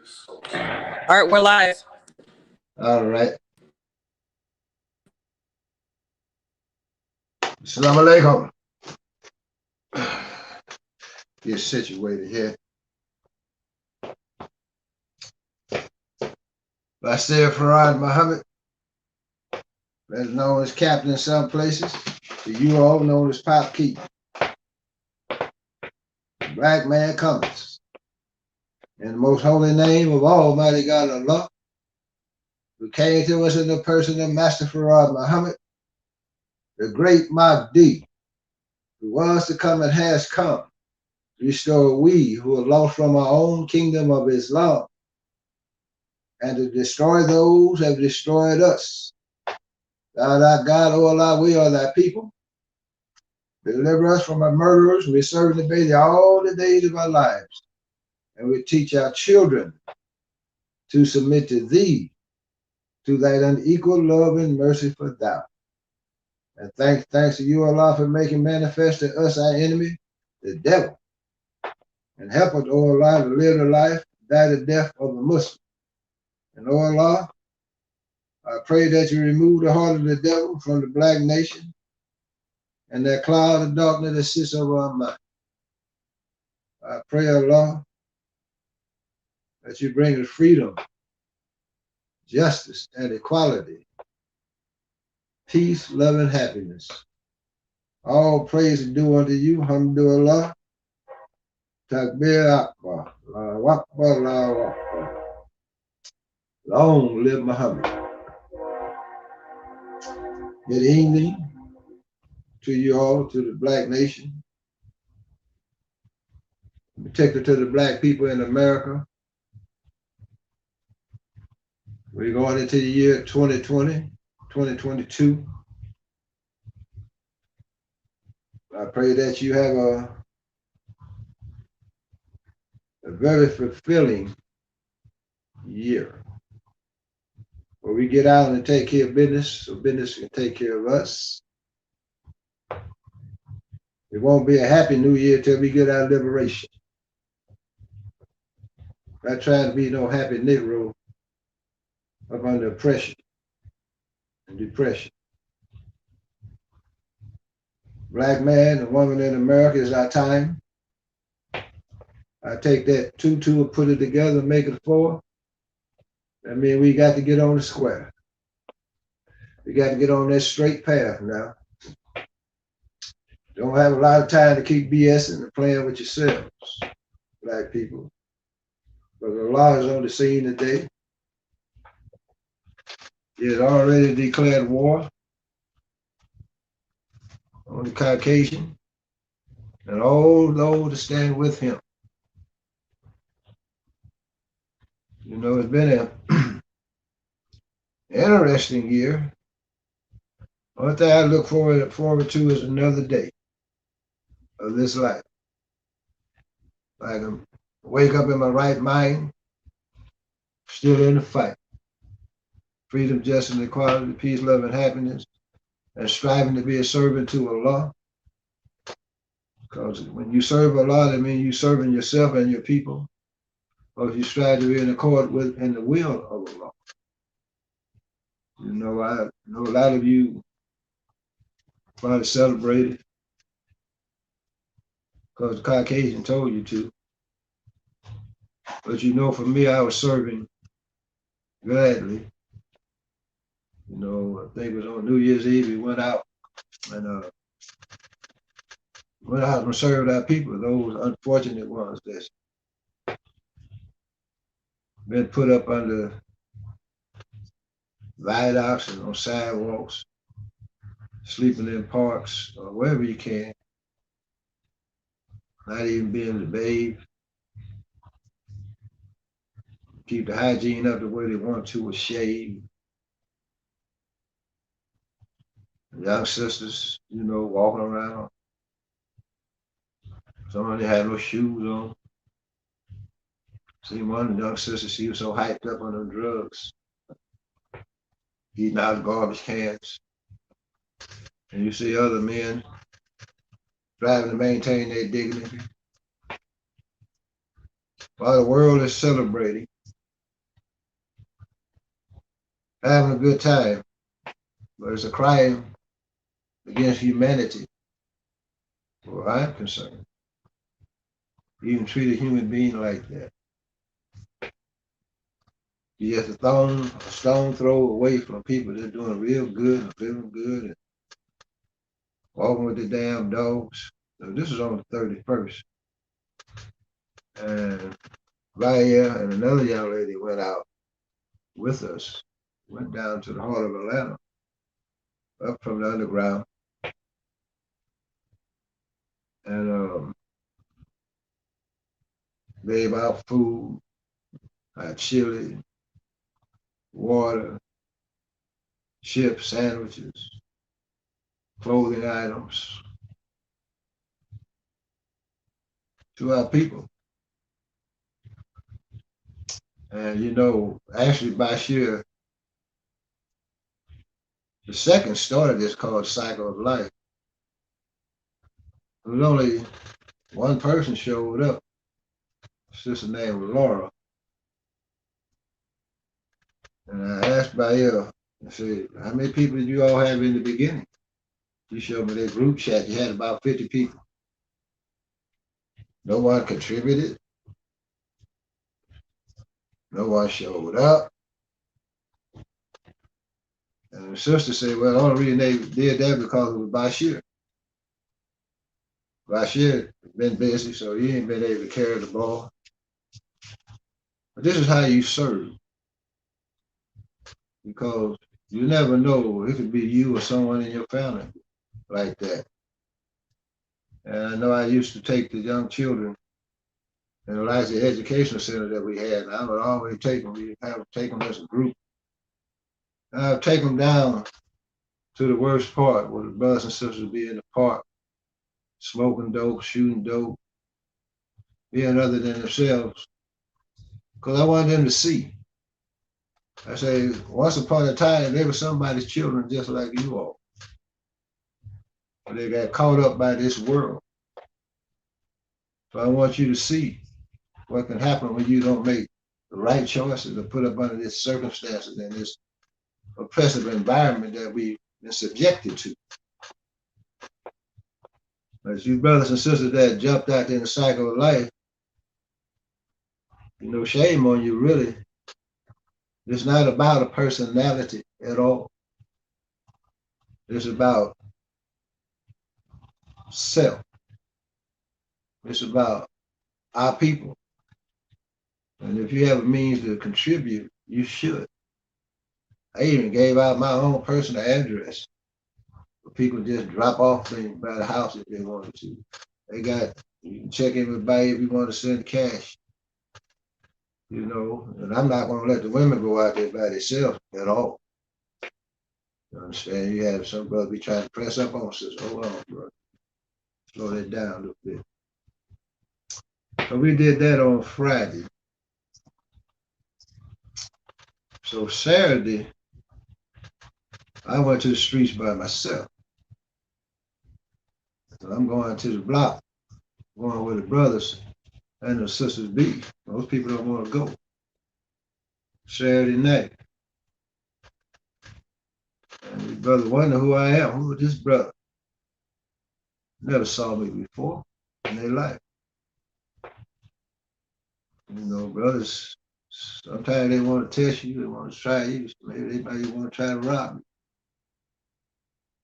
All right, we're live. All right. Assalamu alaikum. Get situated here. Basheer Farad Muhammad, better known as Captain in some places, to you all known as Pop Key. Black man comes. In the most holy name of Almighty God Allah, who came to us in the person of Master Farad Muhammad, the great Mahdi, who was to come and has come, to restore we who are lost from our own kingdom of Islam, and to destroy those who have destroyed us. Thou art God, O Allah, we are thy people. Deliver us from our murderers. We serve and obey thee all the days of our lives. And we teach our children to submit to thee, to thy unequal love and mercy for thou. And thanks to you, Allah, for making manifest to us our enemy, the devil. And help us, O Allah, to live the life, die the death of a Muslim. And O Allah, I pray that you remove the heart of the devil from the black nation and that cloud of darkness that sits over our mind. I pray, Allah, that you bring us freedom, justice, and equality, peace, love, and happiness. All praise and due unto you, Alhamdulillah, Takbir Akbar, Allahu Akbar, Allahu Akbar. Long live Muhammad. Good evening to you all, to the black nation, in particular to the black people in America. We're going into the year 2020, 2022. I pray that you have a very fulfilling year, where we get out and take care of business so business can take care of us. It won't be a happy new year till we get our liberation. Not trying to be no happy Negro up under oppression and depression. Black man and woman in America is our time. I take that 2 and put it together and make it 4. That means we got to get on the square. We got to get on that straight path now. Don't have a lot of time to keep BSing and playing with yourselves, black people. But Allah is on the scene today. He has already declared war on the Caucasian and all those that stand with him. You know, it's been an interesting year. One thing I look forward to is another day of this life. I can wake up in my right mind, still in the fight. Freedom, justice, and equality, peace, love, and happiness, and striving to be a servant to Allah. Because when you serve Allah, that means you serving yourself and your people. Or if you strive to be in accord with and the will of Allah. You know, I know a lot of you probably celebrated because the Caucasian told you to. But you know, for me, I was serving gladly. You know, I think it was on New Year's Eve, we went out and served our people, those unfortunate ones that's been put up under viaducts and on sidewalks, sleeping in parks or wherever you can, not even being the babe. Keep the hygiene up the way they want to, or shave. Young sisters, you know, walking around. Some of them had no shoes on. See one young sister, she was so hyped up on them drugs, eating out of garbage cans. And you see other men striving to maintain their dignity. While the world is celebrating having a good time, but it's a crime against humanity, where I'm concerned. You even treat a human being like that. You just a stone throw away from people that are doing real good and living good and walking with the damn dogs. So this is on the 31st. And Raya and another young lady went out with us, went down to the heart of Atlanta, up from the underground, and gave out food, chili, water, chips, sandwiches, clothing items to our people. And actually Basheer, the second started this called Cycle of Life. There was only one person showed up. Sister name was Laura. And I asked Bayer, I said, how many people did you all have in the beginning? She showed me that group chat. You had about 50 people. No one contributed. No one showed up. And the sister said, well, the only reason they did that because it was Basheer. Basheer been busy, so he ain't been able to carry the ball. But this is how you serve, because you never know. It could be you or someone in your family like that. And I know I used to take the young children in the Elijah Educational Center that we had. And I would always take them. We have to take them as a group. And I would take them down to the worst part where the brothers and sisters would be in the park, smoking dope, shooting dope, being other than themselves, because I wanted them to see. I say, once upon a time, they were somebody's children just like you all. But they got caught up by this world. So I want you to see what can happen when you don't make the right choices or put up under these circumstances and this oppressive environment that we've been subjected to. As you brothers and sisters that jumped out in the cycle of life, shame on you, really. It's not about a personality at all. It's about self. It's about our people. And if you have a means to contribute, you should. I even gave out my own personal address for people to just drop off things by the house if they wanted to. You can check in with Bay if you want to send cash. And I'm not going to let the women go out there by themselves at all. You understand? You have some brothers be trying to press up on us. Hold on, bro. Slow that down a little bit. So we did that on Friday. So Saturday, I went to the streets by myself. So I'm going to the block, going where the brothers and the sisters be. Most people don't want to go. Saturday night. And the brother wonder who I am. Who is this brother? Never saw me before in their life. Brothers, sometimes they want to test you, they want to try you. Maybe they might want to try to rob you.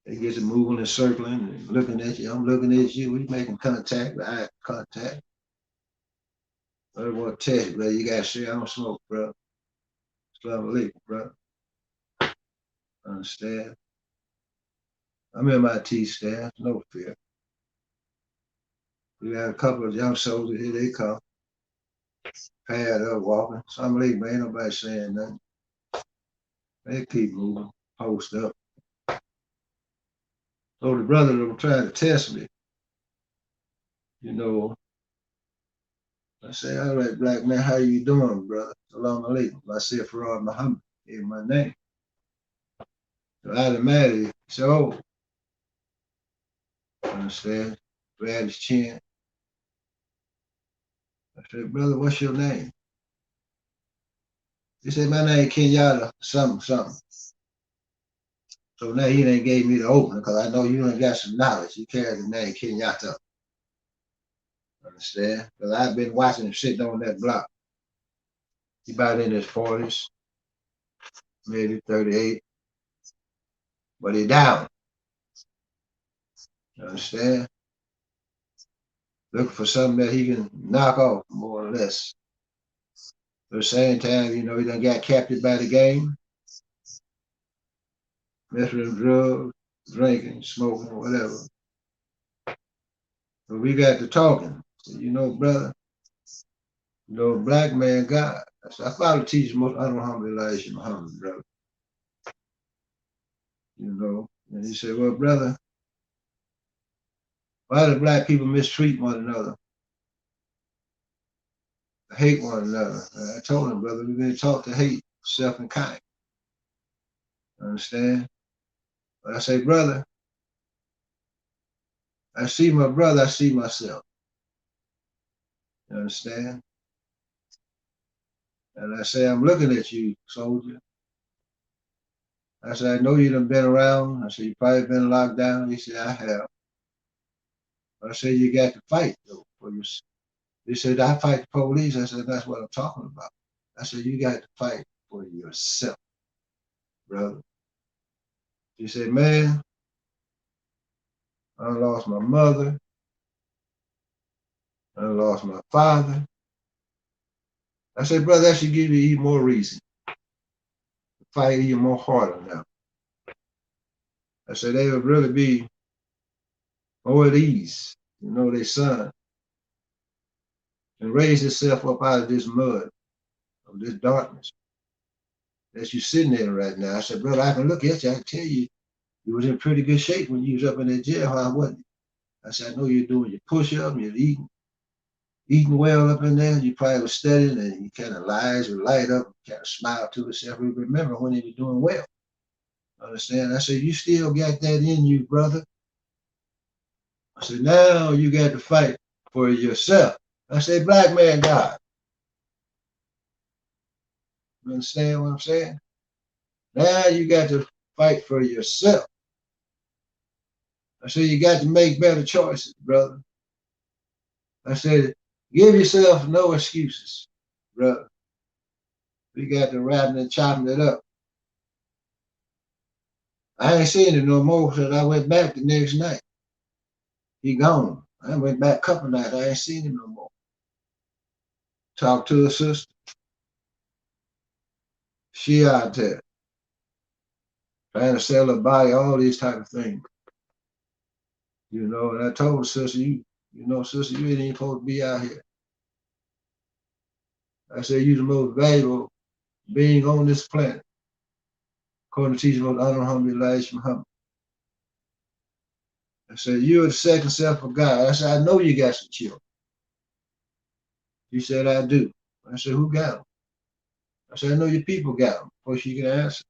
They get to moving and circling and looking at you. I'm looking at you. We making contact, eye contact. I want to test you, brother. You got to say, I don't smoke, bro. Assalamu alaikum, bro. Understand? I'm in my T stand, no fear. We got a couple of young soldiers, here they come. Pad up, walking. Assalamu alaikum, ain't nobody saying nothing. They keep moving, post up. So the brother that was trying to test me, I say, all right, black man, how you doing, brother? Salam alaikum. I said, Farad Muhammad, is my name. So automatically, he said, oh, understand? Grab his chin. I said, brother, what's your name? He said, my name Kenyatta, something, something. So now he done gave me the opener because I know you done got some knowledge. You carry the name Kenyatta. Understand? Because I've been watching him sitting on that block. He about in his 40s, maybe 38. But he down. You understand? Looking for something that he can knock off, more or less. At the same time, you know, he done got captured by the game, messing with drugs, drinking, smoking, whatever. But we got to talking. So, you know, brother, you know, black man, God. I follow the teachers most unalhamdulillah, Muhammad, brother. You know, and he said, well, brother, why do black people mistreat one another, hate one another? And I told him, brother, we've been taught to hate self and kind. Understand? But I say, brother, I see my brother, I see myself. You understand? And I say, I'm looking at you, soldier. I said, I know you done been around. I said, you probably been locked down. He said, I have. But I said, you got to fight, though, for yourself. He said, I fight the police. I said, that's what I'm talking about. I said, you got to fight for yourself, brother. He said, man, I lost my mother. I lost my father. I said, brother, that should give you even more reason to fight even more harder now. I said, they would really be more at ease, you know, their son, and raise himself up out of this mud, of this darkness that you're sitting in right now. I said, brother, I can look at you. I can tell you, you was in pretty good shape when you was up in that jail, huh, wasn't you? I said, I know you're doing your push-up, you're eating well up in there. You probably was studying and you kind of lies or light up, kind of smile to yourself. We remember when you were doing well. Understand? I said, you still got that in you, brother. I said, now you got to fight for yourself. I said, black man, God. You understand what I'm saying? Now you got to fight for yourself. I said, you got to make better choices, brother. I said, give yourself no excuses, brother. We got to wrapping and chopping it up. I ain't seen him no more since I went back the next night. He gone. I went back a couple nights. I ain't seen him no more. Talked to her sister. She out there trying to sell her body, all these type of things. You know, and I told her, sister, you know, sister, you ain't even supposed to be out here. I said, you the most valuable being on this planet. According to teaching about Alhamdulillah Muhammad. I said, you're the second self of God. I said, I know you got some children. She said, I do. I said, who got them? I said, I know your people got them. Before she could answer,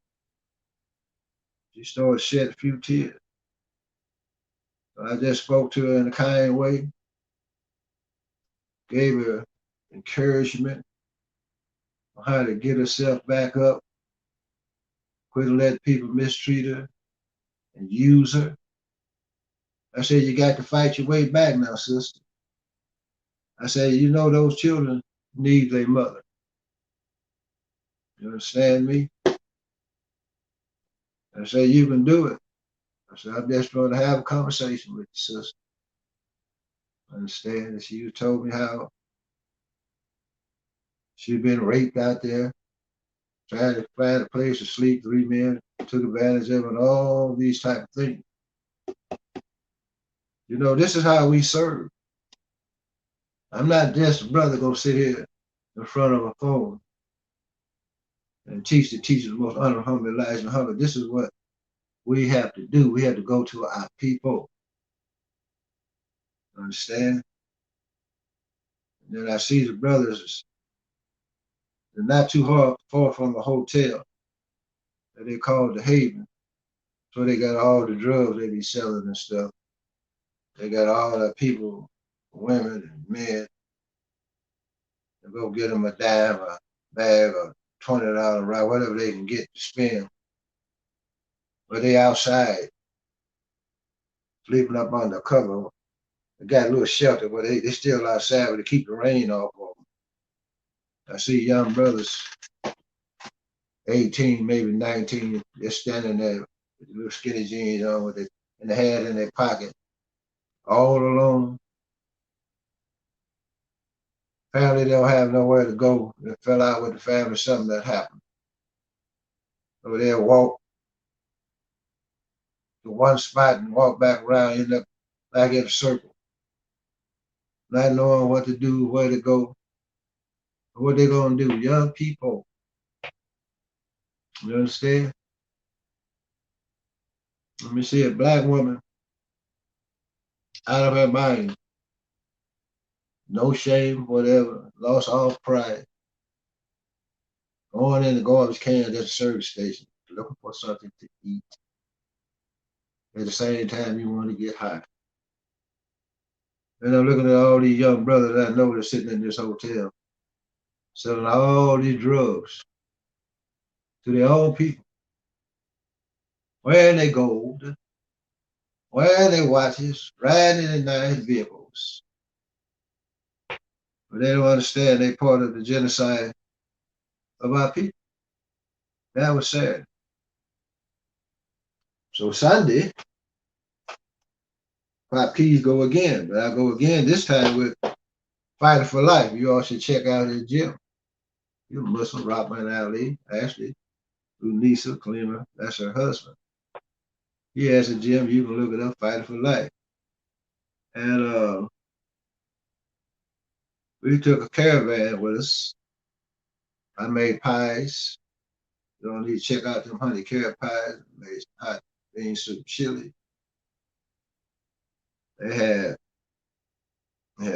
she started shedding a few tears. So I just spoke to her in a kind way, gave her encouragement on how to get herself back up, quit letting people mistreat her and use her. I said, you got to fight your way back now, sister. I said, you know those children need their mother. You understand me? I said, you can do it. I said, I'm just trying to have a conversation with your sister. Understand? And she told me how she'd been raped out there, trying to find a place to sleep. 3 men took advantage of it, and all these type of things. You know, this is how we serve. I'm not just a brother gonna sit here in front of a phone and teach the teachers the most unhumble lies and humble. This is what we have to do. We have to go to our people. Understand? And then I see the brothers, they're not too far from a hotel that they call the Haven. So they got all the drugs they be selling and stuff. They got all the people, women and men, to go get them a dime, a bag, or $20 right, whatever they can get to spend. but they outside, sleeping up under cover. They got a little shelter, but they still outside, but they keep the rain off of them. I see young brothers, 18, maybe 19, just standing there with little skinny jeans on with it and the hat in their pocket, all alone. Family don't have nowhere to go. They fell out with the family, something that happened. So they'll walk to one spot and walk back around, end up back in a circle, not knowing what to do, where to go, what they gonna do. Young people, you understand? Let me see a black woman out of her mind, no shame, whatever, lost all pride, going in the garbage can at the service station, looking for something to eat. At the same time, you want to get high. And I'm looking at all these young brothers that I know that's sitting in this hotel, selling all these drugs to their own people, wearing their gold, wearing their watches, riding in nice vehicles. But they don't understand they're part of the genocide of our people. That was sad. So Sunday, my P's go again, but I go again this time with Fighting for Life. You all should check out his gym. You're Muslim, Rahman Ali, Ashley, Lunisa, Kalima, that's her husband. He has a gym, you can look it up, Fighting for Life. And we took a caravan with us. I made pies. You don't need to check out them honey carrot pies. I made hot bean soup chili. They had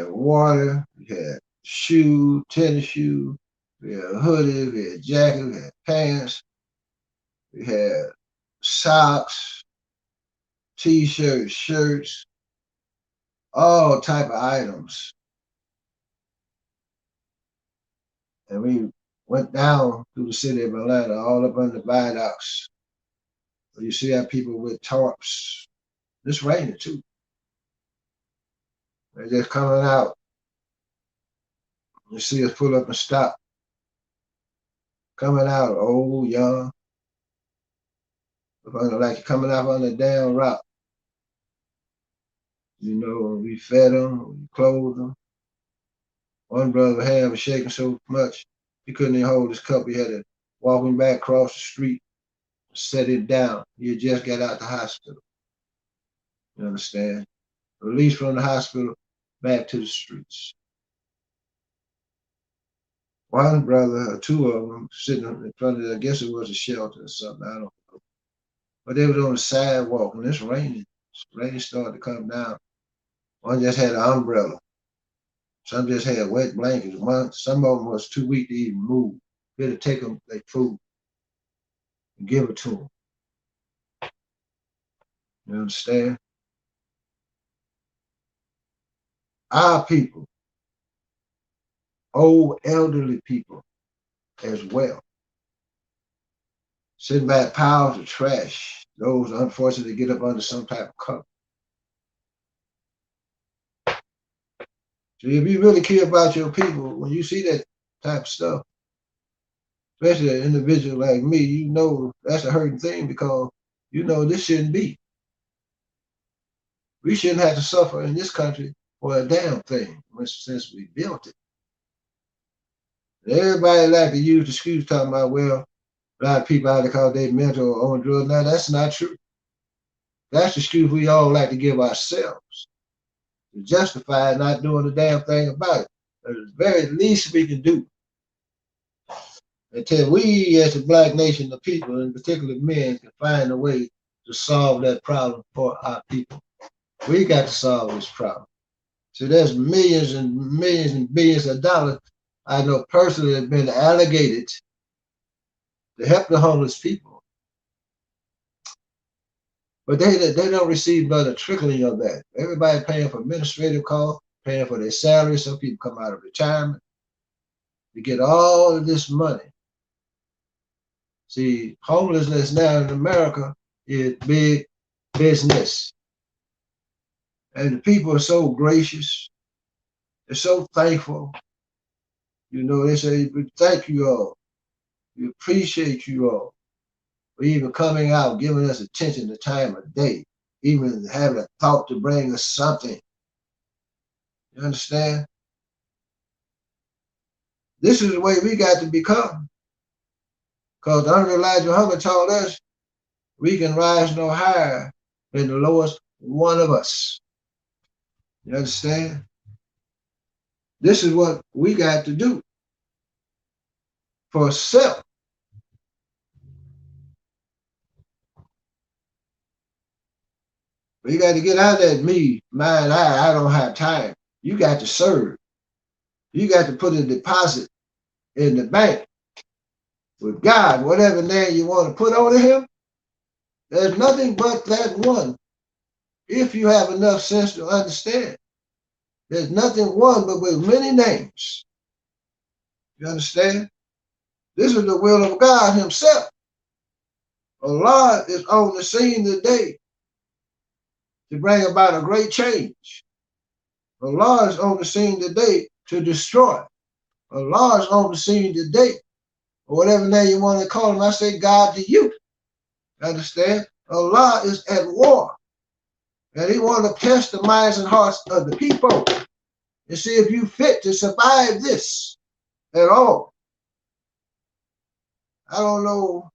water, we had shoe, tennis shoe, we had a hoodie, we had jacket, we had pants, we had socks, t-shirts, shirts, all type of items. And we went down through the city of Atlanta, all up under the viaducts. You see how people with tarps. It's raining too. They're just coming out. You see us pull up and stop. Coming out, old, young. Like you're coming out on the damn rock. You know, we fed them, we clothed them. One brother hand was shaking so much, he couldn't even hold his cup. He had to walk him back across the street, set it down. He had just got out the hospital. You understand? Released from the hospital, back to the streets. One brother, or two of them, sitting in front of, I guess it was a shelter or something, I don't know. But they was on the sidewalk, and it's raining. Rain started to come down. One just had an umbrella. Some just had wet blankets. Some of them was too weak to even move. You had to take them their food and give it to them. You understand? Our people, old elderly people as well, sitting back piles of trash. Those unfortunately get up under some type of cover. So if you really care about your people, when you see that type of stuff, especially an individual like me, you know that's a hurting thing because you know this shouldn't be. We shouldn't have to suffer in this country for a damn thing since we built it. And everybody like to use the excuse talking about, well, a lot of people out there because they mental or on drugs. Now that's not true. That's the excuse we all like to give ourselves to justify not doing a damn thing about it. But the very least we can do until we as a black nation of people, and particularly men, can find a way to solve that problem for our people. We got to solve this problem. So there's millions and millions and billions of dollars I know personally have been allocated to help the homeless people. But they don't receive but a trickling of that. Everybody paying for administrative costs, paying for their salaries. Some people come out of retirement to get all of this money. See, homelessness now in America is big business. And the people are so gracious. They're so thankful. You know, they say, thank you all. We appreciate you all for even coming out, giving us attention, the time of day, even having a thought to bring us something. You understand? This is the way we got to become. Because the Honorable Elijah Muhammad told us we can rise no higher than the lowest one of us. You understand? This is what we got to do for self. You got to get out of that me, mine, I don't have time. You got to serve. You got to put a deposit in the bank with God, whatever name you want to put on him. There's nothing but that one. If you have enough sense to understand, there's nothing one but with many names. You understand? This is the will of God himself. Allah is on the scene today to bring about a great change. Allah is on the scene today to destroy. Allah is on the scene today, or whatever name you want to call him. I say God to you. Understand? Allah is at war. And he wants to test the minds and hearts of the people and see if you fit to survive this at all. I don't know.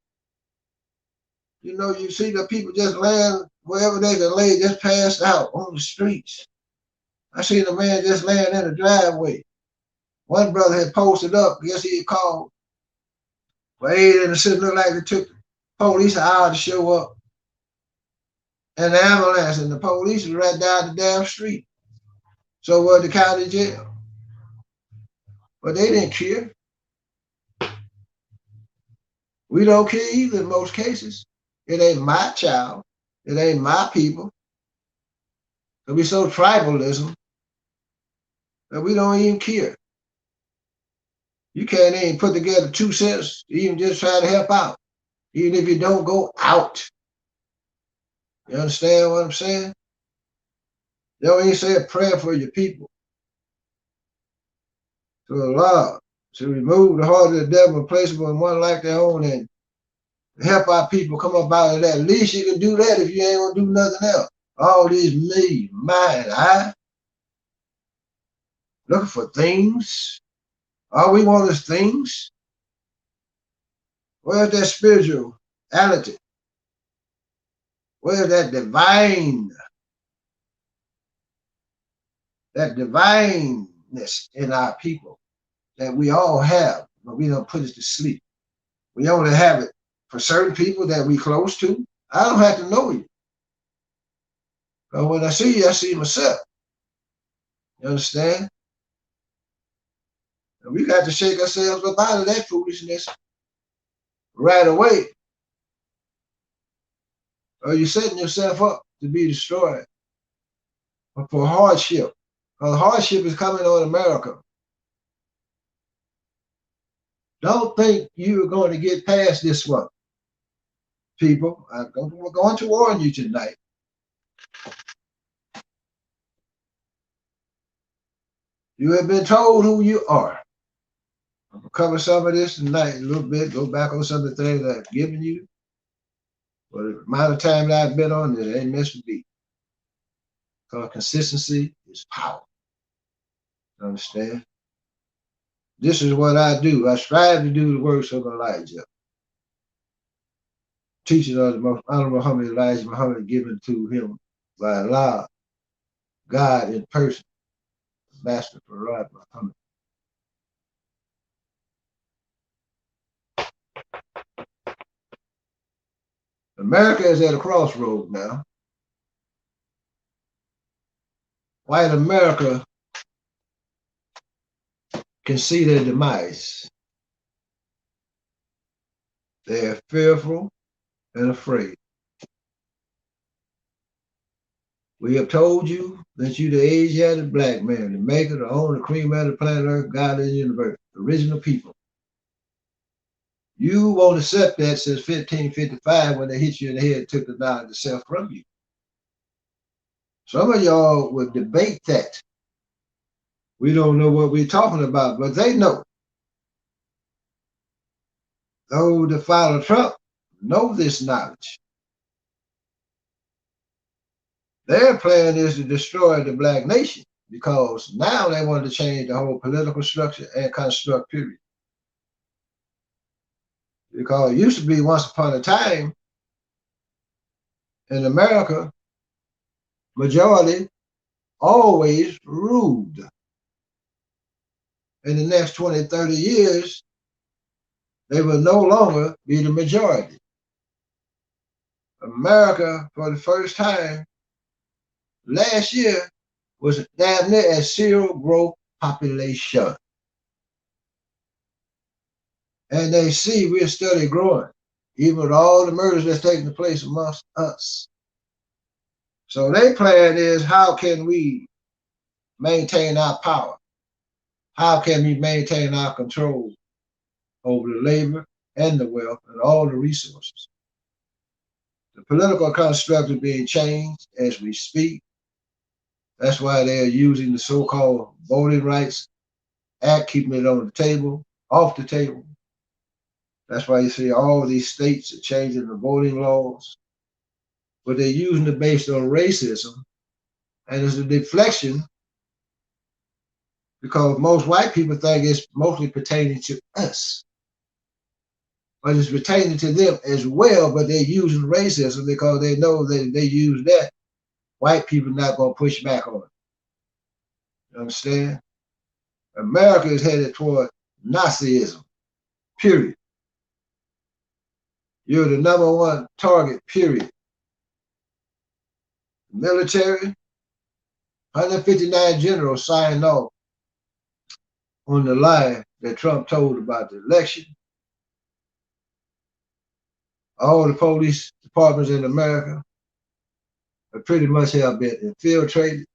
You know, you see the people just laying wherever they can lay, just passed out on the streets. I seen a man just laying in the driveway. One brother had posted up, guess he had called for aid, and it looked like it took the police an hour to show up. And the ambulance and the police was right down the damn street. So was the county jail. But they didn't care. We don't care either in most cases. It ain't my child. It ain't my people. We so tribalism that we don't even care. You can't even put together 2 cents, even just try to help out, even if you don't go out. You understand what I'm saying? You don't even say a prayer for your people. To Allah, to remove the heart of the devil and place them in one like their own and help our people come up out of that. At least you can do that if you ain't gonna do nothing else. All these me, mine, I, looking for things. All we want is things. Where's that spirituality? Where's that divineness in our people that we all have, but we don't put it to sleep? We only have it for certain people that we close to. I don't have to know you. But when I see you, I see myself. You understand? And we got to shake ourselves up out of that foolishness right away. Or you're setting yourself up to be destroyed for hardship. Because hardship is coming on America. Don't think you're going to get past this one, people. I'm going to warn you tonight. You have been told who you are. I'm going to cover some of this tonight a little bit, go back on some of the things I've given you. But the amount of time that I've been on this, it ain't meant to be. Because consistency is power. Understand? This is what I do. I strive to do the works of Elijah. Teaching of the most honorable Muhammad Elijah Muhammad given to him by Allah, God in person, Master Farad Muhammad. America is at a crossroad now. White America can see their demise. They're fearful and afraid. We have told you that you the Asiatic black man, the maker, the owner, the cream of the planet Earth, God of the universe, the original people. You won't accept that since 1555 when they hit you in the head and took the knowledge of self from you. Some of y'all would debate that. We don't know what we're talking about, but they know. Those that follow Trump know this knowledge. Their plan is to destroy the black nation because now they want to change the whole political structure and construct, period. Because it used to be once upon a time in America, majority always ruled. In the next 20, 30 years, they will no longer be the majority. America, for the first time last year, was damn near at zero growth population. And they see we're steadily growing, even with all the murders that's taking place amongst us. So their plan is, how can we maintain our power? How can we maintain our control over the labor and the wealth and all the resources? The political construct is being changed as we speak. That's why they're using the so-called Voting Rights Act, keeping it on the table, off the table. That's why you see all these states are changing the voting laws, but they're using it based on racism, and it's a deflection because most white people think it's mostly pertaining to us, but it's pertaining to them as well, but they're using racism because they know that if they use that, white people are not going to push back on it. You understand? America is headed toward Nazism, period. You're the number one target, period. Military, 159 generals signed off on the lie that Trump told about the election. All the police departments in America are pretty much have been infiltrated.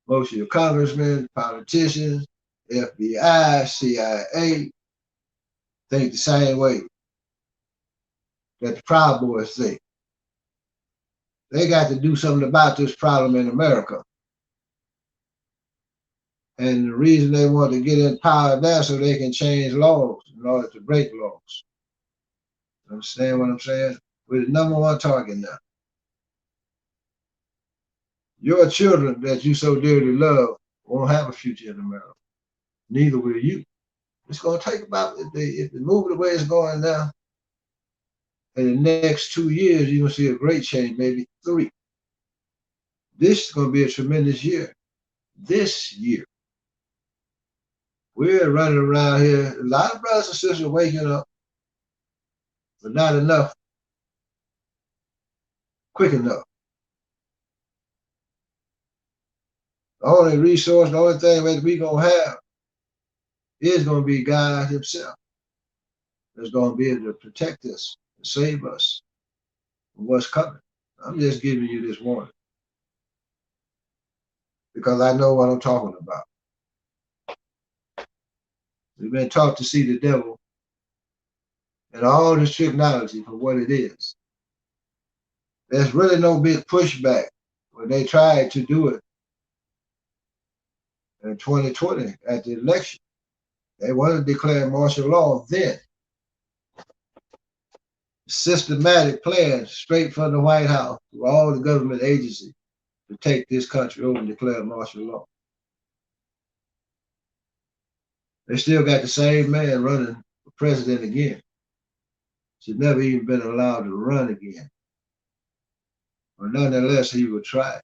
Most of your congressmen, politicians, FBI, CIA think the same way that the Proud Boys think. They got to do something about this problem in America. And the reason they want to get in power now so they can change laws in order to break laws. Understand what I'm saying? We're the number one target now. Your children that you so dearly love won't have a future in America. Neither will you. It's going to take about, if they move the way it's going now, in the next 2 years, you're going to see a great change, maybe 3. This is going to be a tremendous year. This year. We're running around here. A lot of brothers and sisters are waking up, but not enough, quick enough. The only resource, the only thing that we're going to have is going to be God himself. That's going to be able to protect us and save us from what's coming. I'm just giving you this warning because I know what I'm talking about. We've been taught to see the devil and all this technology for what it is. There's really no big pushback when they tried to do it in 2020 at the election. They wanted to declare martial law then. Systematic plan straight from the White House through all the government agencies to take this country over and declare martial law. They still got the same man running for president again. Should never even been allowed to run again. But nonetheless, he would try.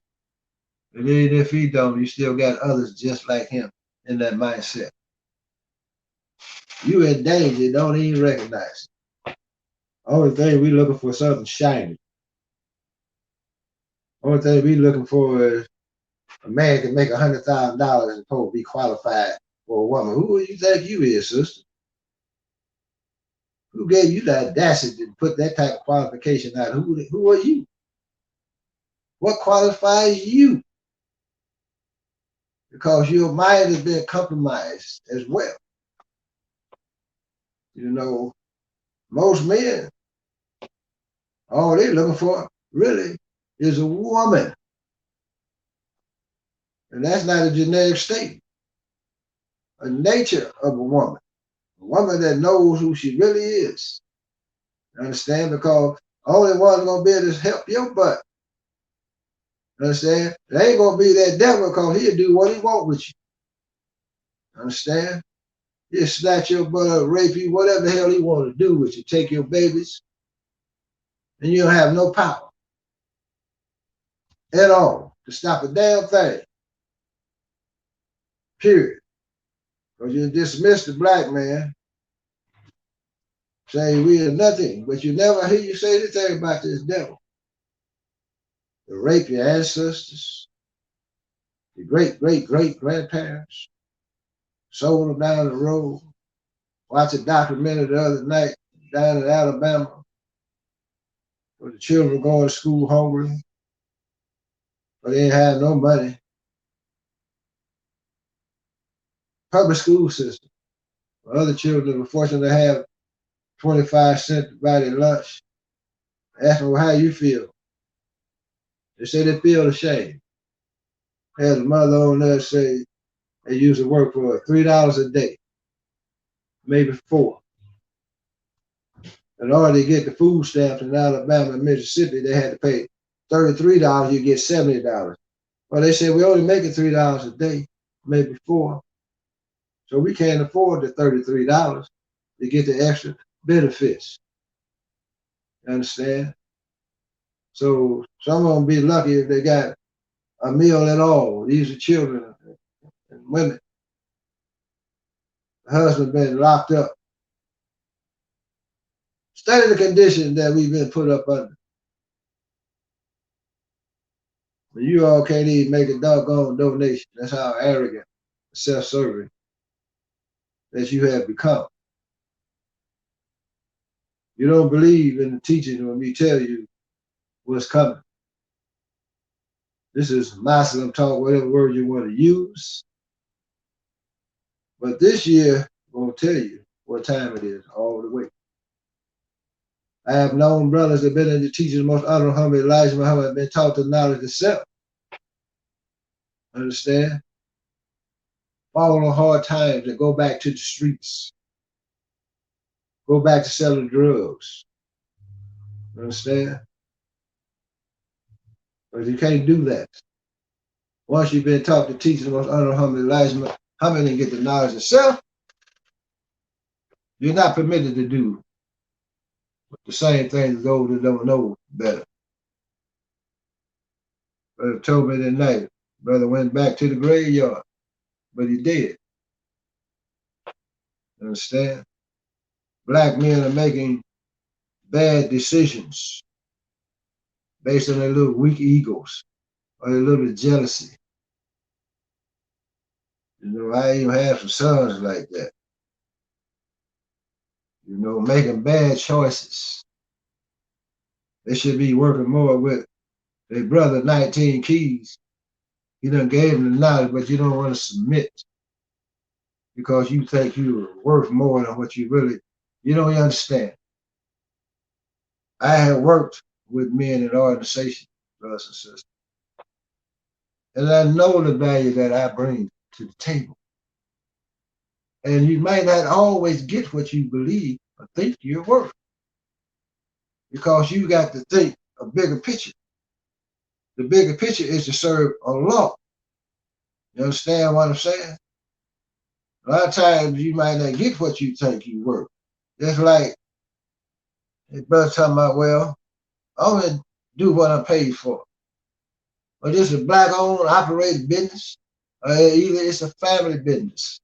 And even if he don't, you still got others just like him in that mindset. You in danger, don't even recognize it. Only thing we looking for something shiny. Only thing we looking for is a man can make $100,000 and supposed to be qualified for a woman. Who do you think you is, sister? Who gave you the audacity to put that type of qualification out? Who are you? What qualifies you? Because your mind has been compromised as well. You know, most men, all they're looking for really is a woman. And that's not a genetic state, a nature of a woman. A woman that knows who she really is. Understand? Because only one's gonna be able to help your butt. Understand? It ain't gonna be that devil because he'll do what he want with you. Understand? He'll snatch your butt up, rape you, whatever the hell he want to do with you. Take your babies, and you don't have no power at all to stop a damn thing. Period. Because you dismiss the black man, saying we are nothing, but you never hear you say anything about this devil. To rape your ancestors, your great grandparents, sold them down the road. Watched a documentary the other night down in Alabama where the children were going to school hungry, but they didn't have no money. Public school system. Other children were fortunate to have 25 cents to buy their lunch. Asked them, well, how you feel? They said they feel ashamed. Had a mother on there say they used to work for $3 a day, maybe $4. In order to get the food stamps in Alabama and Mississippi, they had to pay $33, you get $70. Well, they said we only make it $3 a day, maybe $4. So we can't afford the $33 to get the extra benefits. You understand? So some of them be lucky if they got a meal at all. These are children and women. The husband been locked up. Study the condition that we've been put up under. But you all can't even make a doggone donation. That's how arrogant, self-serving that you have become. You don't believe in the teaching when we tell you what's coming. This is Muslim talk, whatever word you want to use. But this year, I'm going to tell you what time it is all the way. I have known brothers that have been in the teaching, the most honorable Muhammad, Elijah Muhammad, have been taught the knowledge of self. Understand? Fall on hard times and go back to the streets. Go back to selling drugs. Understand? But you can't do that. Once you've been taught to teach the most honorable Muhammad, Elijah Muhammad, and get the knowledge of self, you're not permitted to do the same thing as those that don't know better. Brother told me that night, brother went back to the graveyard, but he did. Understand? Black men are making bad decisions based on their little weak egos or their little jealousy. You know, I even have some sons like that. You know, making bad choices. They should be working more with their brother, 19 Keys. He done gave them the knowledge, but you don't want to submit because you think you're worth more than what you really, you don't understand. I have worked with men in organizations, brothers and sisters, and I know the value that I bring to the table. And you might not always get what you believe or think you're worth because you got to think a bigger picture. The bigger picture is to serve Allah. You understand what I'm saying? A lot of times you might not get what you think you're worth. Just like his brother talking about, well, I only do what I'm paid for. But this is a black-owned, operated business, or either it's a family business.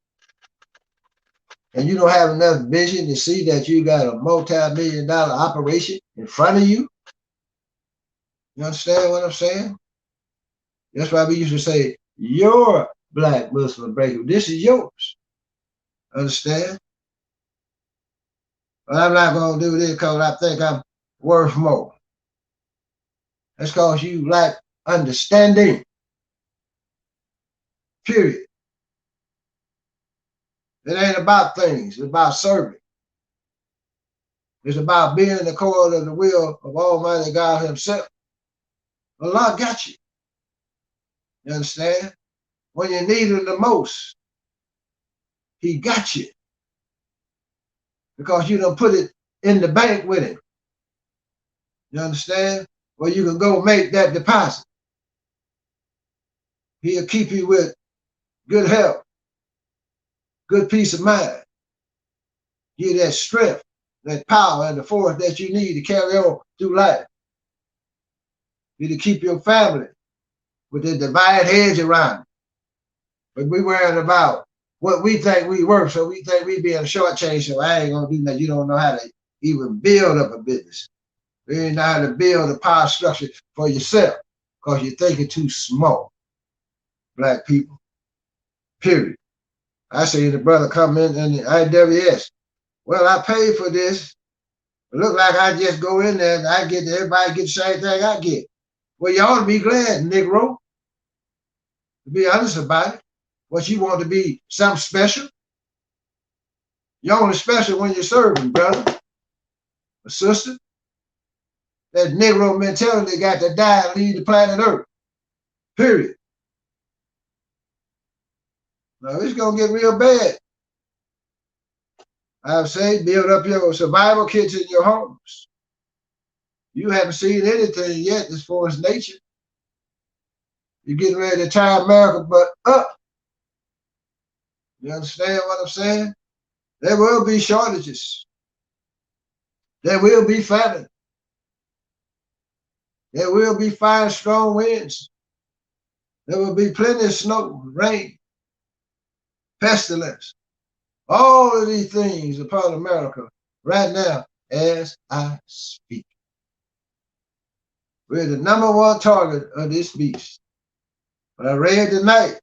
And you don't have enough vision to see that you got a multi-million-dollar operation in front of you. You understand what I'm saying? That's why we used to say, your black Muslim breaker, this is yours. Understand? But I'm not going to do this because I think I'm worth more. That's because you lack understanding. Period. It ain't about things. It's about serving. It's about being the core of the will of Almighty God Himself. Allah got you. You understand? When you need Him the most, He got you. Because you done put it in the bank with Him. You understand? Where you can go make that deposit. He'll keep you with good health, good peace of mind. Give you that strength, that power, and the force that you need to carry on through life. You to keep your family with the divine hedge around it. But we worrying about what we think we worth, so we think we being shortchanged, so I ain't gonna do that. You don't know how to even build up a business. You ain't know how to build a power structure for yourself because you're thinking too small. Black people, period. I see the brother come in and the IWS. Well, I paid for this. It look like I just go in there and I get everybody get the same thing I get. Well, you ought to be glad, Negro. To be honest about it. What you want to be something special? You're only special when you're serving, brother or sister. That Negro mentality got to die and leave the planet Earth. Period. Now it's gonna get real bad. I would say build up your survival kits in your homes. You haven't seen anything yet as far as nature. You're getting ready to tie America but up. You understand what I'm saying? There will be shortages. There will be famine. There will be fine, strong winds. There will be plenty of snow, rain, pestilence. All of these things upon America right now as I speak. We're the number one target of this beast. But I read tonight,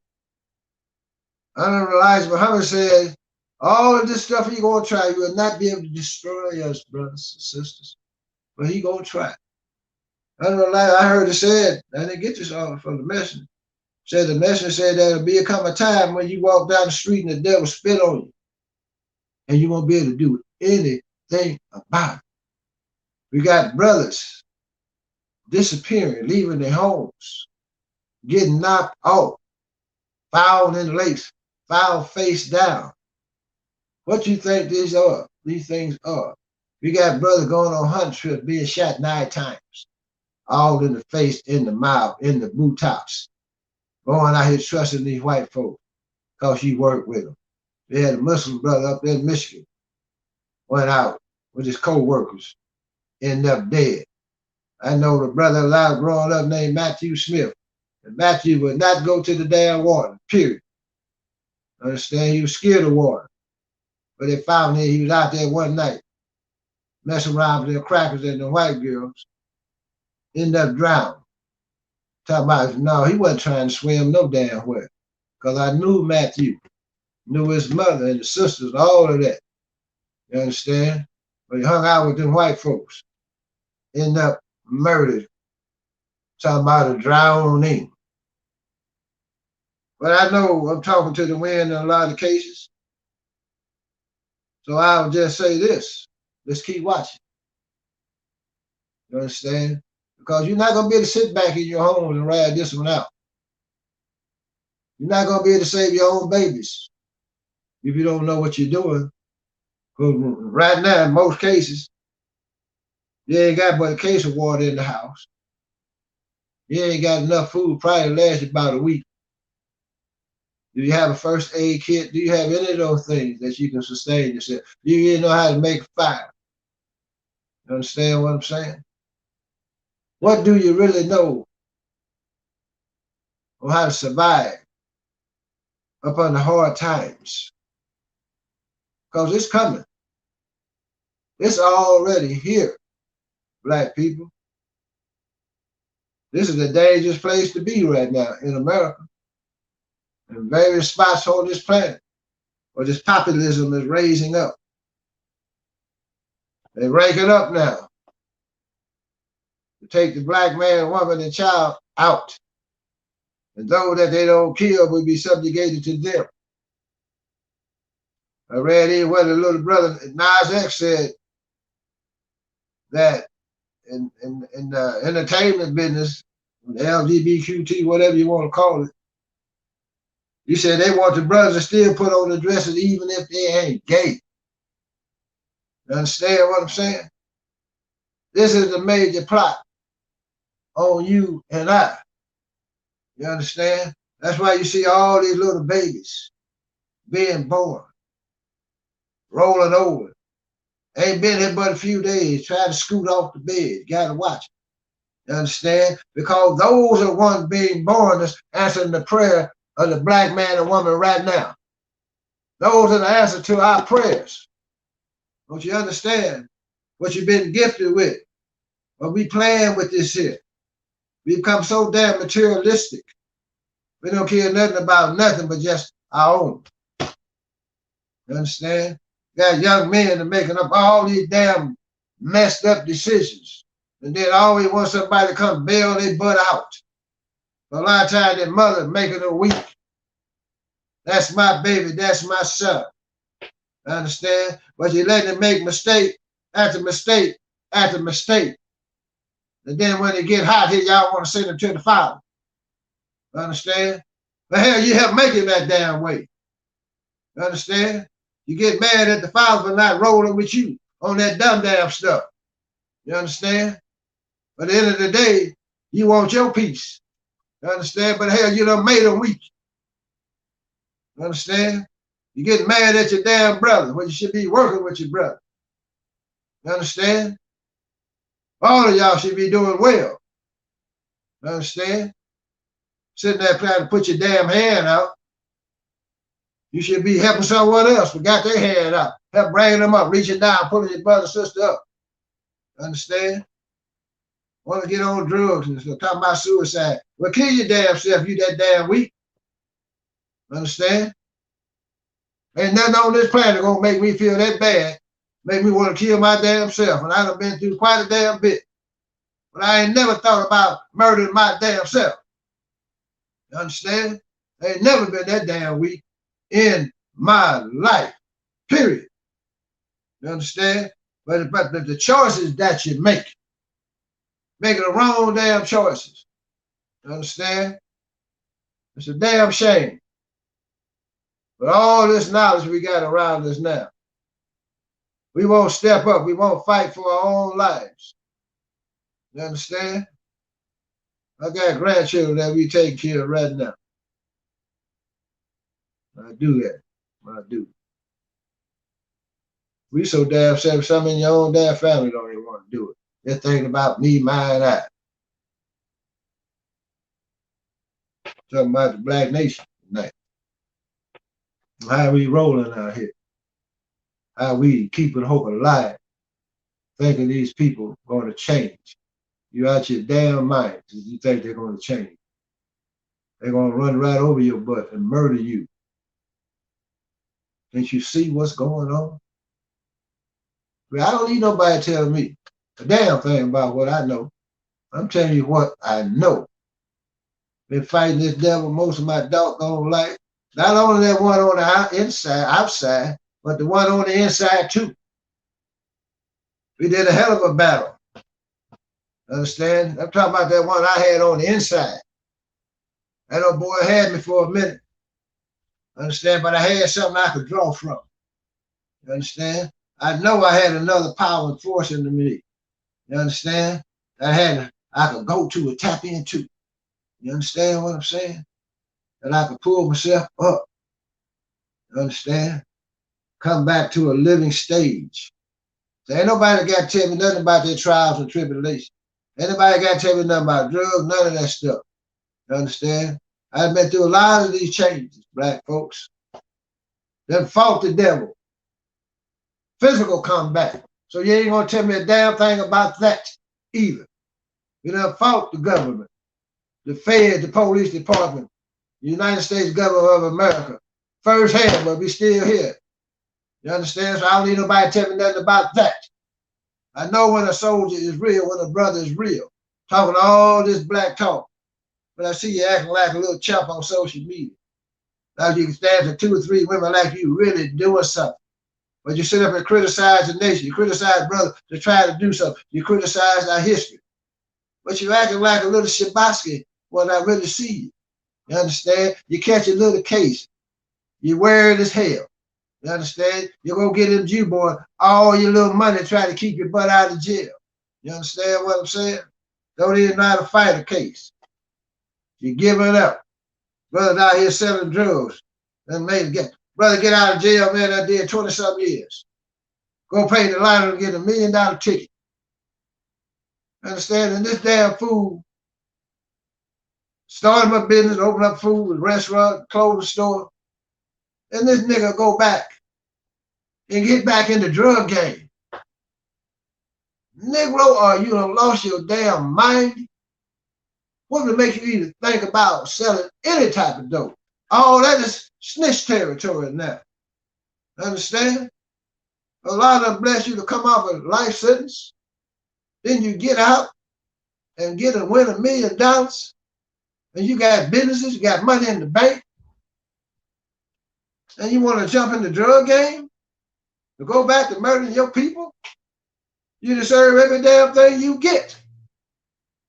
Honorable Elijah Muhammad said, all of this stuff he gonna try, you will not be able to destroy us, brothers and sisters. But he gonna try. Honorable Elijah, I heard it said, I didn't get this all from the messenger. Said the messenger said there'll come a time when you walk down the street and the devil spit on you. And you won't be able to do anything about it. We got brothers disappearing, leaving their homes, getting knocked off, found in lakes, found face down. What you think these are? These things are. We got brothers going on hunting trips, being shot 9 times, all in the face, in the mouth, in the boot tops, going out here trusting these white folks because you work with them. They had a Muslim brother up there in Michigan, went out with his co-workers, ended up dead. I know the brother alive growing up named Matthew Smith. And Matthew would not go to the damn water, period. Understand? He was scared of water. But they found him, he was out there one night, messing around with the crackers and the white girls, ended up drowning. Talking about, no, he wasn't trying to swim no damn well. Because I knew Matthew, knew his mother and the sisters, all of that. You understand? But he hung out with them white folks. Ended up murdered. Talking about a drowning. But I know I'm talking to the wind in a lot of cases. So I'll just say this. Let's keep watching. You understand? Because you're not going to be able to sit back in your home and ride this one out. You're not going to be able to save your own babies if you don't know what you're doing. Because right now, in most cases, you ain't got but a case of water in the house. You ain't got enough food, probably last about a week. Do you have a first aid kit? Do you have any of those things that you can sustain yourself? Do you even know how to make a fire? You understand what I'm saying? What do you really know on how to survive up under hard times? Because it's coming. It's already here, black people. This is a dangerous place to be right now in America. In various spots on this planet, where this populism is raising up. They're ranking up now to take the black man, woman, and child out. And those that they don't kill will be subjugated to them. I read in what the little brother Nas X said, that in the entertainment business, LGBTQT, whatever you want to call it, you said they want the brothers to still put on the dresses even if they ain't gay. You understand what I'm saying? This is a major plot on you and I. You understand? That's why you see all these little babies being born, rolling over. Ain't been here but a few days, try to scoot off the bed. Gotta watch it. You understand? Because those are ones being born that's answering the prayer of the black man and woman right now. Those are the answer to our prayers. Don't you understand what you've been gifted with? But we playing with this here. We become so damn materialistic. We don't care nothing about nothing but just our own. You understand? Got young men that are making up all these damn messed up decisions. And then always want somebody to come bail their butt out. But a lot of times their mother making them weak. That's my baby, that's my son. Understand? But you let them make mistake after mistake after mistake. And then when they get hot here, y'all want to send them to the father. Understand? But hell, you help make it that damn way. Understand? You get mad at the father for not rolling with you on that dumb damn stuff. You understand? But at the end of the day, you want your peace. You understand? But hell, you done made them weak. You understand? You get mad at your damn brother when you should be working with your brother. You understand? All of y'all should be doing well. You understand? Sitting there trying to put your damn hand out. You should be helping someone else who got their hand out. Help bringing them up, reaching down, pulling your brother, sister up. Understand? Want to get on drugs and stuff, talking about suicide. Well, kill your damn self, you that damn weak. Understand? Ain't nothing on this planet gonna make me feel that bad, make me want to kill my damn self. And I done been through quite a damn bit. But I ain't never thought about murdering my damn self. You understand? I ain't never been that damn weak in my life, period. You understand? But the choices that you make, making the wrong damn choices. You understand? It's a damn shame. But all this knowledge we got around us now, we won't step up. We won't fight for our own lives. You understand? I got grandchildren that we take care of right now. I do that. I do. We so damn selfish, some in your own damn family don't even want to do it. They're thinking about me, mine, I. Talking about the black nation tonight. How we rolling out here. How we keeping hope alive. Thinking these people going to change. You out your damn mind if you think they're going to change. They're going to run right over your butt and murder you. Can't you see what's going on? But I don't need nobody to tell me a damn thing about what I know. I'm telling you what I know. Been fighting this devil most of my doggone life. Not only that one on the inside, outside, but the one on the inside too. We did a hell of a battle. Understand? I'm talking about that one I had on the inside. That old boy had me for a minute. Understand? But I had something I could draw from. You understand? I know I had another power and force in me. You understand? I could go to and tap into. You understand what I'm saying? And I could pull myself up. You understand? Come back to a living stage. So ain't nobody got to tell me nothing about their trials and tribulations. Ain't nobody got to tell me nothing about drugs, none of that stuff. You understand? I've been through a lot of these changes, black folks. Then fought the devil. Physical combat. So you ain't gonna tell me a damn thing about that either. You done fought the government, the Fed, the police department, the United States government of America. First hand, but we still here. You understand? So I don't need nobody to tell me nothing about that. I know when a soldier is real, when a brother is real. Talking all this black talk. But I see you acting like a little chump on social media. Now you can stand to 2 or 3 women like you really doing something. But you sit up and criticize the nation. You criticize brothers to try to do something. You criticize our history. But you acting like a little Shabosky when I really see you. You understand? You catch a little case. You worried as hell. You understand? You go get them Jew boy all your little money trying to keep your butt out of jail. You understand what I'm saying? Don't even know how to fight a case. You giving up. Brother out here selling drugs. Brother get out of jail, man, I did 20-something years. Go pay the lottery and get $1 million ticket. Understand? And this damn fool started my business, open up food, restaurant, clothing store. And this nigga go back and get back in the drug game. Negro, are you done lost your damn mind? What would make you even think about selling any type of dope? All that is snitch territory now. Understand? A lot of them bless you to come off a life sentence. Then you get out and win $1 million. And you got businesses, you got money in the bank. And you want to jump in the drug game? To go back to murdering your people? You deserve every damn thing you get.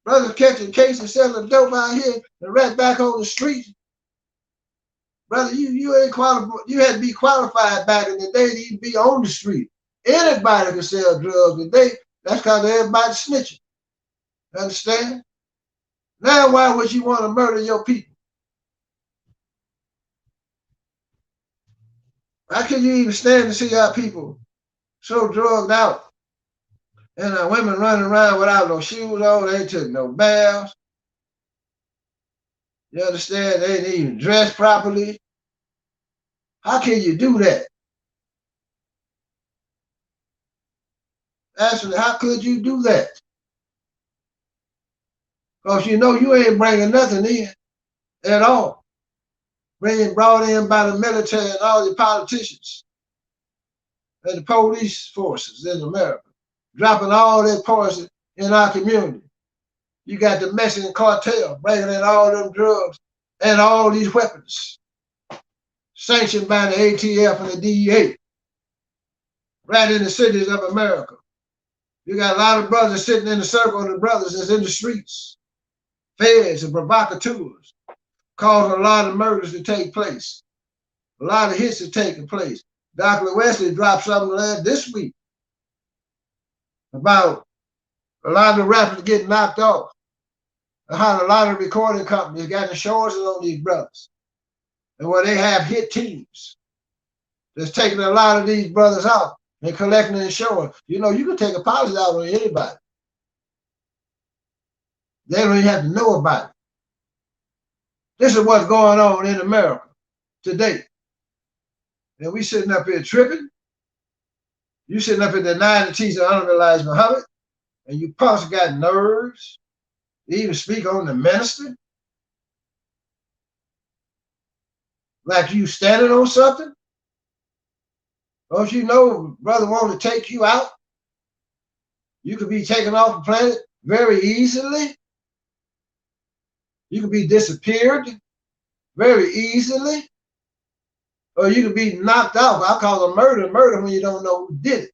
Brothers catching cases, selling dope out here and right back on the street. Brother, you ain't qualified. You had to be qualified back in the day to even be on the street. Anybody can sell drugs today. That's because everybody's snitching. Understand? Now why would you want to murder your people? How can you even stand to see our people so drugged out? And women running around without no shoes on, they took no baths. You understand? They didn't even dress properly. How can you do that? Actually, how could you do that? Because you know you ain't bringing nothing in at all. Brought in by the military and all the politicians and the police forces in America, dropping all their poison in our community. You got the Mexican cartel bringing in all them drugs and all these weapons, sanctioned by the ATF and the DEA, right in the cities of America. You got a lot of brothers sitting in the circle of the brothers that's in the streets, feds and provocateurs, causing a lot of murders to take place. A lot of hits are taking place. Dr. Wesley dropped something this week about a lot of the rappers getting knocked off and how a lot of recording companies got insurances on these brothers. And where they have hit teams that's taking a lot of these brothers out and collecting insurance. You know, you can take a policy out on anybody. They don't even have to know about it. This is what's going on in America today. And we sitting up here tripping. You sitting up here denying the teaching of Honorable Elijah Muhammad, and you possibly got nerves to even speak on the minister? Like you standing on something? Don't you know brother want to take you out? You could be taken off the planet very easily. You could be disappeared very easily. Or you could be knocked out. I call it murder when you don't know who did it.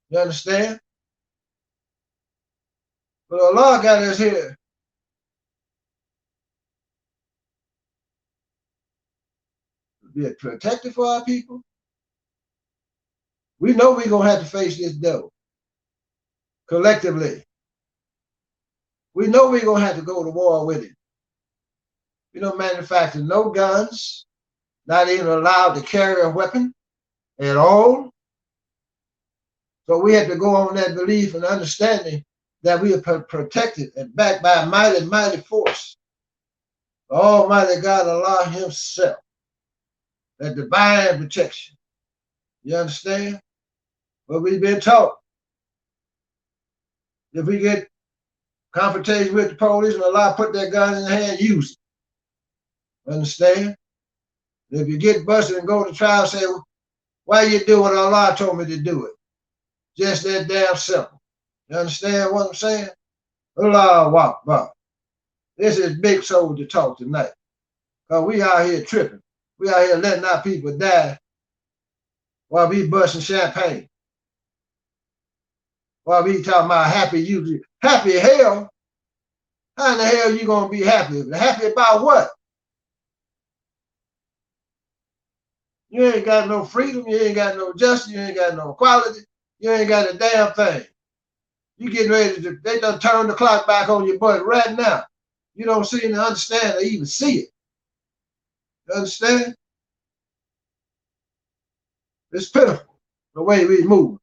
You understand? But Allah got us here. Be a protector for our people. We know we're going to have to face this devil collectively. We know we're going to have to go to war with it. We don't manufacture no guns, not even allowed to carry a weapon at all. So we have to go on that belief and understanding that we are protected and backed by a mighty, mighty force. Almighty God, Allah Himself, that divine protection. You understand? But we've been taught. If we get confrontation with the police and Allah put that gun in the hand, use it. Understand? If you get busted and go to trial, say, why you do what Allah told me to do it? Just that damn simple. You understand what I'm saying? Allah Akbar. This is big soldier talk tonight. Because we out here tripping. We out here letting our people die while we busting champagne, while we talking about happy you. Happy hell? How in the hell you gonna be happy? Happy about what? You ain't got no freedom, you ain't got no justice, you ain't got no equality, you ain't got a damn thing. You getting ready to, they done turn the clock back on your butt right now. You don't seem to understand or even see it. You understand? It's pitiful the way we move.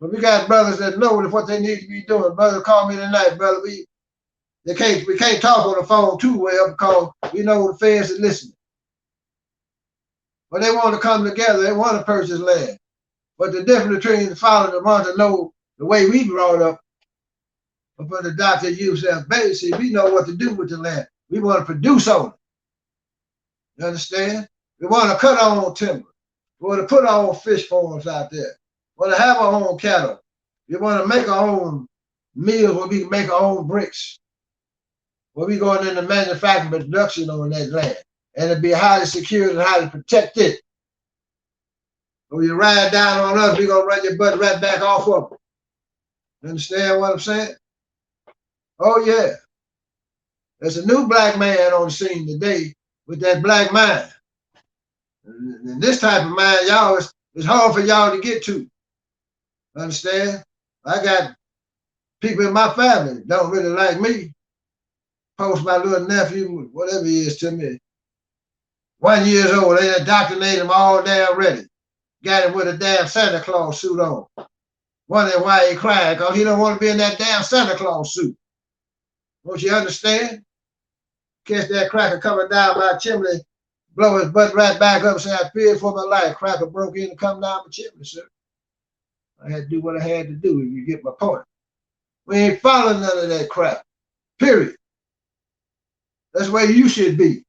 But we got brothers that know what they need to be doing. Brother called me tonight, brother. We can't talk on the phone too well because we know the feds are listening. But they want to come together. They want to purchase land. But the difference between the father and the mother know the way we brought up, for the doctor yourself, basically, we know what to do with the land. We want to produce on it. You understand? We want to cut our own timber. We want to put our own fish farms out there. We want to have our own cattle. We want to make our own mills where we can make our own bricks. Where we going into manufacturing production on that land. And it'll be highly secured and highly protected. When you ride down on us, we're going to run your butt right back off of it. You understand what I'm saying? Oh, yeah. There's a new black man on the scene today with that black mind. And this type of mind, y'all, it's hard for y'all to get to. Understand? I got people in my family that don't really like me. Post my little nephew, whatever he is to me. 1 year old, they indoctrinated him all damn ready. Got him with a damn Santa Claus suit on. Wondering why he crying, because he don't want to be in that damn Santa Claus suit. Don't you understand? Catch that cracker coming down my chimney, blow his butt right back up, say, I feared for my life. Cracker broke in and come down my chimney, sir. I had to do what I had to do, if you get my point. We ain't following none of that crap, period. That's where you should be.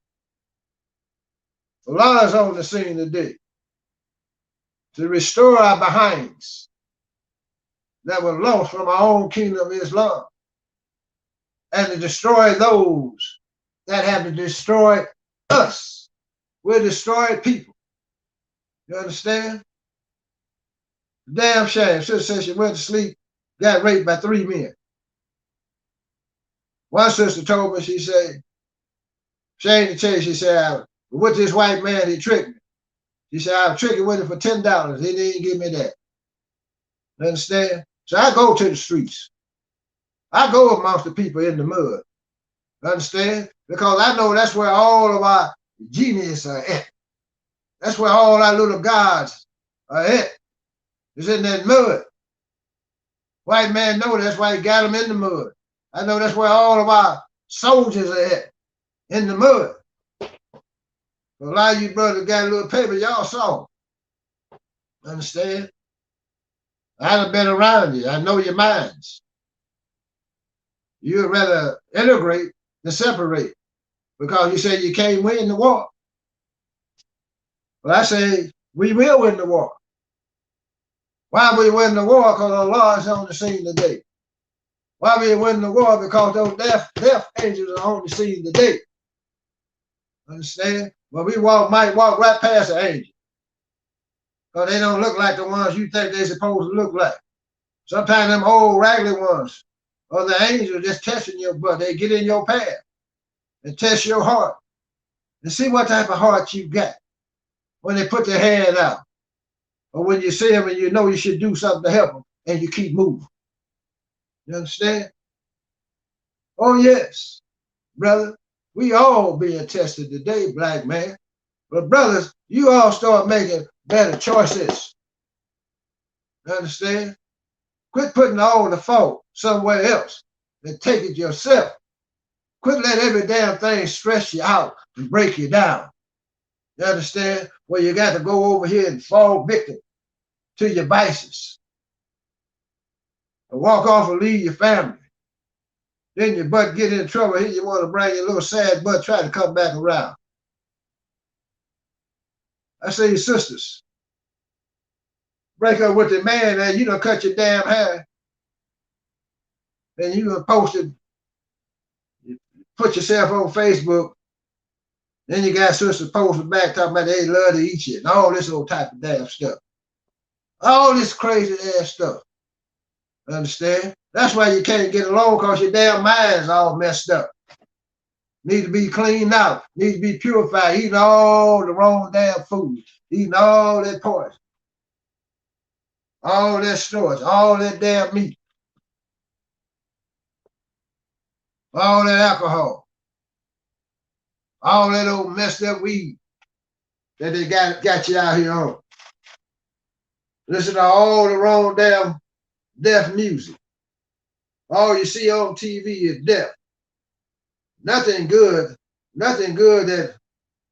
A lot is on the scene today to restore our behinds that were lost from our own kingdom of Islam and to destroy those that have to destroy us. We're destroyed people. You understand? Damn shame. Sister said she went to sleep, got raped by 3 men. One sister told me, she said, shame to tell you, she said, with this white man, he tricked me. She said, I was tricking with him for $10. He didn't give me that. You understand? So I go to the streets. I go amongst the people in the mud. You understand? Because I know that's where all of our genius are at. That's where all our little gods are at. It's in that mud. White man know that's why he got them in the mud. I know that's where all of our soldiers are at, in the mud. A lot of you brothers got a little paper, y'all saw. Understand? I've been around you. I know your minds. You'd rather integrate than separate because you say you can't win the war. Well, I say we will win the war. Why we win the war? Because Allah is on the scene today. Why we win the war? Because those death angels are on the scene today. Understand? Well, we might walk right past an angel. Because they don't look like the ones you think they're supposed to look like. Sometimes them old raggedy ones or the angels just testing your butt. They get in your path and test your heart and see what type of heart you got when they put their hand out or when you see them and you know you should do something to help them and you keep moving. You understand? Oh, yes, brother. We all being tested today, black man. But brothers, you all start making better choices. You understand? Quit putting all the fault somewhere else and take it yourself. Quit letting every damn thing stress you out and break you down. You understand? Well, you got to go over here and fall victim to your vices. And walk off and leave your family. Then your butt get in trouble. Here you want to bring your little sad butt, try to come back around. I say, your sisters, break up with the man and you done cut your damn hair. And you done posted, put yourself on Facebook Then you got sisters posting back talking about they love to eat you and all this old type of damn stuff. All this crazy ass stuff. Understand? That's why you can't get along, because your damn mind's all messed up. Need to be cleaned out. Need to be purified. Eating all the wrong damn food. Eating all that poison. All that storage. All that damn meat. All that alcohol. All that old messed up weed that they got you out here on. Listen to all the wrong damn deaf music. All you see on TV is death. Nothing good that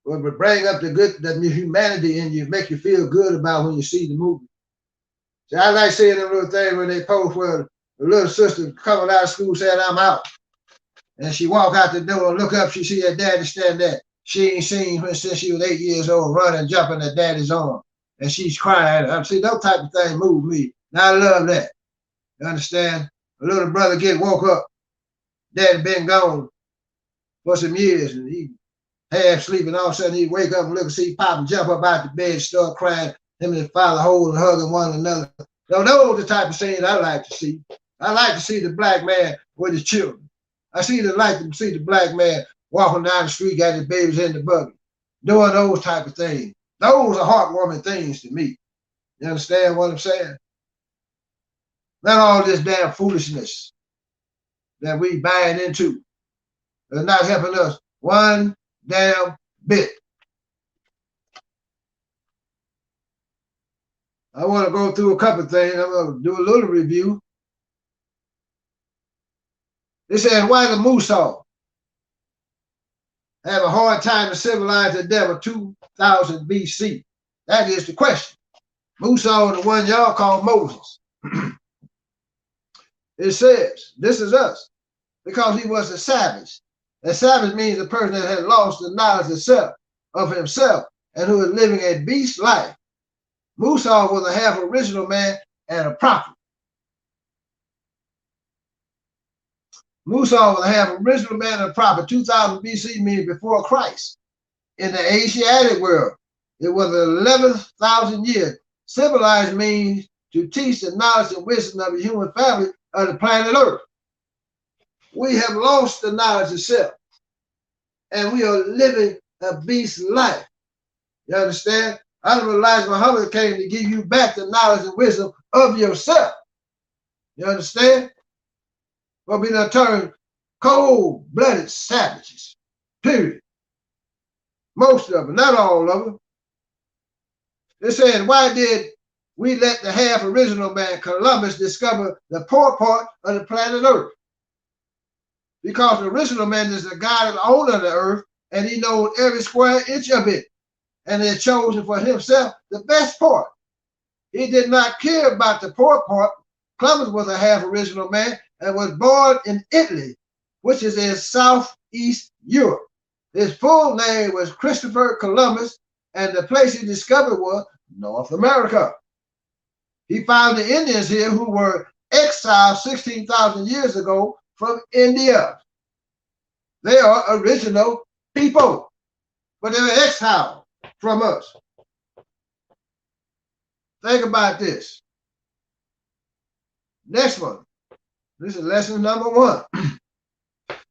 would bring up the humanity in you, make you feel good about when you see the movie. See, I like seeing them little things when they post where the little sister coming out of school saying, I'm out. And she walk out the door and look up, she see her daddy stand there. She ain't seen her since she was 8 years old, running, jumping her daddy's arm. And she's crying. I see, those type of things move me. And I love that. You understand? A little brother woke up. Daddy been gone for some years, and he half sleeping. All of a sudden, he wake up and look and see Pop and jump up out the bed, start crying. Him and his father holding, hugging one another. So those are the type of scenes I like to see. I like to see the black man with his children. I like to see the black man walking down the street, got his babies in the buggy, doing those type of things. Those are heartwarming things to me. You understand what I'm saying? Not all this damn foolishness that we buying into. It's not helping us one damn bit. I want to go through a couple of things. I'm going to do a little review. It says, why the Musa have a hard time to civilize the devil 2000 BC? That is the question. Musa is the one y'all call Moses. It says, this is us, because he was a savage. A savage means a person that had lost the knowledge of himself and who is living a beast life. Musa was a half original man and a prophet. Musa was a half original man and a prophet. 2000 BC means before Christ. In the Asiatic world, it was 11,000 years. Civilized means to teach the knowledge and wisdom of the human family of the planet Earth. We have lost the knowledge of self, and we are living a beast life. You understand? Elijah Muhammad came to give you back the knowledge and wisdom of yourself. You understand? But we done turned cold-blooded savages. Period. Most of them, not all of them. They said, why did we let the half original man Columbus discover the poor part of the planet Earth? Because the original man is the God and owner of the earth, and he knows every square inch of it, and had chosen for himself the best part. He did not care about the poor part. Columbus was a half original man and was born in Italy, which is in Southeast Europe. His full name was Christopher Columbus, and the place he discovered was North America. He found the Indians here who were exiled 16,000 years ago from India. They are original people, but they were exiled from us. Think about this. Next one. This is lesson number 1.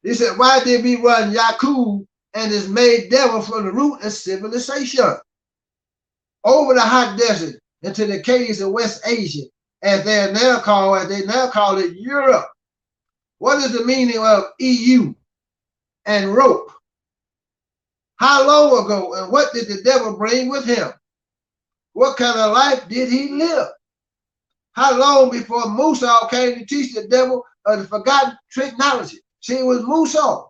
He said, why did we run Yakub and his maid devil from the root of civilization over the hot desert into the caves of West Asia, as they now call it Europe? What is the meaning of EU and rope? How long ago, and what did the devil bring with him? What kind of life did he live? How long before Musa came to teach the devil of the forgotten technology? See, it was Musa.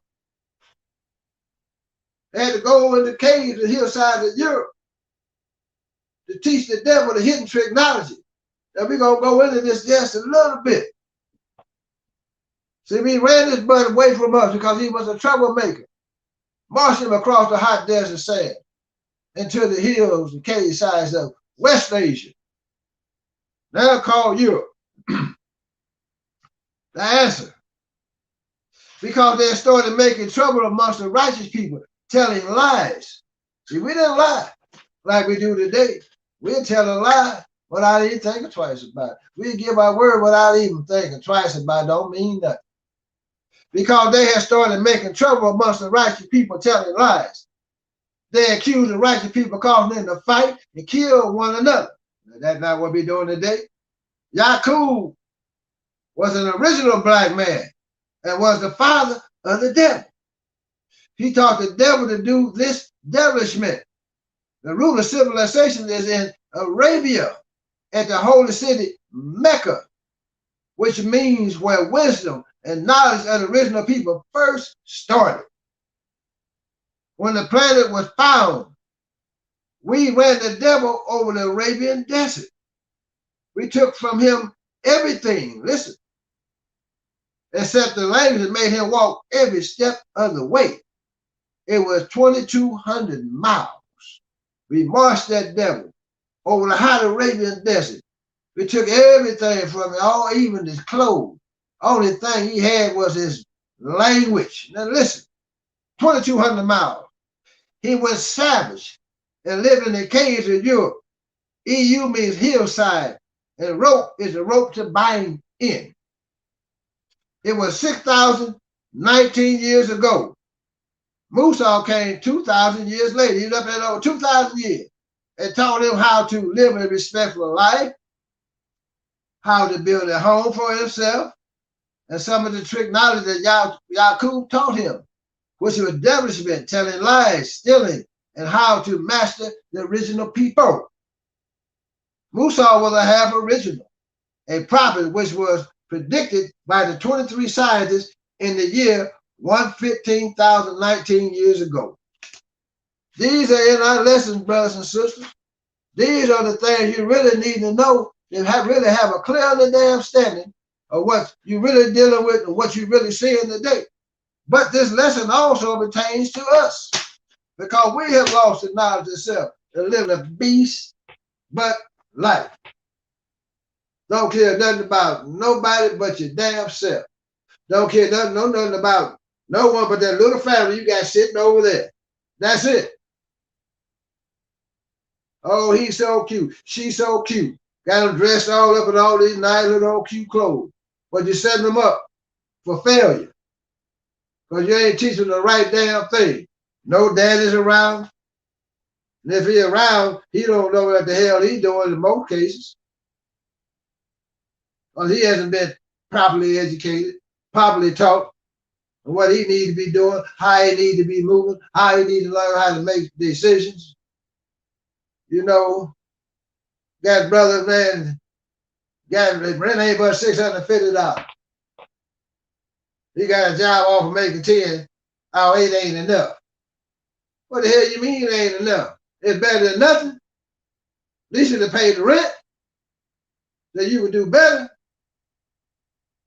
They had to go in the caves and hillsides of Europe to teach the devil the hidden technology. Now we're going to go into this just a little bit. See, we ran this bud away from us because he was a troublemaker. Marched him across the hot desert sand into the hills and cave sides of West Asia, now called Europe. The answer, because they started making trouble amongst the righteous people, telling lies. See, we didn't lie like we do today. We'll tell a lie without even thinking twice about it. We give our word without even thinking twice about it. Don't mean nothing. Because they had started making trouble amongst the righteous people telling lies. They accused the righteous people causing them to fight and kill one another. That's not what we're doing today. Yaqub was an original black man and was the father of the devil. He taught the devil to do this devilishment. The root of civilization is in Arabia, at the holy city Mecca, which means where wisdom and knowledge of the original people first started. When the planet was found, we ran the devil over the Arabian desert. We took from him everything, listen, except the language that made him walk every step of the way. It was 2,200 miles. We marched that devil over the hot Arabian desert. We took everything from him, all even his clothes. Only thing he had was his language. Now listen, 2,200 miles. He was savage and lived in the caves of Europe. EU means hillside, and rope is a rope to bind in. It was 6,019 years ago. Musa came 2,000 years later. He was up there over 2,000 years and taught him how to live a respectful life, how to build a home for himself, and some of the trick knowledge that Yaqub taught him, which was devilishment, telling lies, stealing, and how to master the original people. Musa was a half original, a prophet which was predicted by the 23 scientists in the year 115,019 years ago. These are in our lessons, brothers and sisters. These are the things you really need to know and really have a clear understanding of what you're really dealing with and what you're really seeing today. But this lesson also pertains to us because we have lost the knowledge of self and live a beast but life. Don't care nothing about nobody but your damn self. Don't care nothing about no one but that little family you got sitting over there. That's it. Oh, he's so cute. She's so cute. Got them dressed all up in all these nice little old cute clothes. But you're setting them up for failure. Because you ain't teaching the right damn thing. No daddy's around. And if he's around, he don't know what the hell he's doing in most cases. Because he hasn't been properly educated, properly taught what he needs to be doing, how he needs to be moving, how he needs to learn how to make decisions. You know, that brother, man, got rent ain't but $650. He got a job offer making 10. Oh, it ain't enough. What the hell you mean it ain't enough? It's better than nothing. At least you'd have paid the rent. Then you would do better.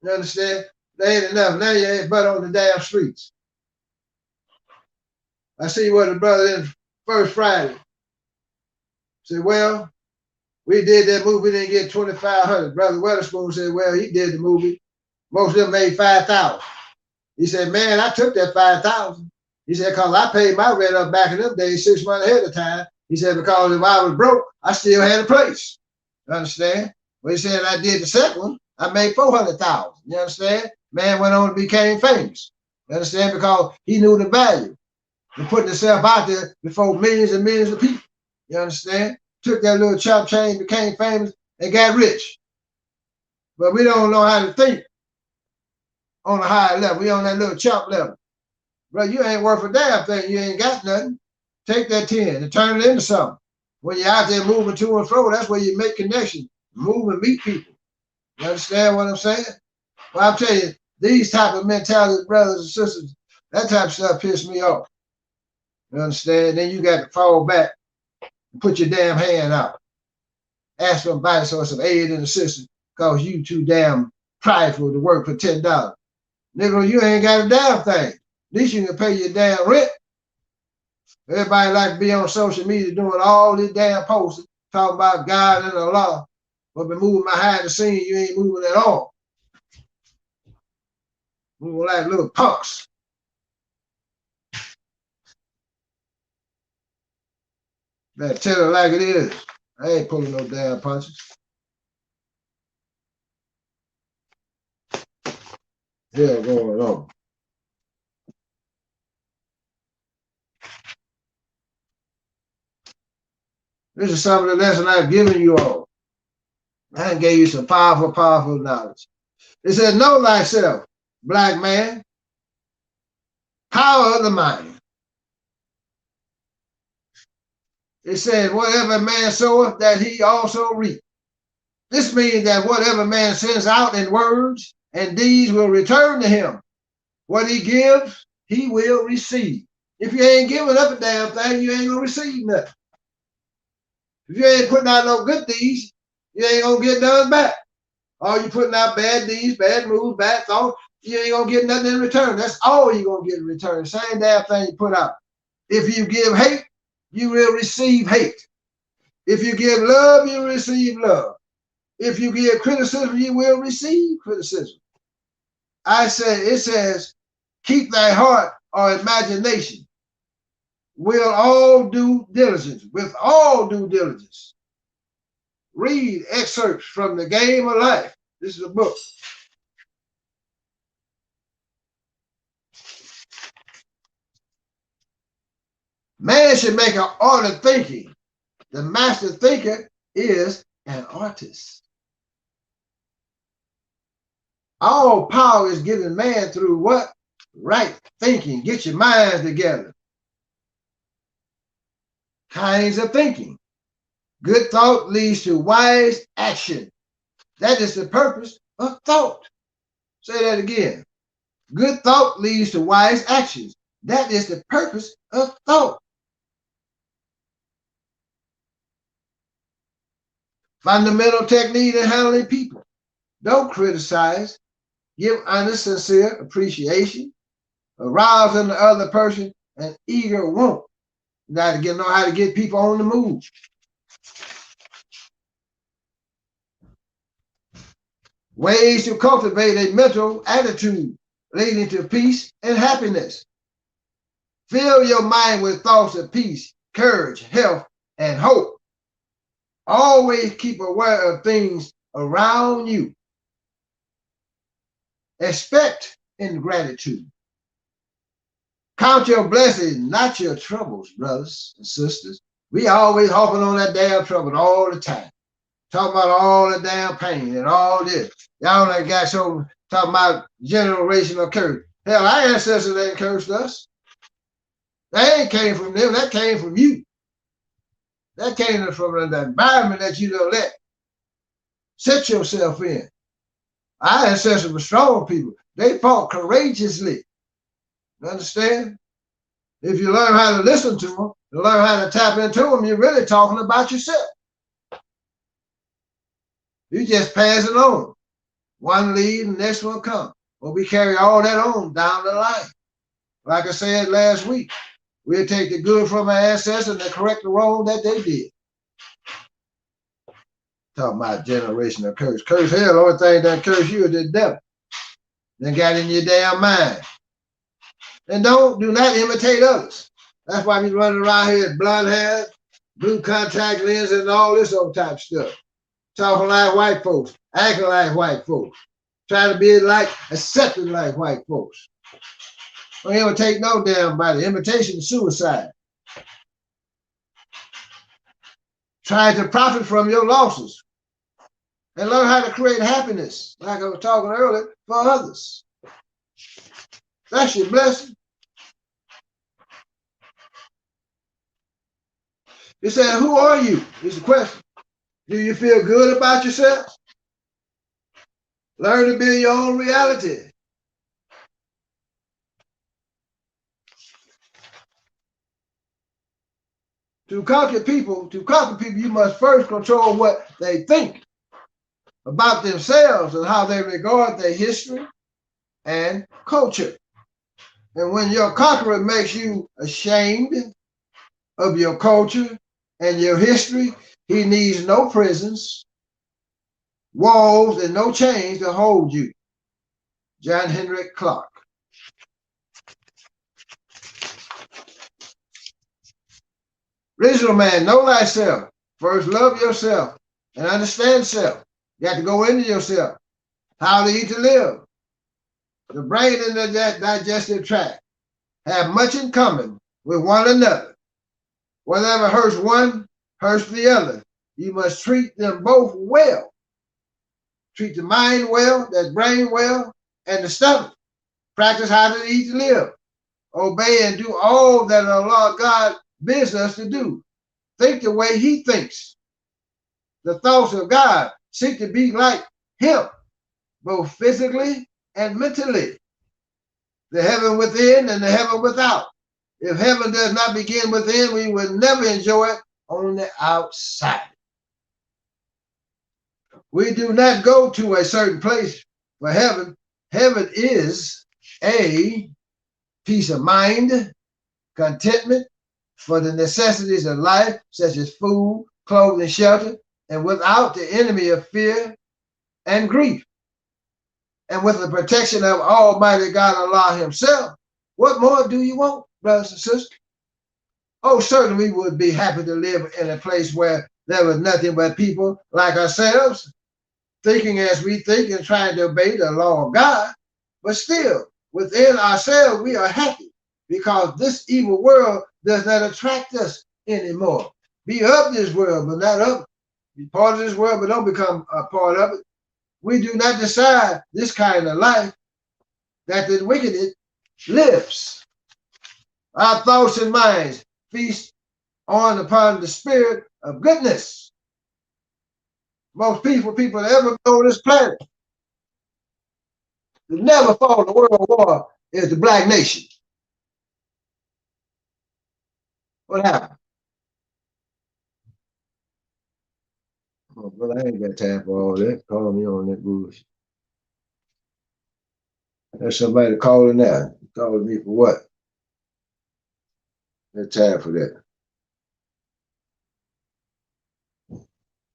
You understand? That ain't enough. Now you ain't but on the damn streets. I see what the brother in First Friday said, well, we did that movie, we didn't get 2,500. Brother Weatherspoon said, well, he did the movie. Most of them made 5,000. He said, man, I took that 5,000. He said, because I paid my rent up back in them days 6 months ahead of time. He said, because if I was broke, I still had a place. You understand? Well, he said, I did the second one. I made 400,000. You understand? Man went on and became famous. You understand? Because he knew the value of putting himself out there before millions and millions of people. You understand? Took that little chop chain, became famous, and got rich. But we don't know how to think on a higher level. We on that little chop level. Bro, you ain't worth a damn thing. You ain't got nothing. Take that 10 and turn it into something. When you're out there moving to and fro, that's where you make connections, move and meet people. You understand what I'm saying? Well, I'm telling you, these type of mentalities, brothers and sisters, that type of stuff piss me off. You understand? Then you got to fall back and put your damn hand out. Ask somebody for some aid and assistance because you too damn prideful to work for $10. Nigga, you ain't got a damn thing. At least you can pay your damn rent. Everybody like to be on social media doing all this damn posting, talking about God and the law, but been moving behind the scenes, you ain't moving at all. Moving like little punks. Better tell it like it is. I ain't pulling no damn punches. Hell going on. This is some of the lesson I've given you all. I gave you some powerful, powerful knowledge. It says, know thyself, black man, power of the mind. It says, whatever man soweth, that he also reap. This means that whatever man sends out in words and deeds will return to him. What he gives, he will receive. If you ain't giving up a damn thing, you ain't gonna receive nothing. If you ain't putting out no good deeds, you ain't gonna get none back. All you putting out bad deeds, bad moves, bad thoughts, you ain't gonna get nothing in return. That's all you're gonna get in return. Same damn thing you put out. If you give hate, you will receive hate. If you give love, you will receive love. If you give criticism, you will receive criticism. I say, it says, keep thy heart or imagination. Will all due diligence, with all due diligence. Read excerpts from The Game of Life. This is a book. Man should make an art of thinking. The master thinker is an artist. All power is given man through what? Right thinking. Get your minds together. Kinds of thinking. Good thought leads to wise action. That is the purpose of thought. Say that again. Good thought leads to wise actions. That is the purpose of thought. Fundamental technique in handling people. Don't criticize. Give honest, sincere appreciation. Arouse in the other person an eager want. You got to know how to get people on the move. Ways to cultivate a mental attitude leading to peace and happiness. Fill your mind with thoughts of peace, courage, health, and hope. Always keep aware of things around you. Expect ingratitude. Count your blessings, not your troubles, brothers and sisters. We always hopping on that damn trouble all the time. Talking about all the damn pain and all this. Y'all ain't got so talking about generational curse. Hell, our ancestors ain't cursed us. That ain't came from them. That came from you. That came from the environment that you don't let set yourself in. Our ancestors were strong people. They fought courageously. You understand? If you learn how to listen to them, you learn how to tap into them, you're really talking about yourself. You just pass it on. One leave, the next one come. Well, we carry all that on down the line. Like I said last week, we'll take the good from our ancestors and correct the wrong that they did. Talking about generational curse. Curse hell, the only thing that curse you is the devil. Then got in your damn mind. And do not imitate others. That's why we running around here with blonde hair, blue contact lenses, and all this old type of stuff. Talking like white folks, acting like white folks, trying to be like, accepted like white folks. Don't imitate no damn body. Imitation is suicide. Trying to profit from your losses. And learn how to create happiness, like I was talking earlier, for others. That's your blessing. It said, who are you? Is the question. Do you feel good about yourself? Learn to build your own reality. To conquer people, you must first control what they think about themselves and how they regard their history and culture. And when your conqueror makes you ashamed of your culture and your history, he needs no prisons, walls, and no chains to hold you. John Henry Clark. Original man, know thyself. First, love yourself and understand self. You have to go into yourself. How to eat to live. The brain and the digestive tract have much in common with one another. Whatever hurts one, hurts the other. You must treat them both well. Treat the mind well, that brain well, and the stomach. Practice how to eat to live. Obey and do all that the Lord God bids us to do. Think the way he thinks. The thoughts of God. Seek to be like him, both physically and mentally. The heaven within and the heaven without. If heaven does not begin within, we will never enjoy it on the outside. We do not go to a certain place for heaven. Heaven is a peace of mind, contentment for the necessities of life, such as food, clothing, shelter, and without the enemy of fear and grief. And with the protection of Almighty God Allah himself, what more do you want, brothers and sisters? Oh, certainly we would be happy to live in a place where there was nothing but people like ourselves, thinking as we think and trying to obey the law of God. But still, within ourselves, we are happy because this evil world does not attract us anymore. Be of this world, but not of it. Be part of this world, but don't become a part of it. We do not decide this kind of life that the wicked lives. Our thoughts and minds feast on upon the spirit of goodness. Most people that ever go on this planet that never fought a world war is the black nation. What happened? Oh, brother, I ain't got time for all that. Call me on that bullshit. There's somebody calling now. Calling me for what? No time for that.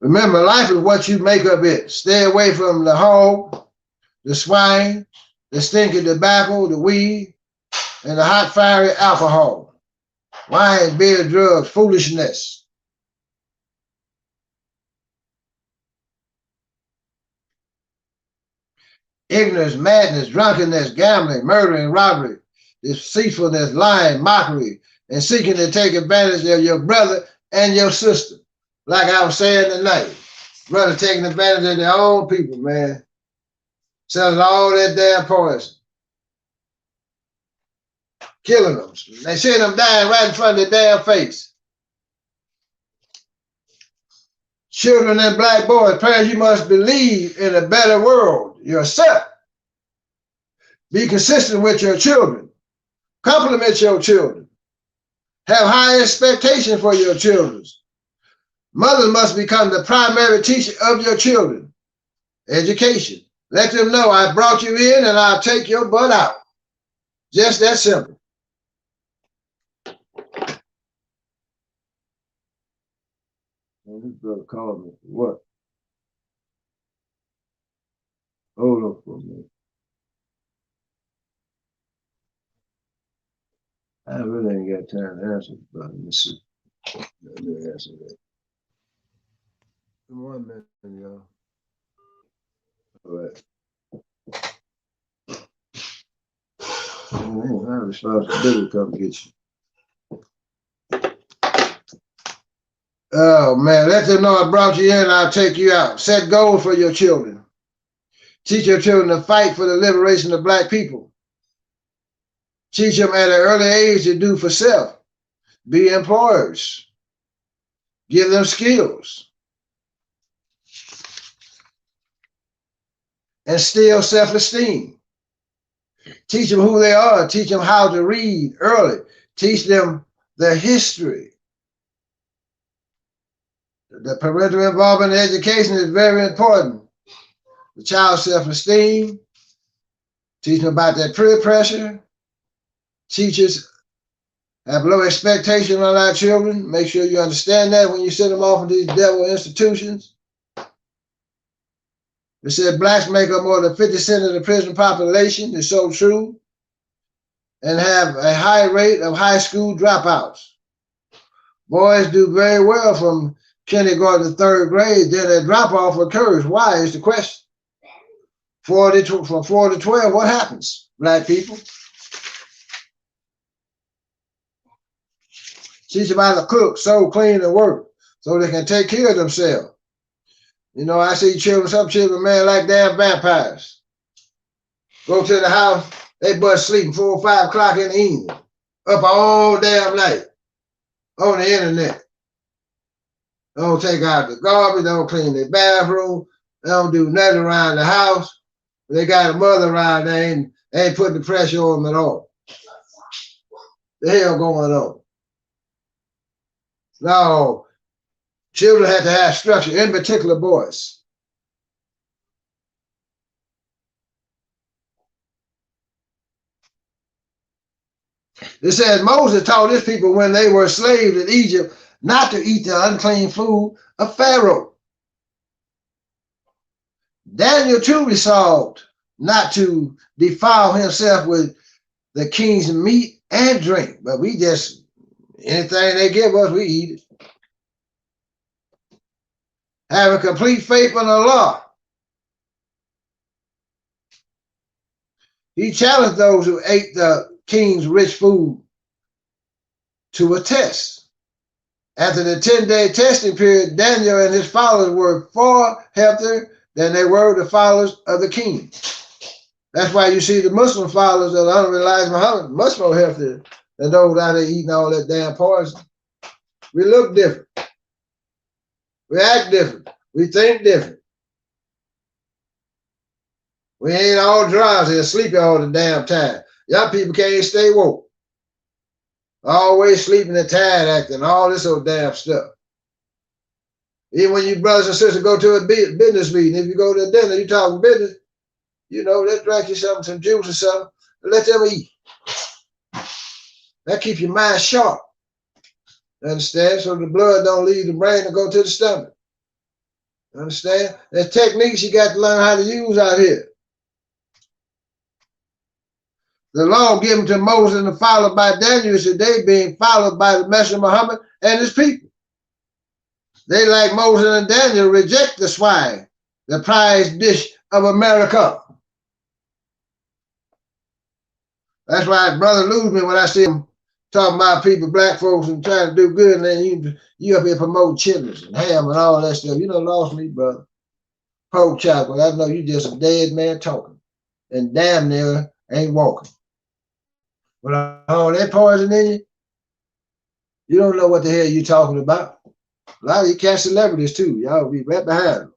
Remember, life is what you make of it. Stay away from the hog, the swine, the stinking tobacco, the weed, and the hot fiery alcohol. Wine, beer, drugs, foolishness. Ignorance, madness, drunkenness, gambling, murdering, robbery, deceitfulness, lying, mockery, and seeking to take advantage of your brother and your sister. Like I was saying tonight, brother taking advantage of their own people, man. Selling all that damn poison. Killing them. They see them dying right in front of their damn face. Children and black boys, parents, you must believe in a better world yourself. Be consistent with your children. Compliment your children. Have high expectations for your children. Mothers must become the primary teacher of your children. Education. Let them know I brought you in and I'll take your butt out. Just that simple. Oh, this brother called me for what? Hold on for a minute. I really ain't got time to answer, brother. Let me see. Let me answer that. 1 minute, y'all. All right. My responsibility come get you. Oh man, let them know I brought you in and I'll take you out. Set goals for your children. Teach your children to fight for the liberation of black people. Teach them at an early age to do for self. Be employers. Give them skills. Instill self-esteem. Teach them who they are. Teach them how to read early. Teach them the history. The parental involvement in education is very important. The child's self-esteem. Teach them about that peer pressure. Teachers have low expectations on our children. Make sure you understand that when you send them off in these devil institutions. It said blacks make up more than 50% of the prison population. It's so true. And have a high rate of high school dropouts. Boys do very well from kindergarten to third grade, then a drop off occurs. Why is the question? From 4 to 12, what happens, black people? Teach them how to cook, sew, clean, and work so they can take care of themselves. You know, I see children, some children, man, like damn vampires. Go to the house, they bust sleeping 4 or 5 o'clock in the evening, up all damn night on the internet. Don't take out the garbage, don't clean their bathroom, they don't do nothing around the house. They got a mother around there, ain't putting the pressure on them at all. The hell going on? No, children have to have structure, in particular boys. It says Moses taught his people when they were slaves in Egypt not to eat the unclean food of Pharaoh. Daniel too resolved not to defile himself with the king's meat and drink, but we just, anything they give us, we eat it. Having complete faith in the law. He challenged those who ate the king's rich food to a test. After the 10-day testing period, Daniel and his followers were far healthier than they were the followers of the king. That's why you see the Muslim followers of the unrealized Muhammad much more healthier than those out there eating all that damn poison. We look different. We act different. We think different. We ain't all drowsy and sleepy all the damn time. Young people can't stay woke. Always sleeping and tired acting, all this old damn stuff. Even when you brothers and sisters go to a business meeting, if you go to a dinner, you talking business, you know, let's drink you something, some juice or something, and let them eat. That keep your mind sharp. Understand? So the blood don't leave the brain and go to the stomach. Understand? There's techniques you got to learn how to use out here. The law given to Moses and followed by Daniel is today being followed by the Messenger Muhammad and his people. They, like Moses and Daniel, reject the swine, the prized dish of America. That's why brother lose me when I see him talking about people, black folks, and trying to do good, and then you up here promoting chitlins and ham and all that stuff. You done lost me, brother. Pork chop, but I know you just a dead man talking and damn near ain't walking. With all that poison in you, you don't know what the hell you talking about. A lot of you catch celebrities too. Y'all be right behind them.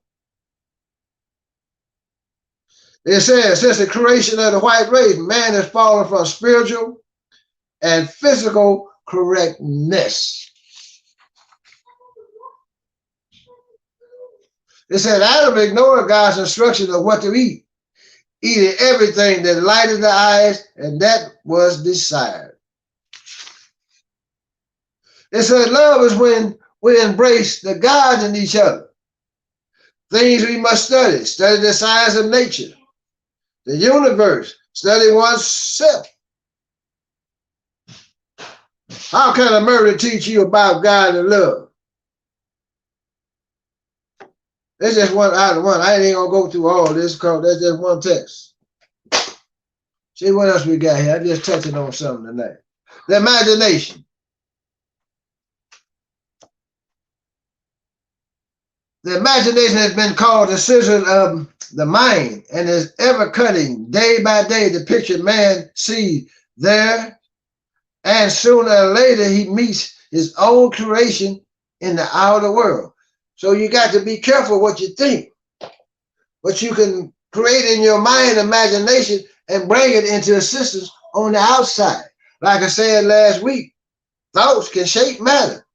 It says, since the creation of the white race, man has fallen from spiritual and physical correctness. It said Adam ignored God's instruction of what to eat, eating everything that lighted the eyes, and that was desired. It said love is when we embrace the God in each other. Things we must study. Study the science of nature, the universe, study oneself. How can a murder teach you about God and love? That's just one out of one. I ain't gonna go through all this because that's just one text. See what else we got here. I'm just touching on something tonight. The imagination. The imagination has been called the scissors of the mind and is ever cutting day by day the picture man sees there, and sooner or later he meets his own creation in the outer world. So you got to be careful what you think, what you can create in your mind, imagination, and bring it into existence on the outside. Like I said last week, thoughts can shape matter.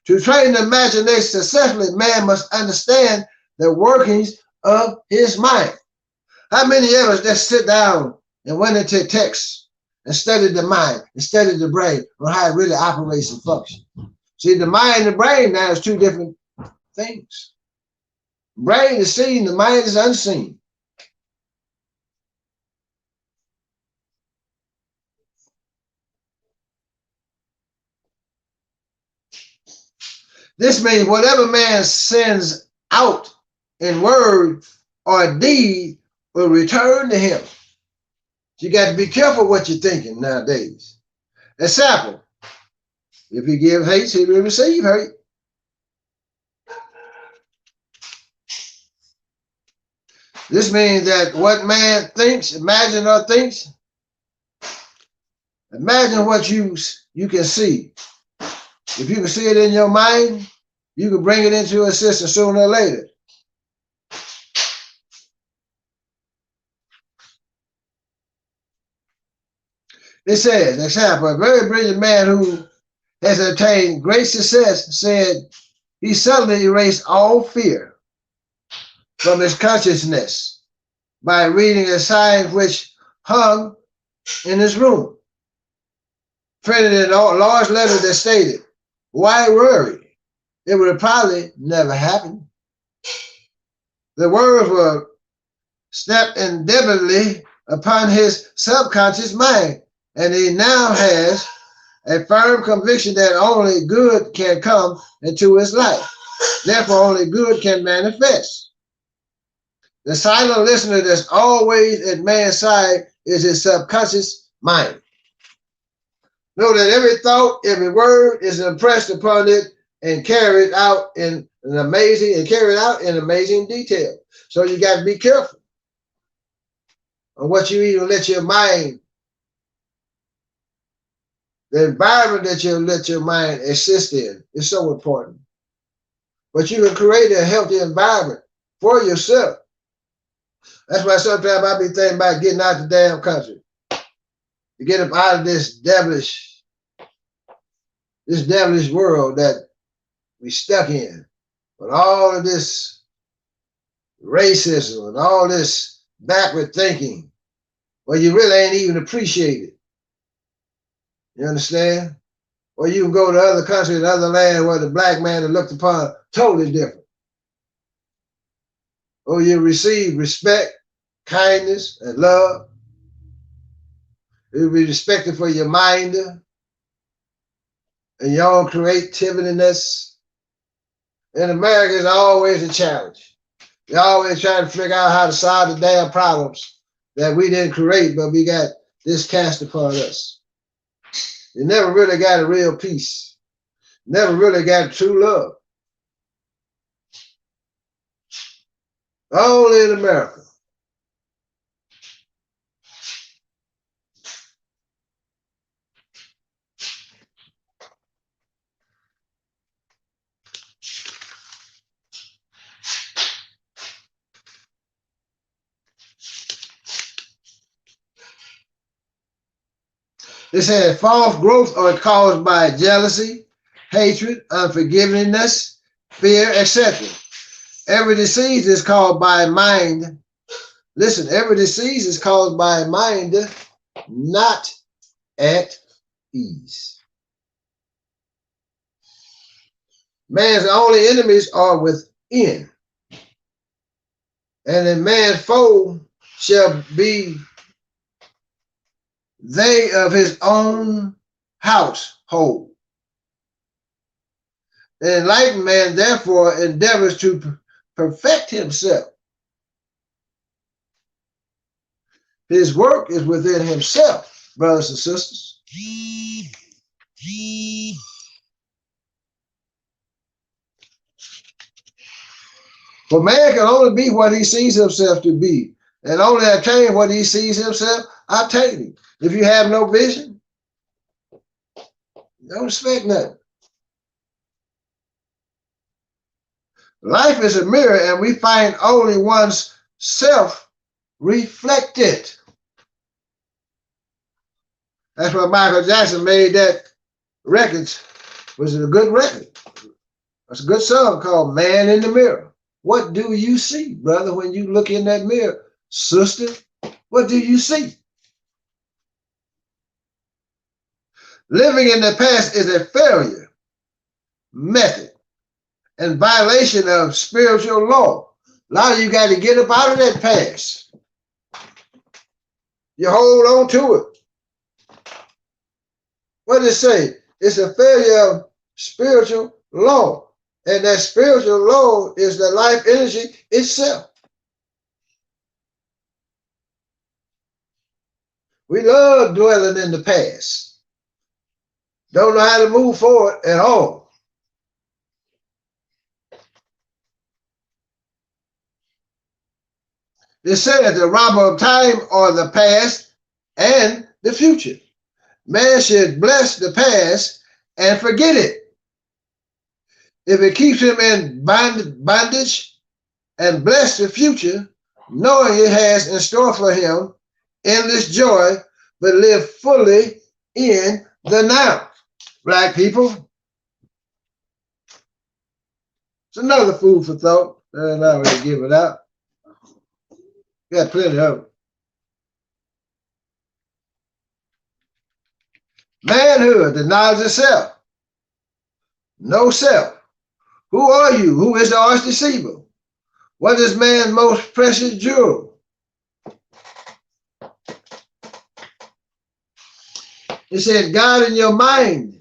To train the imagination successfully, man must understand the workings of his mind. How many of us just sit down and went into text and studied the mind and studied the brain on how it really operates and functions? See, the mind and the brain now is two different things. Brain is seen, the mind is unseen. This means whatever man sends out in word or deed will return to him. You got to be careful what you're thinking nowadays. Example, if he gives hate, he will receive hate. This means that what man thinks, imagine or thinks, imagine what you can see. If you can see it in your mind, you can bring it into existence sooner or later. It says, example, a very brilliant man who has attained great success said he suddenly erased all fear from his consciousness by reading a sign which hung in his room, printed in large letters that stated, "Why worry? It would probably never happen." The words were snapped indelibly upon his subconscious mind, and he now has a firm conviction that only good can come into his life. Therefore, only good can manifest. The silent listener that's always at man's side is his subconscious mind. Know that every thought, every word is impressed upon it and carried out in amazing detail. So you got to be careful on what you even let your mind, the environment that you let your mind exist in is so important. But you can create a healthy environment for yourself. That's why sometimes I be thinking about getting out the damn country. To get up out of this devilish world that we stuck in. With all of this racism and all this backward thinking, well, you really ain't even appreciate it. You understand? Or you can go to other countries, other land where the black man is looked upon totally different. Or you receive respect, kindness, and love. You'll be respected for your mind and your own creativeness. In America, it's always a challenge. They always trying to figure out how to solve the damn problems that we didn't create, but we got this cast upon us. You never really got a real peace. Never really got true love. Only in America. It says false growth are caused by jealousy, hatred, unforgiveness, fear, etc. Every disease is caused by mind. Listen, every disease is caused by mind not at ease. Man's only enemies are within, and a man's foe shall be they of his own household. The enlightened man, therefore, endeavors to perfect himself. His work is within himself, brothers and sisters. For man can only be what he sees himself to be, and only attain what he sees himself attaining. If you have no vision, you don't expect nothing. Life is a mirror, and we find only one's self reflected. That's why Michael Jackson made that record. Was it a good record? It's a good song called Man in the Mirror. What do you see, brother, when you look in that mirror? Sister, what do you see? Living in the past is a failure method and violation of spiritual law. A lot of you got to get up out of that past. You hold on to it. What does it say? It's a failure of spiritual law. And that spiritual load is the life energy itself. We love dwelling in the past. Don't know how to move forward at all. It says the robber of time are the past and the future. Man should bless the past and forget it. If it keeps him in bondage, and bless the future, knowing it has in store for him endless joy, but live fully in the now. Black people, it's another food for thought. And I already give it out. Got plenty of it. Manhood, the knowledge of self. No self. Who are you? Who is the arch deceiver? What is man's most precious jewel? It said, God in your mind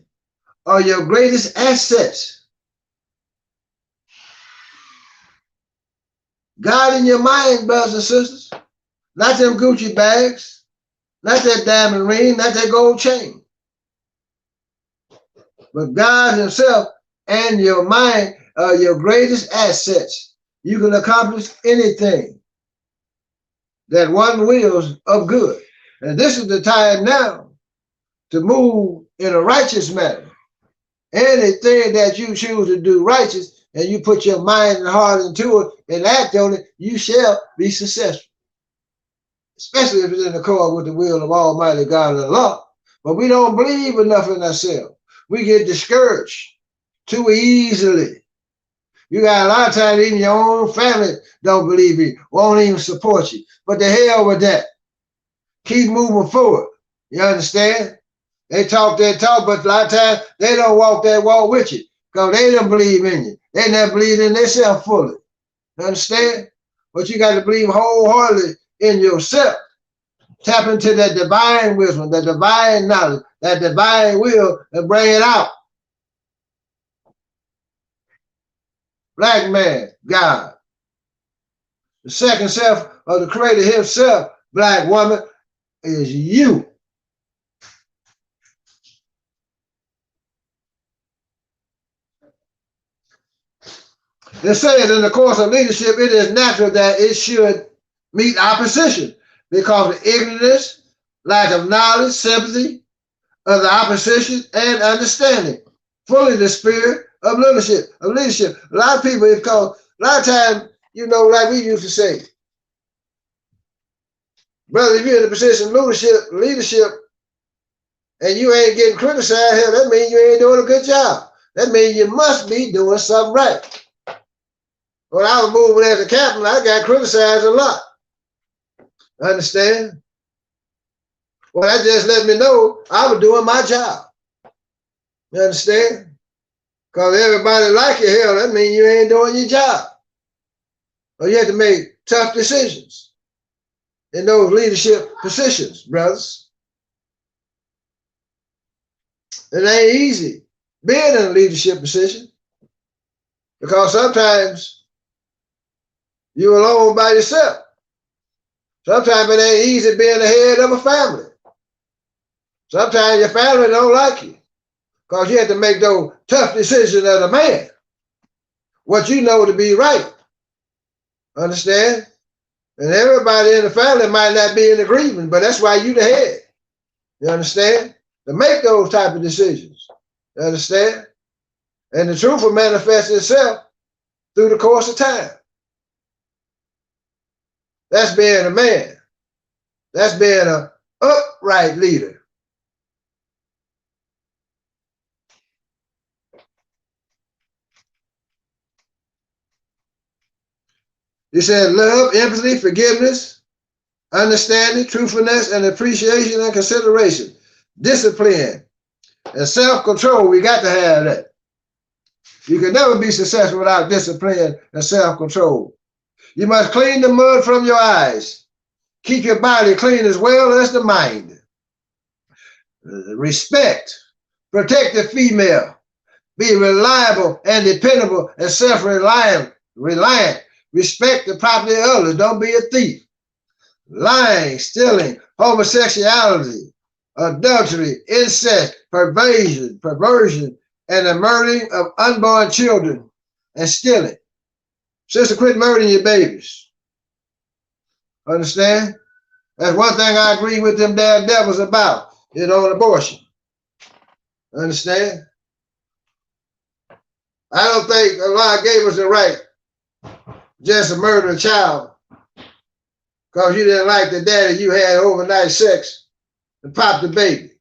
are your greatest assets. God in your mind, brothers and sisters. Not them Gucci bags, not that diamond ring, not that gold chain. But God himself and your mind are your greatest assets. You can accomplish anything that one wills of good. And this is the time now to move in a righteous manner. Anything that you choose to do righteous and you put your mind and heart into it and act on it, you shall be successful. Especially if it's in accord with the will of Almighty God and Allah. But we don't believe enough in ourselves. We get discouraged too easily. You got a lot of times even your own family don't believe you, won't even support you. But the hell with that. Keep moving forward. You understand? They talk that talk, but a lot of times they don't walk that walk with you because they don't believe in you. They never believe in themselves fully. You understand? But you got to believe wholeheartedly in yourself. Tap into that divine wisdom, that divine knowledge, that divine will, and bring it out. Black man, God. The second self of the Creator himself, black woman, is you. It says in the course of leadership, it is natural that it should meet opposition because of ignorance, lack of knowledge, sympathy of the opposition, and understanding. Fully the spirit of leadership. A lot of people, it's called, a lot of times, you know, like we used to say, brother, if you're in a position of leadership, and you ain't getting criticized, hell, that means you ain't doing a good job. That means you must be doing something right. When I was moving as a captain, I got criticized a lot. Understand? Well, that just let me know I was doing my job. You understand? Because everybody like you, hell, that means you ain't doing your job. Or you have to make tough decisions in those leadership positions, brothers. It ain't easy being in a leadership position because sometimes you're alone by yourself. Sometimes it ain't easy being the head of a family. Sometimes your family don't like you because you have to make those tough decisions as a man. What you know to be right. Understand? And everybody in the family might not be in agreement, but that's why you the head. You understand? To make those type of decisions. You understand? And the truth will manifest itself through the course of time. That's being a man. That's being an upright leader. He said love, empathy, forgiveness, understanding, truthfulness, and appreciation and consideration. Discipline and self-control. We got to have that. You can never be successful without discipline and self-control. You must clean the mud from your eyes. Keep your body clean as well as the mind. Respect. Protect the female. Be reliable and dependable and self-reliant. Respect the property of others. Don't be a thief. Lying, stealing, homosexuality, adultery, incest, perversion, and the murdering of unborn children and stealing. Sister, quit murdering your babies. Understand? That's one thing I agree with them damn devils about, is on abortion. Understand? I don't think Allah gave us the right just to murder a child because you didn't like the daddy you had overnight sex and popped the baby.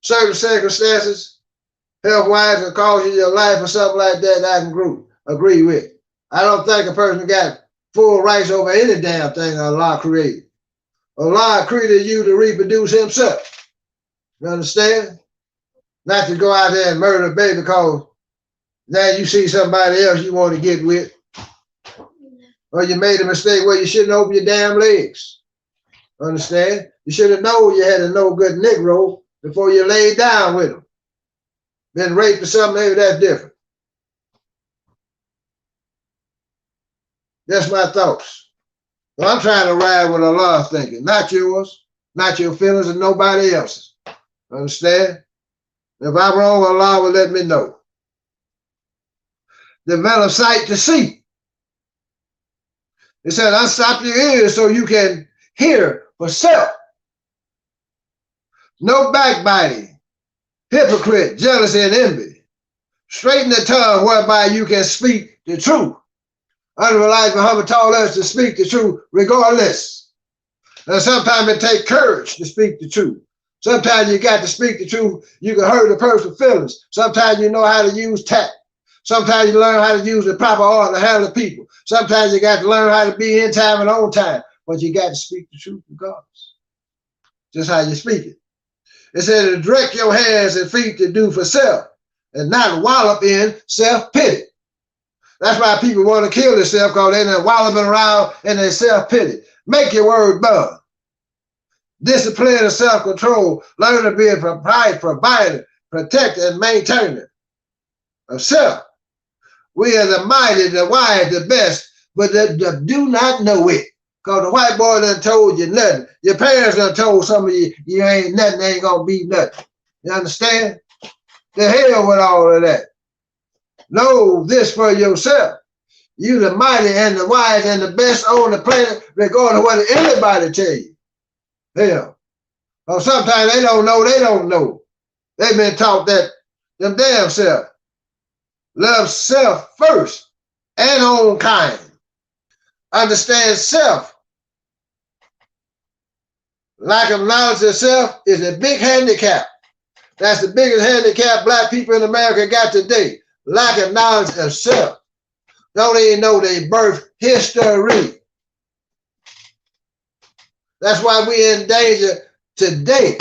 Certain circumstances, health-wise, can cause you your life or something like that, I can agree with. I don't think a person got full rights over any damn thing Allah created. Allah created you to reproduce himself. You understand? Not to go out there and murder a baby because now you see somebody else you want to get with. Or you made a mistake where you shouldn't open your damn legs. Understand? You should have known you had a no good Negro before you laid down with him. Been raped or something, maybe that's different. That's my thoughts. So I'm trying to ride with Allah's thinking, not yours, not your feelings, and nobody else's. Understand? If I'm wrong, Allah will let me know. Develop sight to see. It said, unstop your ears so you can hear for self. No backbiting, hypocrite, jealousy, and envy. Straighten the tongue whereby you can speak the truth. Unreliable Muhammad told us to speak the truth regardless. And sometimes it takes courage to speak the truth. Sometimes you got to speak the truth. You can hurt a person's feelings. Sometimes you know how to use tact. Sometimes you learn how to use the proper art to handle people. Sometimes you got to learn how to be in time and on time. But you got to speak the truth regardless. Just how you speak it. It said to direct your hands and feet to do for self and not wallop in self-pity. That's why people want to kill themselves because they're walloping around in their self-pity. Make your word bond. Discipline and self-control. Learn to be a provider, protector, and maintainer of self. We are the mighty, the wise, the best, but they do not know it. Because the white boy done told you nothing. Your parents done told some of you, you ain't nothing, ain't gonna be nothing. You understand? The hell with all of that. Know this for yourself. You the mighty and the wise and the best on the planet, regardless of what anybody tell you. Hell. Or sometimes they don't know. They've been taught that them damn self. Love self first and own kind. Understand self. Lack of knowledge of self is a big handicap. That's the biggest handicap black people in America got today. Lack of knowledge of self. Don't even know their birth history. That's why we're in danger today.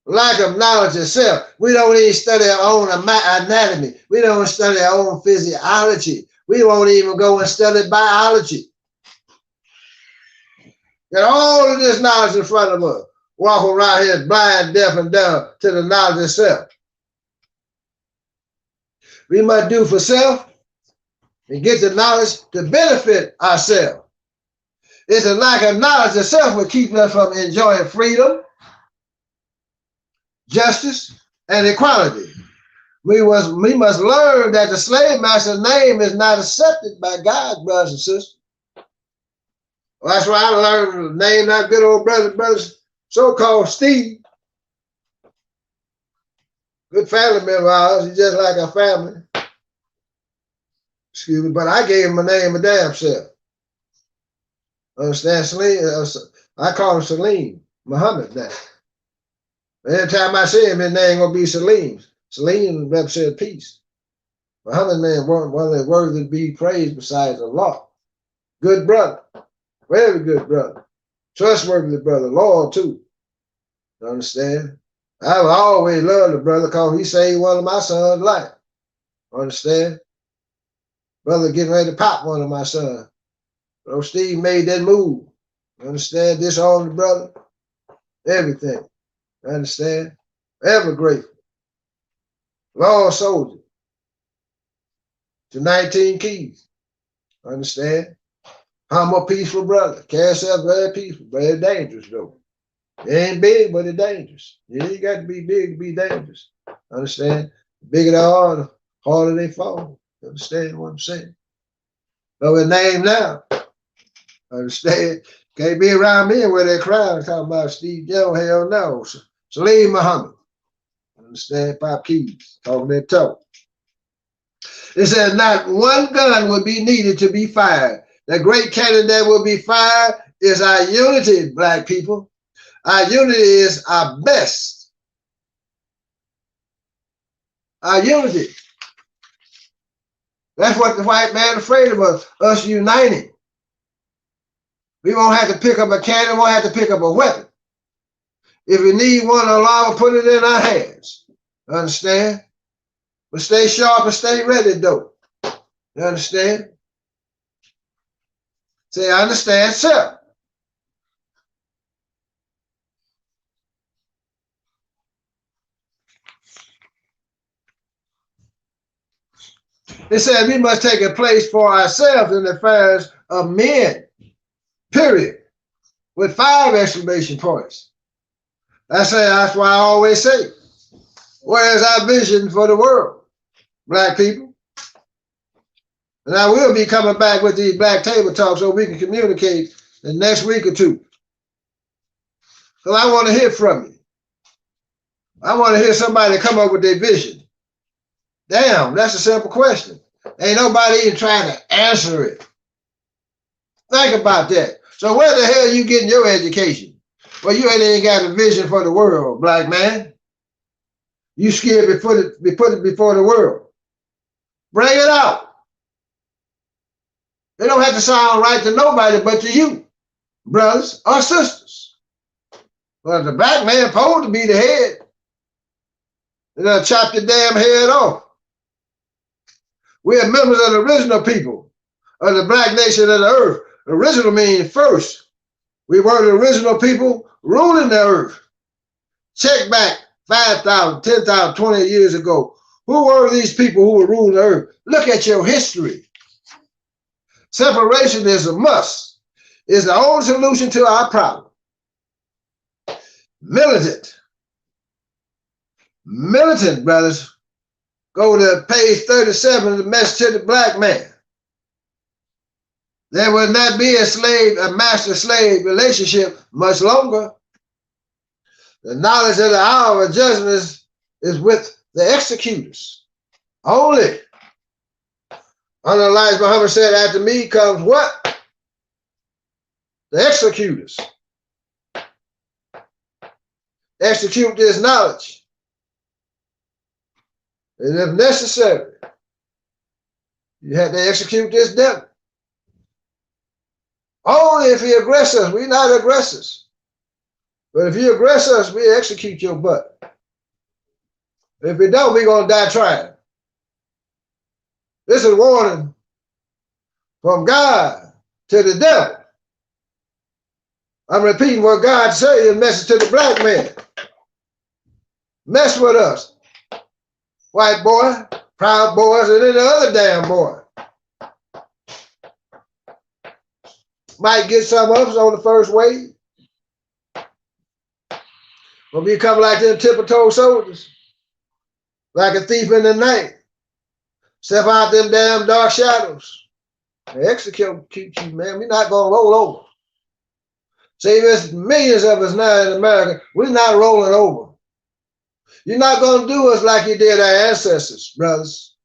Lack of knowledge of self. We don't even study our own anatomy. We don't study our own physiology. We won't even go and study biology. Got all of this knowledge in front of us. Walking around here blind, deaf, and dumb to the knowledge of self. We must do for self and get the knowledge to benefit ourselves. It's a lack of knowledge of self will keep us from enjoying freedom, justice, and equality. We must learn that the slave master's name is not accepted by God, brothers and sisters. Well, that's why I learned the name not good old brothers, so-called Steve. Good family member of ours. He's just like our family. Excuse me, but I gave him a name of damn self. Understand? Salim, I call him Salim, Muhammad now. Every time I see him, his name gonna be Salim. Salim represents peace. Muhammad man, one of the worthy to be praised besides Allah. Good brother, very good brother, trustworthy brother, loyal too. You understand? I've always loved the brother because he saved one of my son's life. Understand? Brother getting ready to pop one of my sons. So Steve made that move. Understand? Disowned the brother. Everything. Understand? Ever grateful. lost soldier to 19 keys. Understand? I'm a peaceful brother. Cash out very peaceful, but it's dangerous though. It ain't big, but it's dangerous. You ain't got to be big to be dangerous. Understand? The bigger they are, the harder they fall. Understand what I'm saying? Know his name now. Understand? Can't be around me where they're crying talking about Steve Jones. Hell no. Salim Muhammad. Understand? Pop Keys. Talking that talk. It says not one gun would be needed to be fired. The great cannon that will be fired is our unity, black people. Our unity is our best. Our unity. That's what the white man is afraid of us uniting. We won't have to pick up a cannon, won't have to pick up a weapon. If we need one along, put it in our hands. Understand? But stay sharp and stay ready, though. You understand? Say, I understand, sir. It said we must take a place for ourselves in the affairs of men, period, with 5 exclamation points. That's why I always say, where's our vision for the world, black people? And I will be coming back with these black table talks so we can communicate the next week or two. Because I want to hear from you. I want to hear somebody come up with their vision. Damn, that's a simple question. Ain't nobody even trying to answer it. Think about that. So where the hell are you getting your education? Well, you ain't even got a vision for the world, black man. You scared to put it before the world. Bring it out. It don't have to sound right to nobody but to you, brothers or sisters. Well, the black man supposed to be the head. They're gonna chop your damn head off. We are members of the original people of the black nation of the earth. Original means first. We were the original people ruling the earth. Check back 5,000, 10,000, 20 years ago. Who were these people who were ruling the earth? Look at your history. Separation is a must. It's the only solution to our problem. Militant, brothers. Go to page 37 of the message to the black man. There will not be a master-slave relationship much longer. The knowledge of the hour of judgment is with the executors only. Unlike Muhammad said, after me comes what? The executors. Execute this knowledge. And if necessary, you have to execute this devil. Only if he aggress us. We're not aggressors. But if you aggress us, we execute your butt. If we don't, we're going to die trying. This is a warning from God to the devil. I'm repeating what God said in a message to the black man. Mess with us, white boy, proud boys, and any other damn boy. Might get some of us on the first wave. But we come like them tip-toe soldiers, like a thief in the night. Step out them damn dark shadows. They execute you, man. We're not going to roll over. See, there's millions of us now in America. We're not rolling over. You're not going to do us like you did our ancestors, brothers.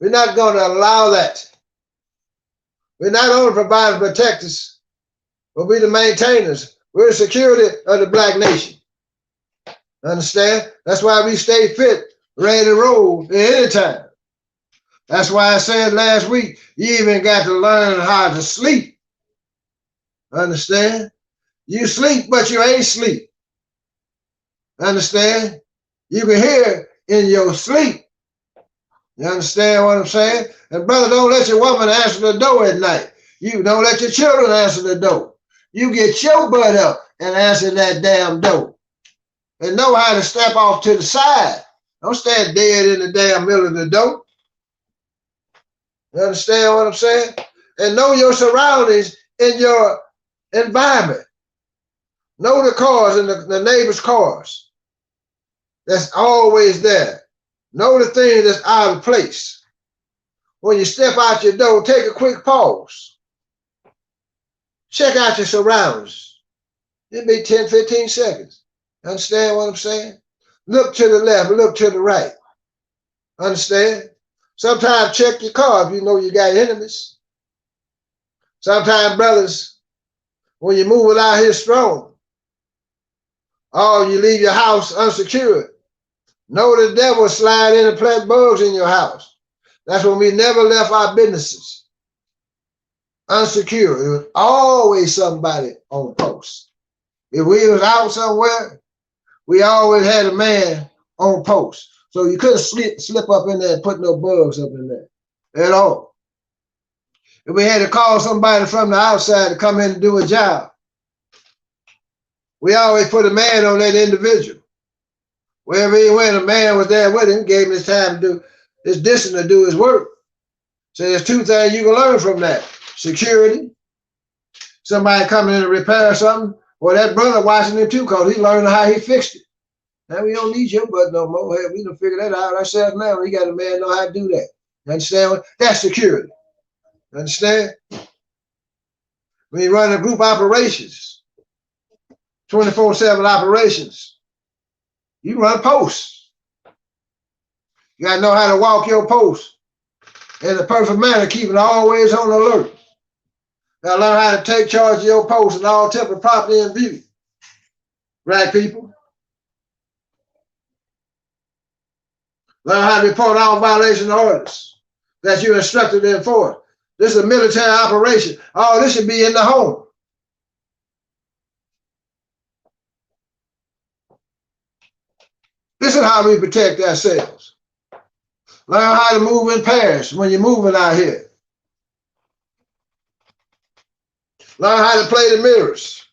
We're not going to allow that. We're not only provide and protect us, but we're the maintainers. We're the security of the black nation. Understand? That's why we stay fit, ready to roll at any time. That's why I said last week, you even got to learn how to sleep. Understand? You sleep, but you ain't sleep. Understand? You can hear in your sleep. You understand what I'm saying? And brother, don't let your woman answer the door at night. You don't let your children answer the door. You get your butt up and answer that damn door. And know how to step off to the side Don't stand dead in the damn middle of the door. You understand what I'm saying? And know your surroundings in your environment. Know the cars and the neighbor's cars. That's always there. Know the thing that's out of place. When you step out your door, take a quick pause. Check out your surroundings. It'll be 10, 15 seconds. Understand what I'm saying? Look to the left, look to the right. Understand? Sometimes check your car if you know you got enemies. Sometimes, brothers, when you're moving out here strong, you leave your house unsecured. Know the devil slide in and plant bugs in your house. That's when we never left our businesses unsecured. It was always somebody on post. If we was out somewhere, we always had a man on post. So you couldn't slip up in there and put no bugs up in there at all. If we had to call somebody from the outside to come in and do a job, we always put a man on that individual. Wherever he went, a man was there with him, gave him his time to do his distance to do his work. So there's two things you can learn from that. Security. Somebody coming in to repair something. Well, that brother watching him too, because he learned how he fixed it. Now we don't need your butt no more. Hey, we done figured that out ourselves now. We got a man know how to do that. You understand? That's security. You understand? When you run a group operations, 24/7 operations, you run posts. You got to know how to walk your post in a perfect manner, keeping always on alert. You got to learn how to take charge of your post and all temporary property in view. Right, people? Learn how to report all violation orders that you're instructed to enforce. This is a military operation. All this should be in the home. This is how we protect ourselves. Learn how to move in pairs when you're moving out here. Learn how to play the mirrors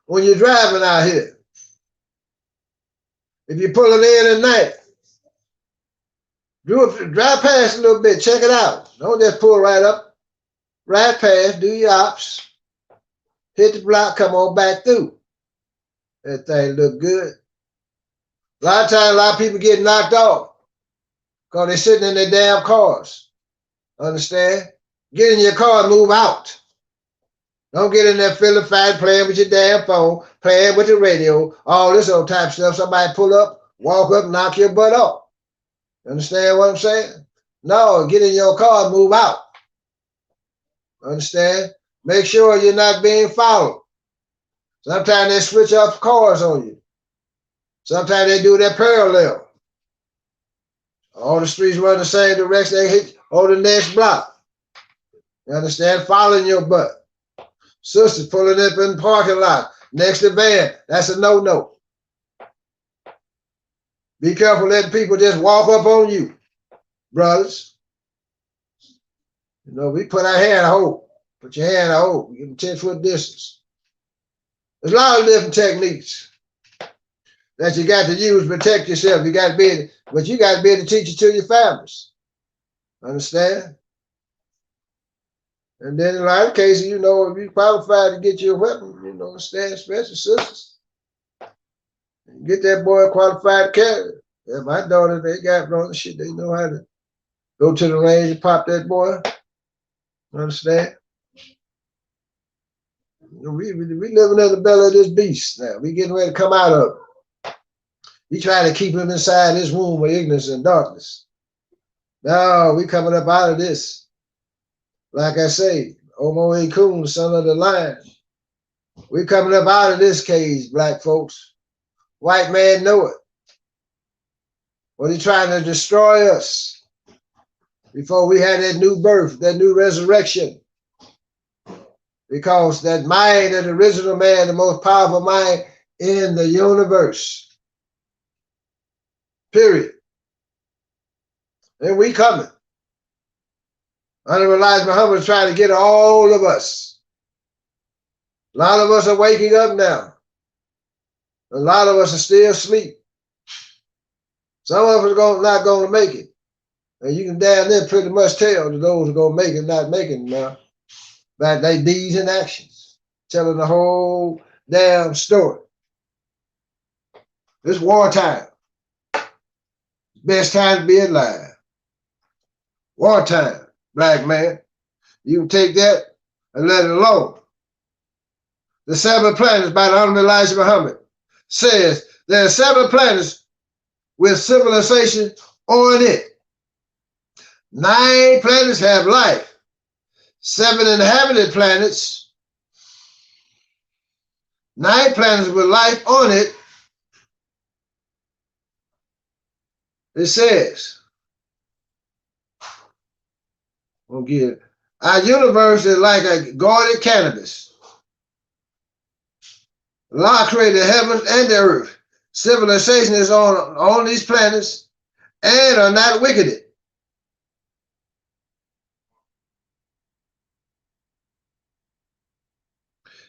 when you're driving out here. If you're pulling in at night, drive past a little bit, check it out. Don't just pull right up. Right past, do your ops, hit the block, come on back through. That thing look good. A lot of times, a lot of people get knocked off because they're sitting in their damn cars. Understand? Get in your car and move out. Don't get in there feeling fine, playing with your damn phone, playing with the radio, all this old type of stuff. Somebody pull up, walk up, knock your butt off. Understand what I'm saying? No, get in your car and move out. Understand? Make sure you're not being followed. Sometimes they switch up cars on you. Sometimes they do that parallel. All the streets run the same direction, they hit on the next block. You understand? Following your butt. Sisters pulling up in the parking lot next to van. That's a no-no. Be careful letting people just walk up on you, brothers. You know, we put our hand in a hole. Put your hand in a hole. Give them 10-foot distance. There's a lot of different techniques that you got to use to protect yourself. You got to be able, but you got to be able to teach it to your families. Understand? And then in a lot of cases, you know, if you're qualified to get you a weapon, you know, understand, especially sisters. Get that boy qualified to carry it. Yeah, my daughter, they got brother shit. They know how to go to the range and pop that boy. Understand? We living in the belly of this beast now. We getting ready to come out of it. We trying to keep him inside this womb of ignorance and darkness. No, we coming up out of this. Like I say, Omo Ekun, the son of the lion. We coming up out of this cage, black folks. White man know it. What he trying to destroy us before we had that new birth, that new resurrection. Because that mind of the original man, the most powerful mind in the universe. Period. And we coming. Honorable Elijah Muhammad is trying to get all of us. A lot of us are waking up now. A lot of us are still asleep. Some of us are not going to make it. And you can damn near pretty much tell that those who are going to make it not making it now. By their deeds and actions, telling the whole damn story. It's wartime. Best time to be alive. Wartime, black man. You can take that and let it alone. The 7 planets by the Honorable Elijah Muhammad says there are 7 planets with civilization on it. 9 planets have life. 7 inhabited planets. 9 planets with life on it. It says, we'll get it. Our universe is like a guarded cannabis. Allah created the heavens and the earth. Civilization is on these planets and are not wicked.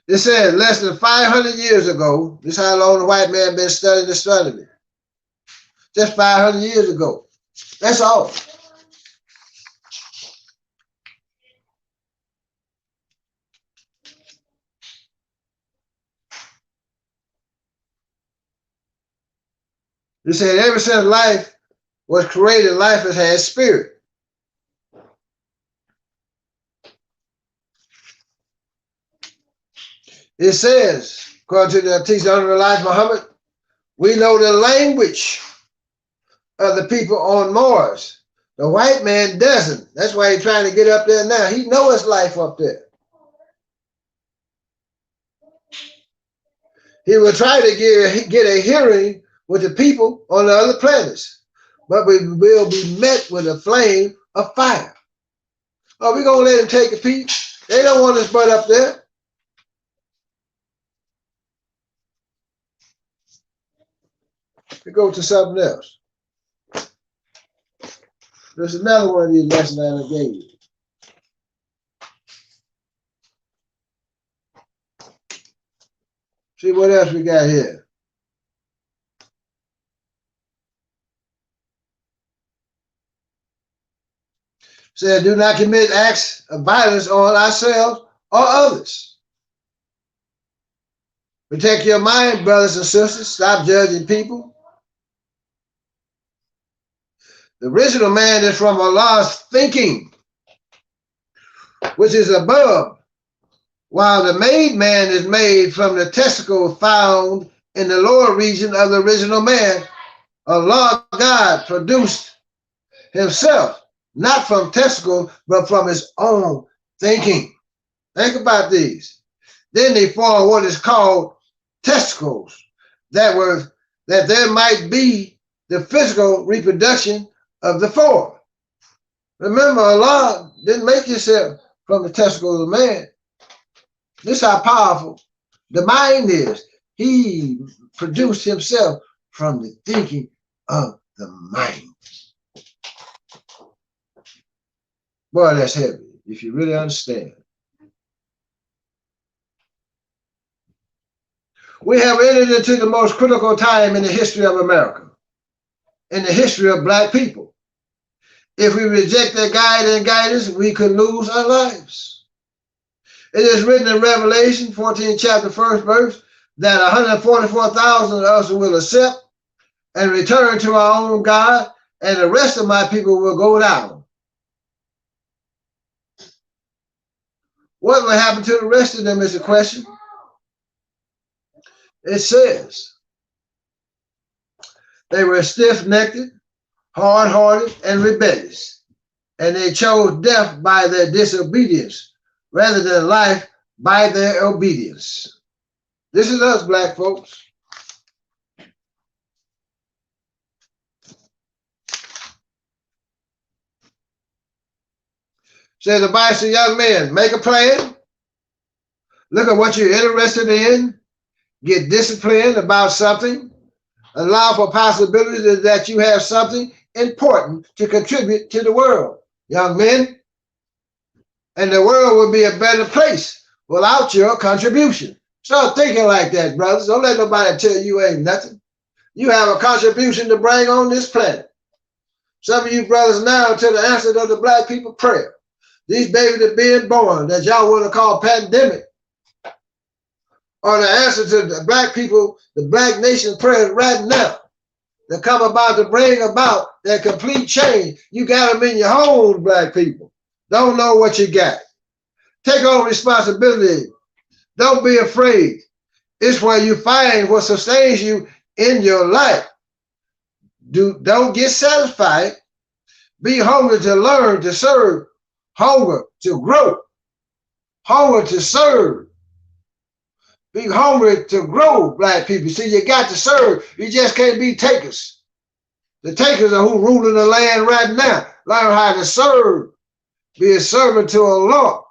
It said less than 500 years ago, this is how long the white man been studying astronomy. Just 500 years ago. That's all. It said ever since life was created, life has had spirit. It says, according to the teacher of Elijah Muhammad, we know the language of the people on Mars. The white man doesn't. That's why he's trying to get up there now. He knows life up there. He will try to get a hearing with the people on the other planets, but we will be met with a flame of fire. Are we going to let him take a peek? They don't want us but up there. We go to something else. There's another one of these lessons that I gave you. See what else we got here. Said, do not commit acts of violence on ourselves or others. Protect your mind, brothers and sisters. Stop judging people. The original man is from Allah's thinking, which is above, while the made man is made from the testicle found in the lower region of the original man. Allah, God, produced himself, not from testicle, but from his own thinking. Think about these. Then they form what is called testicles, that there might be the physical reproduction of the form. Remember, Allah didn't make himself from the testicle of the man. This is how powerful the mind is. He produced himself from the thinking of the mind. Boy, that's heavy, if you really understand. We have entered into the most critical time in the history of America, in the history of black people. If we reject their guidance, we could lose our lives. It is written in Revelation 14, chapter 1st verse, that 144,000 of us will accept and return to our own God, and the rest of my people will go down. What will happen to the rest of them is the question. It says, they were stiff-necked, hard-hearted, and rebellious, and they chose death by their disobedience rather than life by their obedience. This is us, black folks. Says the Bible to young men, make a plan, look at what you're interested in, get disciplined about something, allow for possibilities that you have something important to contribute to the world, young men. And the world will be a better place without your contribution. Start thinking like that, brothers. Don't let nobody tell you ain't nothing. You have a contribution to bring on this planet. Some of you brothers now to the answer to the black people prayer. These babies that are being born that y'all want to call pandemic are the answer to the black people, the black nation prayer right now. That come about to bring about that complete change. You got them in your homes, black people. Don't know what you got. Take on responsibility. Don't be afraid. It's where you find what sustains you in your life. Don't get satisfied. Be hungry to learn, to serve. Hunger to grow. Hunger to serve. Be hungry to grow, black people. See, you got to serve. You just can't be takers. The takers are who ruling the land right now. Learn how to serve. Be a servant to Allah.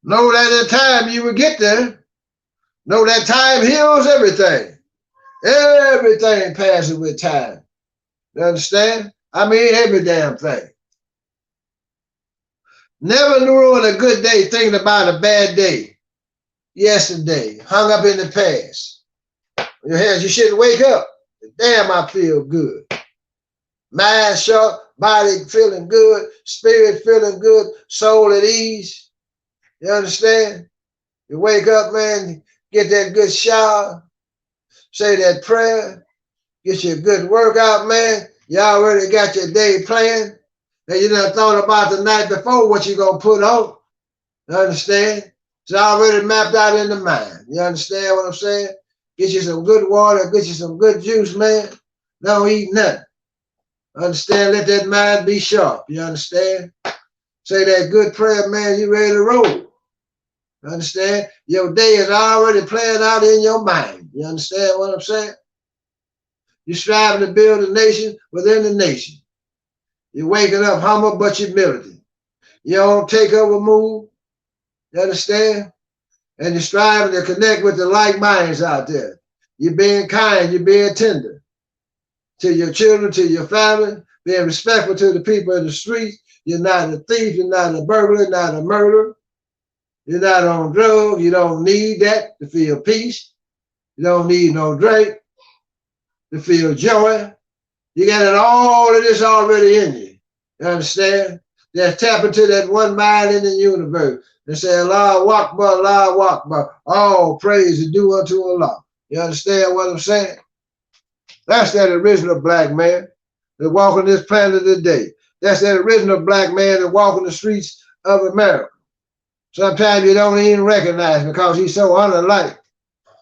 Know that in time you will get there. Know that time heals everything. Everything passes with time. You understand? I mean every damn thing. Never ruin a good day thinking about a bad day. Yesterday, hung up in the past. Your hands, you shouldn't wake up. Damn, I feel good. Mind sharp, body feeling good, spirit feeling good, soul at ease. You understand? You wake up, man, get that good shower, say that prayer, get your good workout, man. You already got your day planned. And you done thought about the night before what you gonna put on. You understand? It's already mapped out in the mind. You understand what I'm saying? Get you some good water, get you some good juice, man. Don't eat nothing. Understand? Let that mind be sharp. You understand? Say that good prayer, man, you ready to roll. You understand? Your day is already planned out in your mind. You understand what I'm saying? You're striving to build a nation within the nation. You're waking up humble but humility. You don't take over move. You understand? And you're striving to connect with the like minds out there. You're being kind, you're being tender to your children, to your family, being respectful to the people in the streets. You're not a thief, you're not a burglar, not a murderer. You're not on drugs. You don't need that to feel peace. You don't need no drink to feel joy. You got it all of this already in you. You understand? Just tap into that one mind in the universe and say, Allah Akbar, Allah Akbar. All praise is due unto Allah. You understand what I'm saying? That's that original black man that walking this planet today. That's that original black man that walking the streets of America. Sometimes you don't even recognize him because he's so unalike.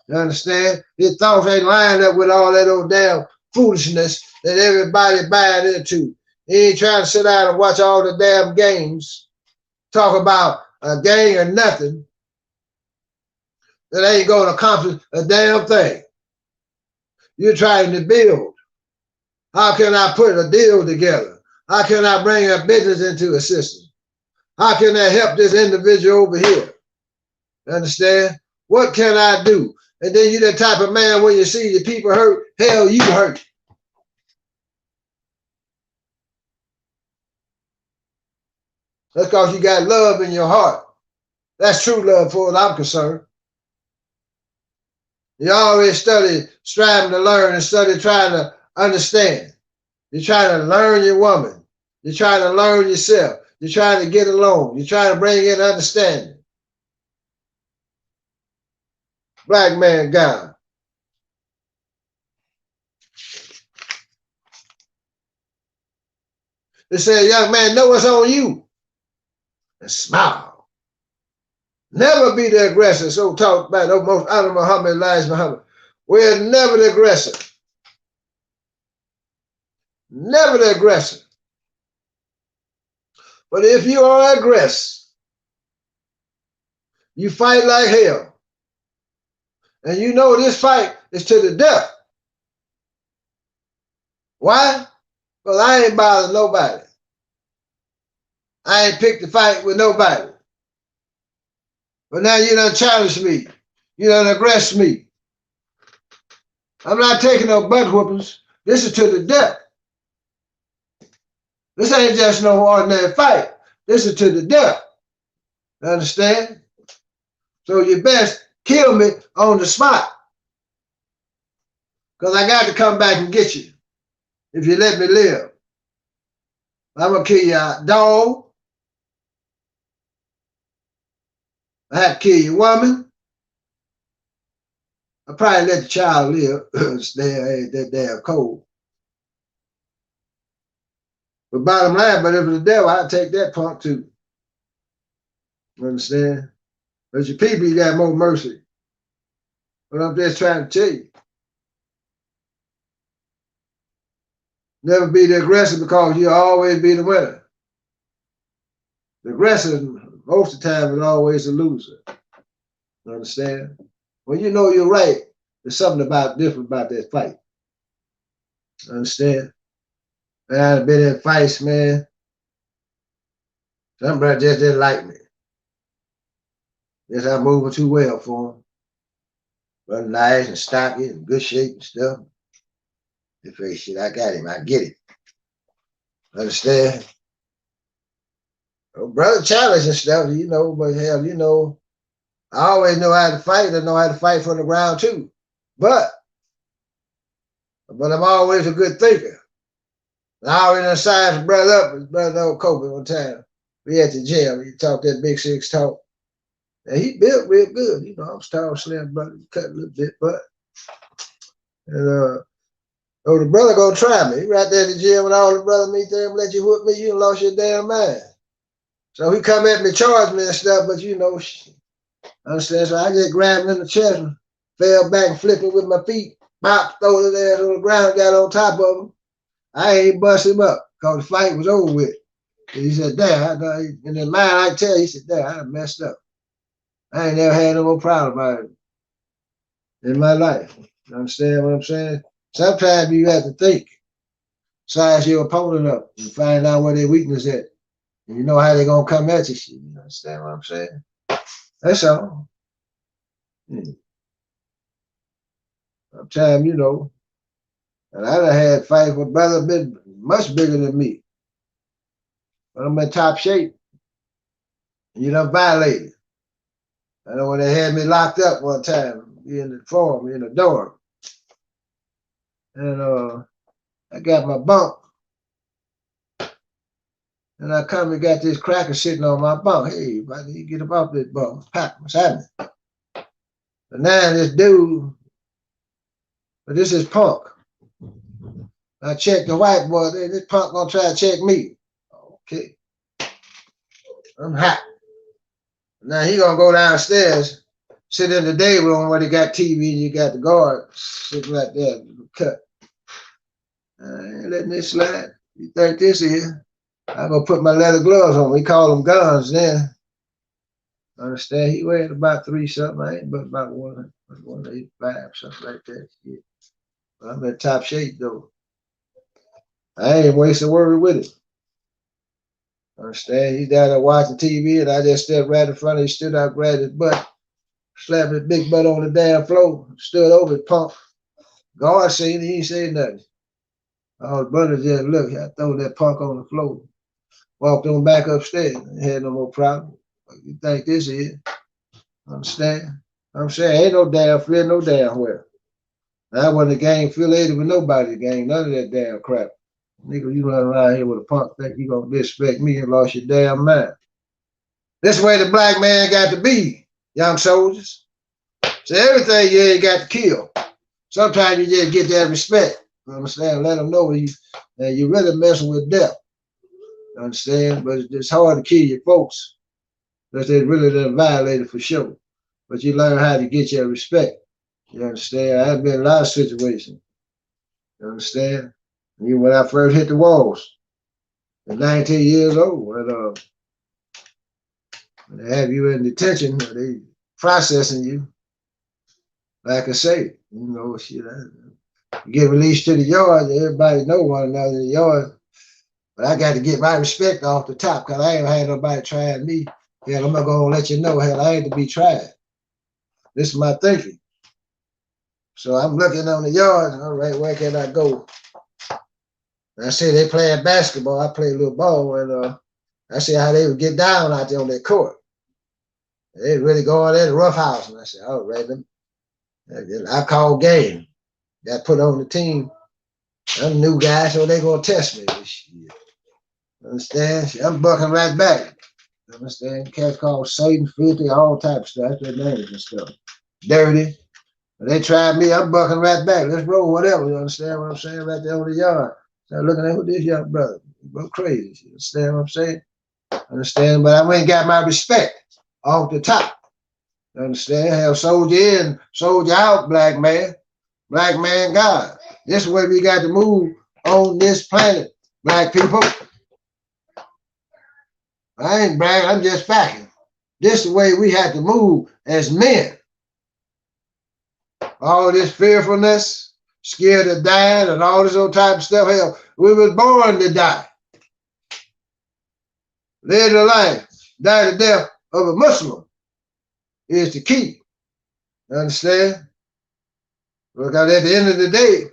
You understand? His thoughts ain't lined up with all that old damn foolishness that everybody buying into. He ain't trying to sit down and watch all the damn games, talk about a gang or nothing that ain't going to accomplish a damn thing. You're trying to build. How can I put a deal together? How can I bring a business into a system? How can I help this individual over here? Understand? What can I do? And then you're the type of man when you see the people hurt, hell, you hurt. That's because you got love in your heart. That's true love, as far as I'm concerned. You always study, striving to learn and study trying to understand. You're trying to learn your woman. You're trying to learn yourself. You're trying to get along. You're trying to bring in understanding. Black man God. They say, young man, know what's on you. And smile. Never be the aggressor. So talk about almost out of Muhammad, Elijah Muhammad. We're never the aggressor. Never the aggressor. But if you are aggressor, you fight like hell. And you know this fight is to the death. Why? Because I ain't bothering nobody. I ain't picked the fight with nobody. But now you done challenged me. You done aggressed me. I'm not taking no butt whoopings. This is to the death. This ain't just no ordinary fight. This is to the death. Understand? So you best kill me on the spot. Because I got to come back and get you if you let me live. I'm going to kill your dog. I have to kill your woman. I probably let the child live. Stay that damn cold. But bottom line, but if it's the devil, I'd take that punk too. You understand? But your people, you got more mercy. But I'm just trying to tell you. Never be the aggressor because you'll always be the winner. The aggressor, most of the time, is always the loser. You understand? When you know you're right, there's something different about that fight. You understand? Man, I've been in fights, man. Some brother just didn't like me. Guess I'm moving too well for him. Brother nice and stocky and good shape and stuff. If they shit, I got him. I get it. Understand? Well, brother challenge and stuff, you know, but hell, you know, I always know how to fight. I know how to fight from the ground too. But I'm always a good thinker. And I already signed his brother up, his brother old Kobe one time. We at the gym. He talked that big six talk. And he built real good. You know, I'm tall, slim, brother. He cut a little bit, but and oh, the brother gonna try me. He right there at the gym with all the brother meet there and let you whoop me. You done lost your damn mind. So he come at me, charge me and stuff, but you know, understand? So I just grabbed him in the chest and fell back and flipped him with my feet. Pop, throw his ass on the ground, got on top of him. I ain't bust him up because the fight was over with. And he said, "Damn," in his mind, I tell you, he said, "Damn, I messed up. I ain't never had no more problem about it in my life." You understand what I'm saying? Sometimes you have to think, size your opponent up and find out where their weakness is. And you know how they're going to come at you. You understand what I'm saying? That's all. Sometimes, you know, and I done had fights with brother been much bigger than me. But I'm in top shape. And you done violated. I know when they had me locked up one time, in the farm, in the dorm. And I got my bunk. And I come and got this cracker sitting on my bunk. Hey, why did you get up off this bunk? Pop, what's happening? But now this dude, but this is punk. I checked the white boy, this punk gonna try to check me. Okay. I'm hot. Now he gonna go downstairs, sit in the day room where they got TV and you got the guard sitting right there, cut. I ain't letting this slide. You think this is? I'm gonna put my leather gloves on. We call them guns then. Understand? He weighed about 3 something. I ain't but about 185, something like that. Yeah. But I'm in top shape though. I ain't wasting a word with it. Understand? He's down there watching TV and I just stepped right in front of him, stood out, grabbed his butt, slapped his big butt on the damn floor, stood over his pump. Guard seen it, he ain't say nothing. All his brothers just looked, I threw that punk on the floor. Walked on back upstairs. I had no more problem. What you think this is? Understand? I'm saying ain't no damn fear, no damn where. I wasn't a gang affiliated with nobody's gang, none of that damn crap. Nigga, you run around here with a punk, think you gonna disrespect me and lost your damn mind. This way the black man got to be, young soldiers. So everything you ain't got to kill. Sometimes you just get that respect. You understand? Let them know you're really messing with death. You understand? But it's hard to kill your folks because they really done violated for sure. But you learn how to get your respect. You understand? I've been in a lot of situations. You understand? When I first hit the walls, at 19 years old, and they have you in detention, they processing you. Like I say, you know, shit, you get released to the yard, everybody know one another in the yard. But I got to get my respect off the top because I ain't had nobody trying me. Hell, I'm not going to let you know, hell, I ain't to be tried. This is my thinking. So I'm looking on the yard, all right, where can I go? And I see they playing basketball. I play a little ball, and I see how they would get down out there on that court. They really go in there to rough house. And I said, all right, I call game. got put on the team. I'm a new guy, so they gonna test me. Shit. Understand? I'm bucking right back. Understand? Cats called Satan, 50, all types of stuff. That's their names and stuff. Dirty. They tried me, I'm bucking right back. Let's roll, whatever. You understand what I'm saying? Right there on the yard. Start looking at who this young brother. Go crazy. You understand what I'm saying? Understand? But I went and got my respect off the top. Understand? Have soldier in, soldier out, black man. Black man God. This is the way we got to move on this planet, black people. I ain't bragging, I'm just facting. This is the way we have to move as men. All this fearfulness, scared of dying, and all this old type of stuff. Hell, we was born to die. Live the life, die the death of a Muslim is the key. Understand? Because at the end of the day,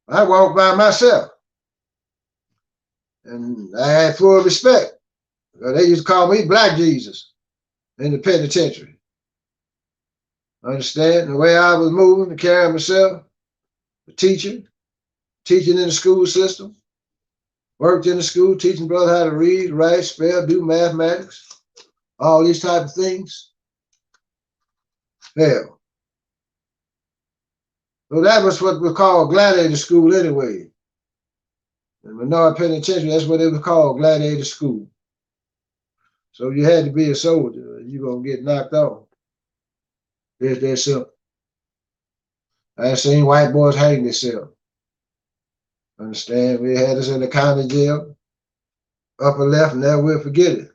I walk by myself. And I had full respect. They used to call me Black Jesus in the penitentiary. Understand? The way I was moving to carry myself, a teacher, teaching in the school system, worked in the school, teaching brothers how to read, write, spell, do mathematics, all these type of things. Hell. So that was what we call gladiator school anyway. In Menard Penitentiary, that's what it was called, gladiator school. So you had to be a soldier, or you're going to get knocked off. It's that simple. I seen white boys hang themselves. Understand? We had us in the county jail, upper left, never will forget it.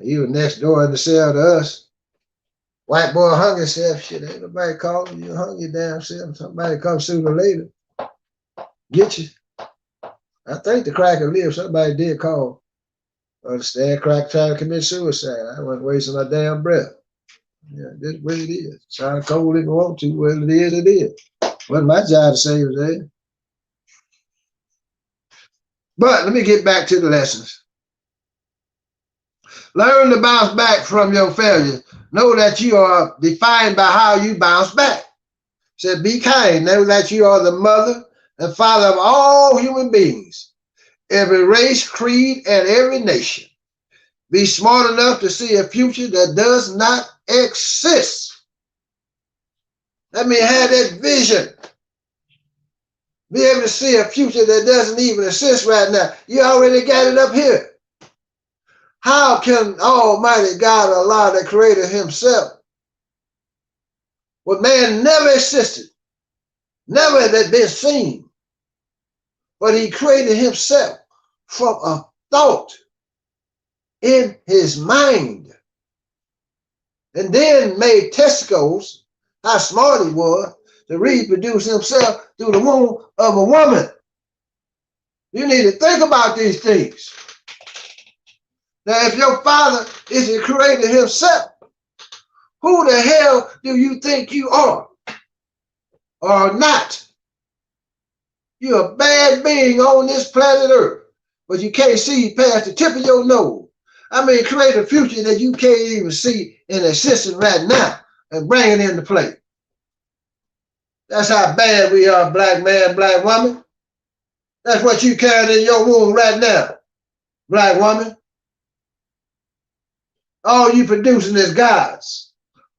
He was next door in the cell to us. White boy hung himself. Shit, ain't nobody calling you. Hung your damn self. Somebody come sooner or later. Get you. I think the cracker lived. Somebody did call. Understand? Cracker trying to commit suicide. I wasn't wasting my damn breath. Yeah, that's what it is. Trying to cold if you want to. Well, it is, it is. Wasn't my job to save it there. But let me get back to the lessons. Learn to bounce back from your failures. Know that you are defined by how you bounce back. Said, be kind. Know that you are the mother and father of all human beings, every race, creed, and every nation. Be smart enough to see a future that does not exist. Let me have that vision. Be able to see a future that doesn't even exist right now. You already got it up here. How can Almighty God allow the Creator himself, what man never existed, never had been seen, but he created himself from a thought in his mind, and then made testicles, how smart he was, to reproduce himself through the womb of a woman. You need to think about these things. Now, if your father is the creator himself, who the hell do you think you are or not? You're a bad being on this planet Earth, but you can't see past the tip of your nose. I mean, create a future that you can't even see in existence right now and bring it into play. That's how bad we are, black man, black woman. That's what you carrying in your womb right now, black woman. All you producing is gods.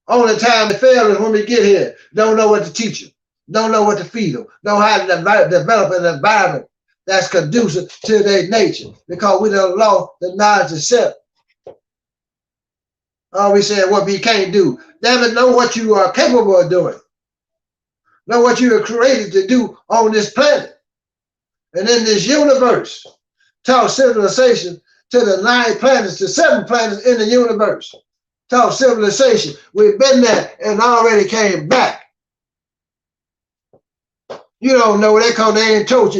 Only time they fail is when we get here. Don't know what to teach them. Don't know what to feed them. Don't know how to develop an environment that's conducive to their nature, because we done lost the knowledge of self. Oh, we said what we can't do. Damn it, know what you are capable of doing. Know what you are created to do on this planet and in this universe. Taught civilization to the 9 planets, to 7 planets in the universe. Taught civilization. We've been there and already came back. You don't know that because they ain't taught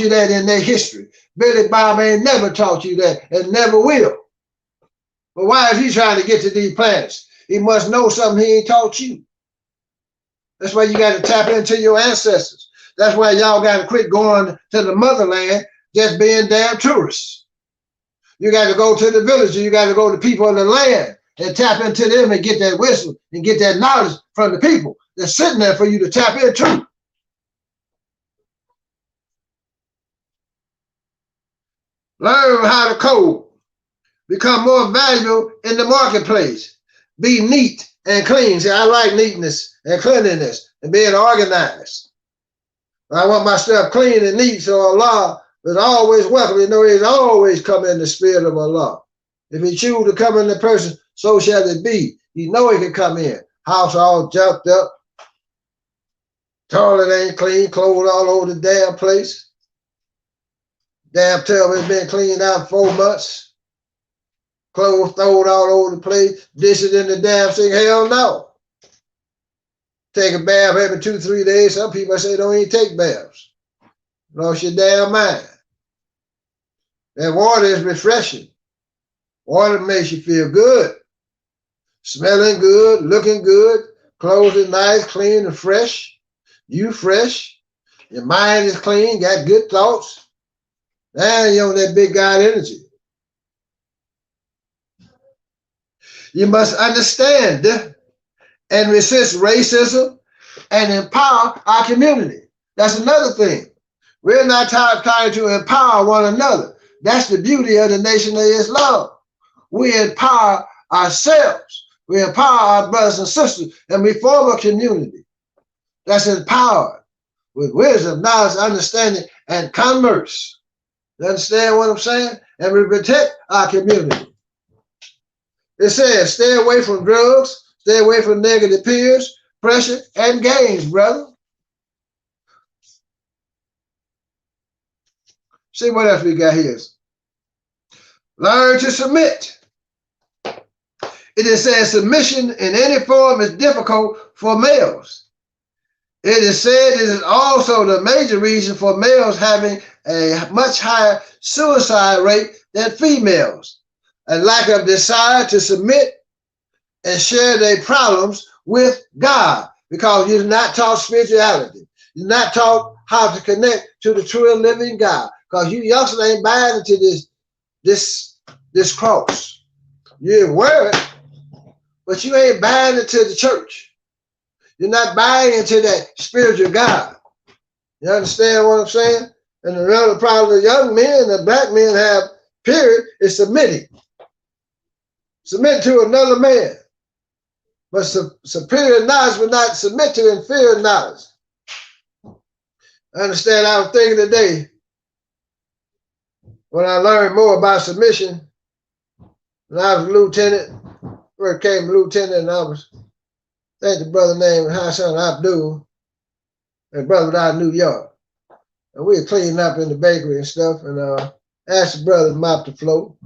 you that in their history. Billy Bob ain't never taught you that and never will. But why is he trying to get to these planets? He must know something he ain't taught you. That's why you got to tap into your ancestors. That's why y'all got to quit going to the motherland, just being damn tourists. You got to go to the village. You got to go to people in the land and tap into them and get that wisdom and get that knowledge from the people. that's sitting there for you to tap into. Learn how to code. Become more valuable in the marketplace. Be neat and clean. See, I like neatness and cleanliness and being organized. I want my stuff clean and neat, so Allah is always welcome. You know, He's always come in the spirit of Allah. If He choose to come in the person, so shall it be. He know He can come in. House all jumped up. Toilet ain't clean. Clothes all over the damn place. Damn tub has been cleaned out 4 months. Clothes thrown all over the place. Dishes in the damn sink. Hell no. Take a bath every 2-3 days. Some people say don't even take baths. Lost your damn mind. That water is refreshing. Water makes you feel good. Smelling good, looking good. Clothes are nice, clean, and fresh. You fresh. Your mind is clean, got good thoughts. Now you're on that big God energy. You must understand and resist racism and empower our community. That's another thing. We're not trying to empower one another. That's the beauty of the Nation of Islam. We empower ourselves. We empower our brothers and sisters, and we form a community that's empowered with wisdom, knowledge, understanding, and commerce. You understand what I'm saying? And we protect our community. It says, stay away from drugs, stay away from negative peers, pressure, and games, brother. See what else we got here. Learn to submit. It is said submission in any form is difficult for males. It is said it is also the major reason for males having a much higher suicide rate than females. A lack of desire to submit and share their problems with God, because you're not taught spirituality. You're not taught how to connect to the true and living God, because you youngsters ain't buying into this cross. You're aware of it, but you ain't buying into the church. You're not buying into that spiritual God. You understand what I'm saying? And another problem the young men, the black men have, period, is submitting. Submit to another man. But superior knowledge will not submit to inferior knowledge. I understand. I was thinking today, when I learned more about submission, when I was a lieutenant, first came a lieutenant, and I was, I think the brother named Hassan Abdul, and brother out of New York. And we were cleaning up in the bakery and stuff, and asked the brother to mop the floor.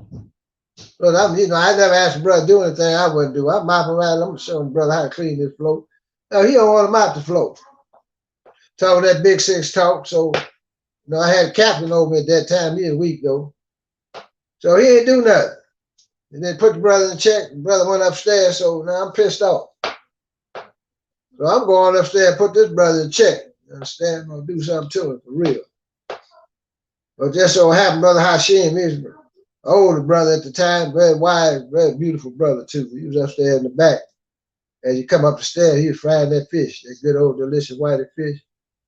But I never asked the brother to do anything I wouldn't do. I'm mopping around, I'm gonna show the brother how to clean this floor. Now he don't want to mop the floor. Told that big six talk, so I had a captain over me at that time. He was weak though. So he didn't do nothing. And then put the brother in check. The brother went upstairs, so now I'm pissed off. So I'm going upstairs and put this brother in check. You understand? I'm gonna do something to him for real. But just so happened, Brother Hashim, he was an older brother at the time, very wise, very beautiful brother too. He was upstairs in the back. As you come up the stairs, he was frying that fish, that good old delicious whited fish,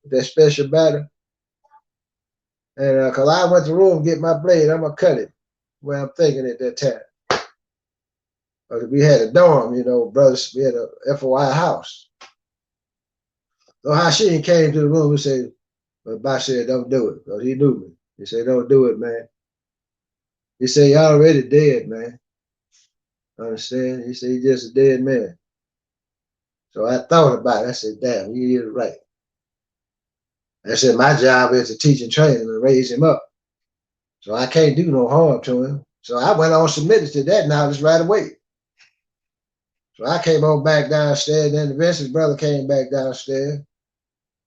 with that special batter. And because I went to the room to get my blade, I'm gonna cut it. Where I'm thinking at that time. But we had a dorm, brothers, we had a FOI house. So Hashim came to the room and said, but Basheer, don't do it, because he knew me. He said, don't do it, man. He said, you're already dead, man. Understand? He said, you're just a dead man. So I thought about it. I said, damn, he is right. I said, my job is to teach and train him and raise him up. So I can't do no harm to him. So I went on submitted to that knowledge right away. So I came on back downstairs. Then the Vincent's brother came back downstairs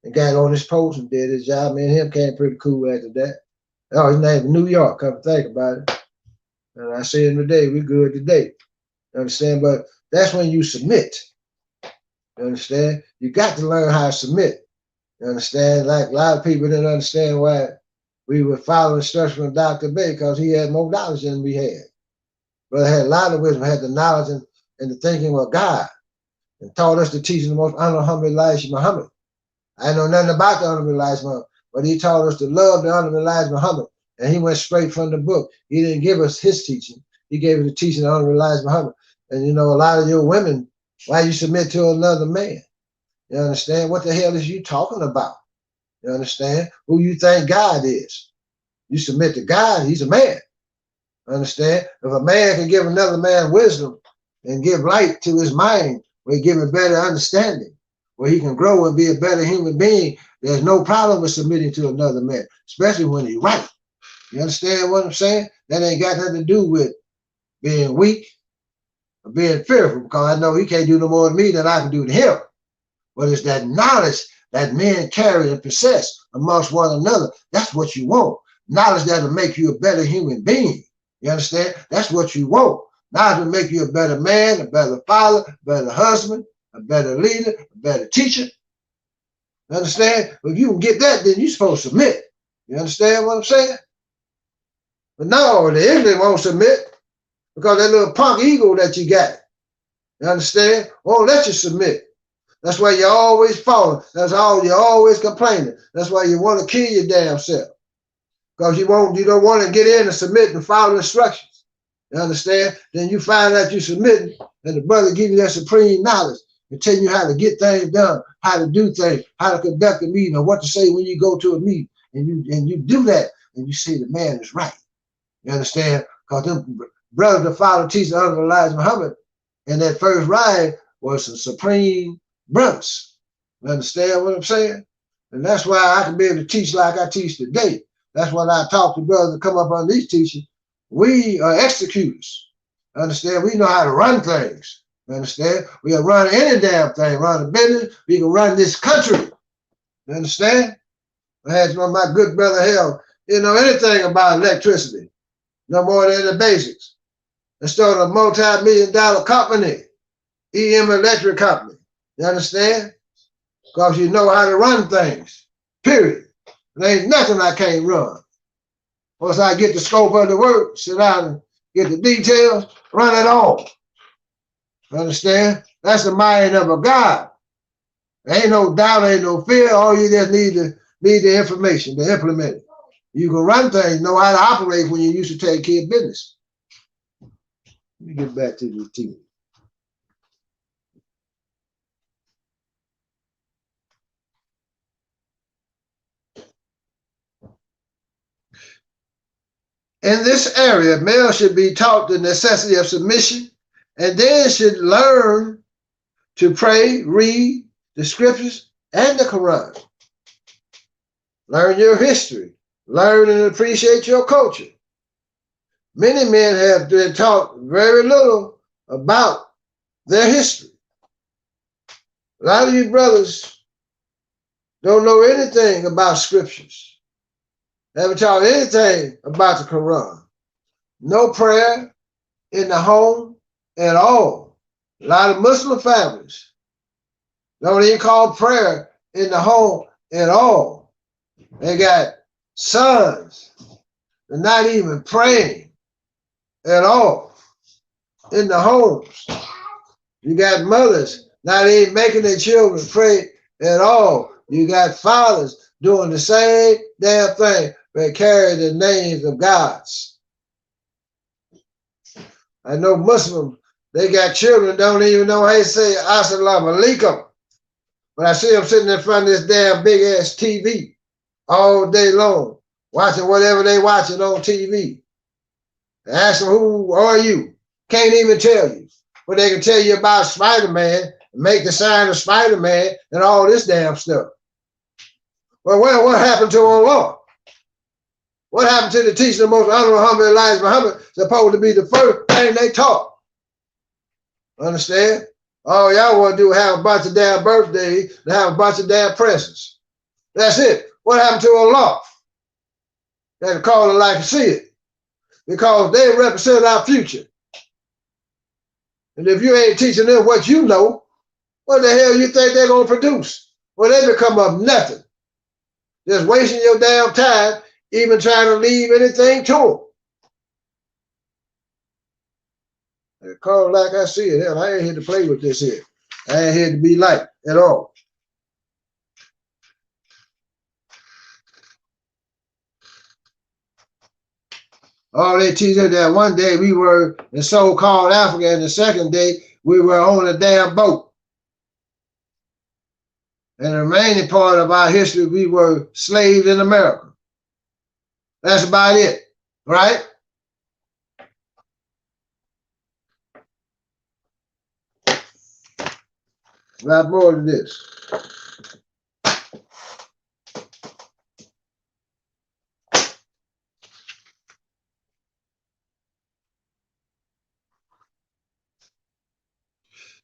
and got on his post and did his job. Me and him came pretty cool after that. Oh, his name was New York, come to think about it. And I see him today, we good today. You understand? But that's when you submit. You understand? You got to learn how to submit. You understand? Like a lot of people didn't understand why we would follow instructions from Dr. Bay, because he had more knowledge than we had. Brother had a lot of wisdom, had the knowledge and the thinking of God. and taught us to teach the most honorable Elijah Muhammad. I know nothing about the honorable Elijah Muhammad, but he taught us to love the honorable Elijah Muhammad. And he went straight from the book. He didn't give us his teaching. He gave us the teaching of the honorable Elijah Muhammad. And you know, a lot of your women, why you submit to another man? You understand? What the hell is you talking about? You understand? Who you think God is? You submit to God, he's a man. Understand? If a man can give another man wisdom and give light to his mind, where he give a better understanding, where he can grow and be a better human being, there's no problem with submitting to another man, especially when he's right. You understand what I'm saying? That ain't got nothing to do with being weak or being fearful, because I know he can't do no more to me than I can do to him. But it's that knowledge that men carry and possess amongst one another. That's what you want. Knowledge that'll make you a better human being. You understand? That's what you want. Knowledge will make you a better man, a better father, a better husband, a better leader, a better teacher. You understand? If you can get that, then you're supposed to submit. You understand what I'm saying? But no, the ignorant won't submit because that little punk ego that you got, you understand, won't let you submit. That's why you're always falling. That's all you're always complaining. That's why you want to kill your damn self. Because you don't want to get in and submit and follow instructions. You understand? Then you find out you're submitting, and the brother give you that supreme knowledge and tell you how to get things done, how to do things, how to conduct a meeting, or what to say when you go to a meeting. And you do that, and you see the man is right. You understand? Because them brothers that follow teaching under Elijah Muhammad in that first ride was some supreme brothers. You understand what I'm saying? And that's why I can be able to teach like I teach today. That's when I talk to brothers that come up on these teachings. We are executors. Understand? We know how to run things. Understand? We can run any damn thing, run a business. We can run this country. You understand? I had one of my good brother Hell, you know anything about electricity, no more than the basics. And started a multi-million-dollar company, EM Electric Company. You understand? Because you know how to run things, period. There ain't nothing I can't run. Once I get the scope of the work, sit down and get the details, run it all. Understand? That's the mind of a God. There ain't no doubt, ain't no fear. All you just need the information to implement it. You can run things, know how to operate when you used to take care of business. Let me get back to the team. In this area, males should be taught the necessity of submission and then should learn to pray, read the scriptures and the Quran. Learn your history. Learn and appreciate your culture. Many men have been taught very little about their history. A lot of you brothers don't know anything about scriptures. Haven't taught anything about the Quran. No prayer in the home at all. A lot of Muslim families don't even call prayer in the home at all. They got sons that not even praying at all in the homes. You got mothers not even making their children pray at all. You got fathers doing the same damn thing, but carry the names of gods. I know Muslims, they got children don't even know how to say Assalamu alaikum. But I see them sitting in front of this damn big ass TV all day long, watching whatever they watching on TV. Ask them, who are you? Can't even tell you. But they can tell you about Spider-Man, make the sign of Spider-Man and all this damn stuff. Well, what happened to Allah? What happened to the teaching of the most honorable Muhammad Elijah Muhammad? Supposed to be the first thing they taught. Understand? All y'all want to do is have a bunch of damn birthdays and have a bunch of damn presents. That's it. What happened to Allah? They had to call it like you see it. Because they represent our future. And if you ain't teaching them what you know, what the hell you think they're going to produce? Well, they become of nothing. Just wasting your damn time, even trying to leave anything to them. They call it like I see it. Hell, I ain't here to play with this here. I ain't here to be liked at all. All they teach us that one day we were in so-called Africa, and the second day we were on a damn boat. And the remaining part of our history, we were slaves in America. That's about it, right? A lot more than this.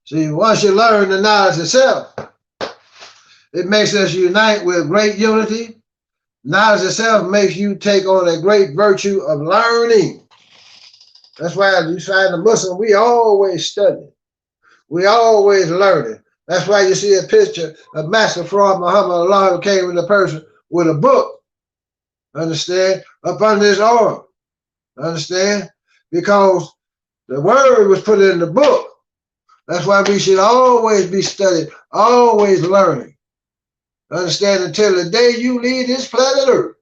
See, once you learn the knowledge itself, it makes us unite with great unity. Knowledge itself makes you take on a great virtue of learning. That's why you find the Muslim, we always study. We always learning. That's why you see a picture of Master Fraud Muhammad Allah came with a person with a book, understand, up under his arm, understand? Because the word was put in the book. That's why we should always be studying, always learning. Understand, until the day you leave this planet Earth,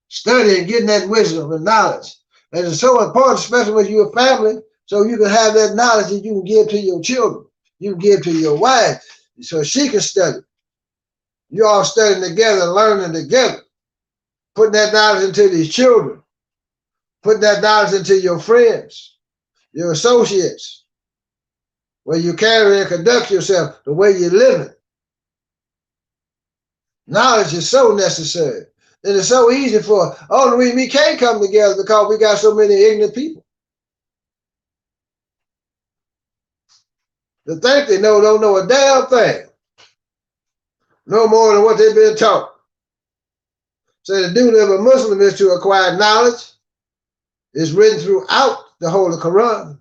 studying, getting that wisdom and knowledge. And it's so important, especially with your family, so you can have that knowledge that you can give to your children. You can give to your wife so she can study. You all studying together, learning together, putting that knowledge into these children, putting that knowledge into your friends, your associates, where you carry and conduct yourself, the way you're living. Knowledge is so necessary. And it's so easy for, the reason we can't come together because we got so many ignorant people. They think they know, don't know a damn thing. No more than what they've been taught. So the duty of a Muslim is to acquire knowledge. It's written throughout the Holy Quran.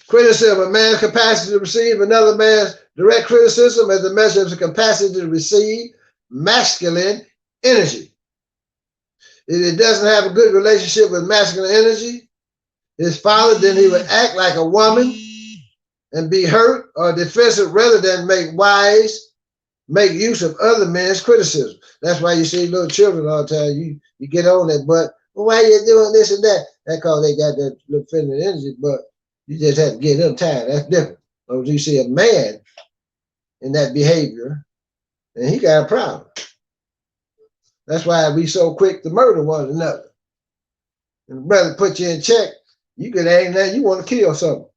Criticism, a man's capacity to receive another man's direct criticism as a measure of the capacity to receive masculine energy. If it doesn't have a good relationship with masculine energy, his father, then he would act like a woman and be hurt or defensive rather than make use of other men's criticism. That's why you see little children all the time. You get on that butt. Well, why are you doing this and that? That's because they got that little feminine energy, but you just have to get them tired. That's different. So you see a man in that behavior, and he got a problem. That's why we so quick to murder one another. And the brother put you in check, you get angry, you want to kill something.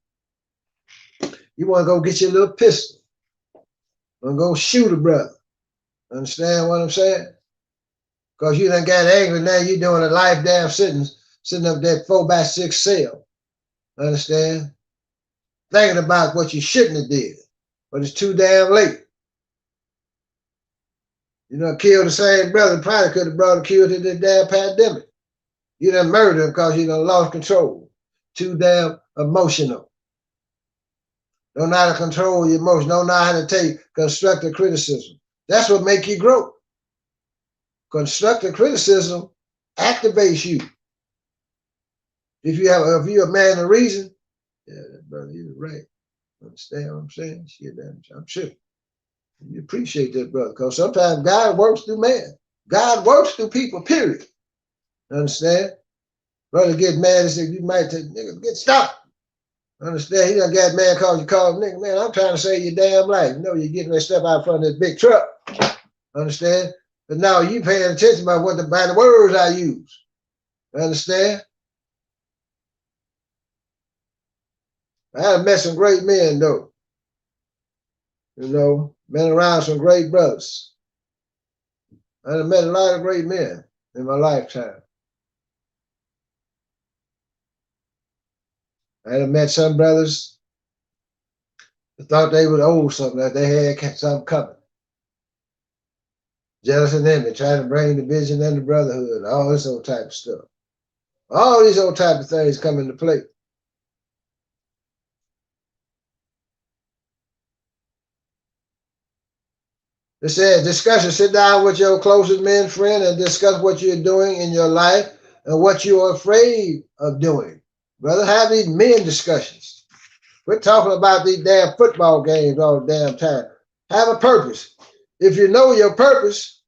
You want to go get your little pistol. You want to go shoot a brother. Understand what I'm saying? Because you done got angry, now you're doing a life damn sentence, sitting up that 4x6 cell. Understand? Thinking about what you shouldn't have did, but it's too damn late. You done killed the same brother, probably could have brought a cure to this damn pandemic. You done murdered him because you done lost control. Too damn emotional. Don't know how to control your emotions. Don't know how to take constructive criticism. That's what makes you grow. Constructive criticism activates you. If you're a man of reason, yeah, brother, you're right. Understand what I'm saying? Shit, I'm sure. You appreciate that, brother, because sometimes God works through man. God works through people, period. Understand? Brother get mad and say, you might take, nigga, get stopped. Understand? He done got mad because you called nigga, man, I'm trying to save your damn life. You know, you're getting that stuff out front of this big truck. Understand? But now you paying attention by the words I use. Understand? I have met some great men, though. You know, been around some great brothers. I have met a lot of great men in my lifetime. I have met some brothers that thought they would owe something, that they had something coming. Jealous of them, trying to bring division and the brotherhood, all this old type of stuff. All these old type of things come into play. It says, discussion, sit down with your closest man, friend, and discuss what you're doing in your life and what you are afraid of doing. Brother, have these men discussions. Quit talking about these damn football games all the damn time. Have a purpose. If you know your purpose,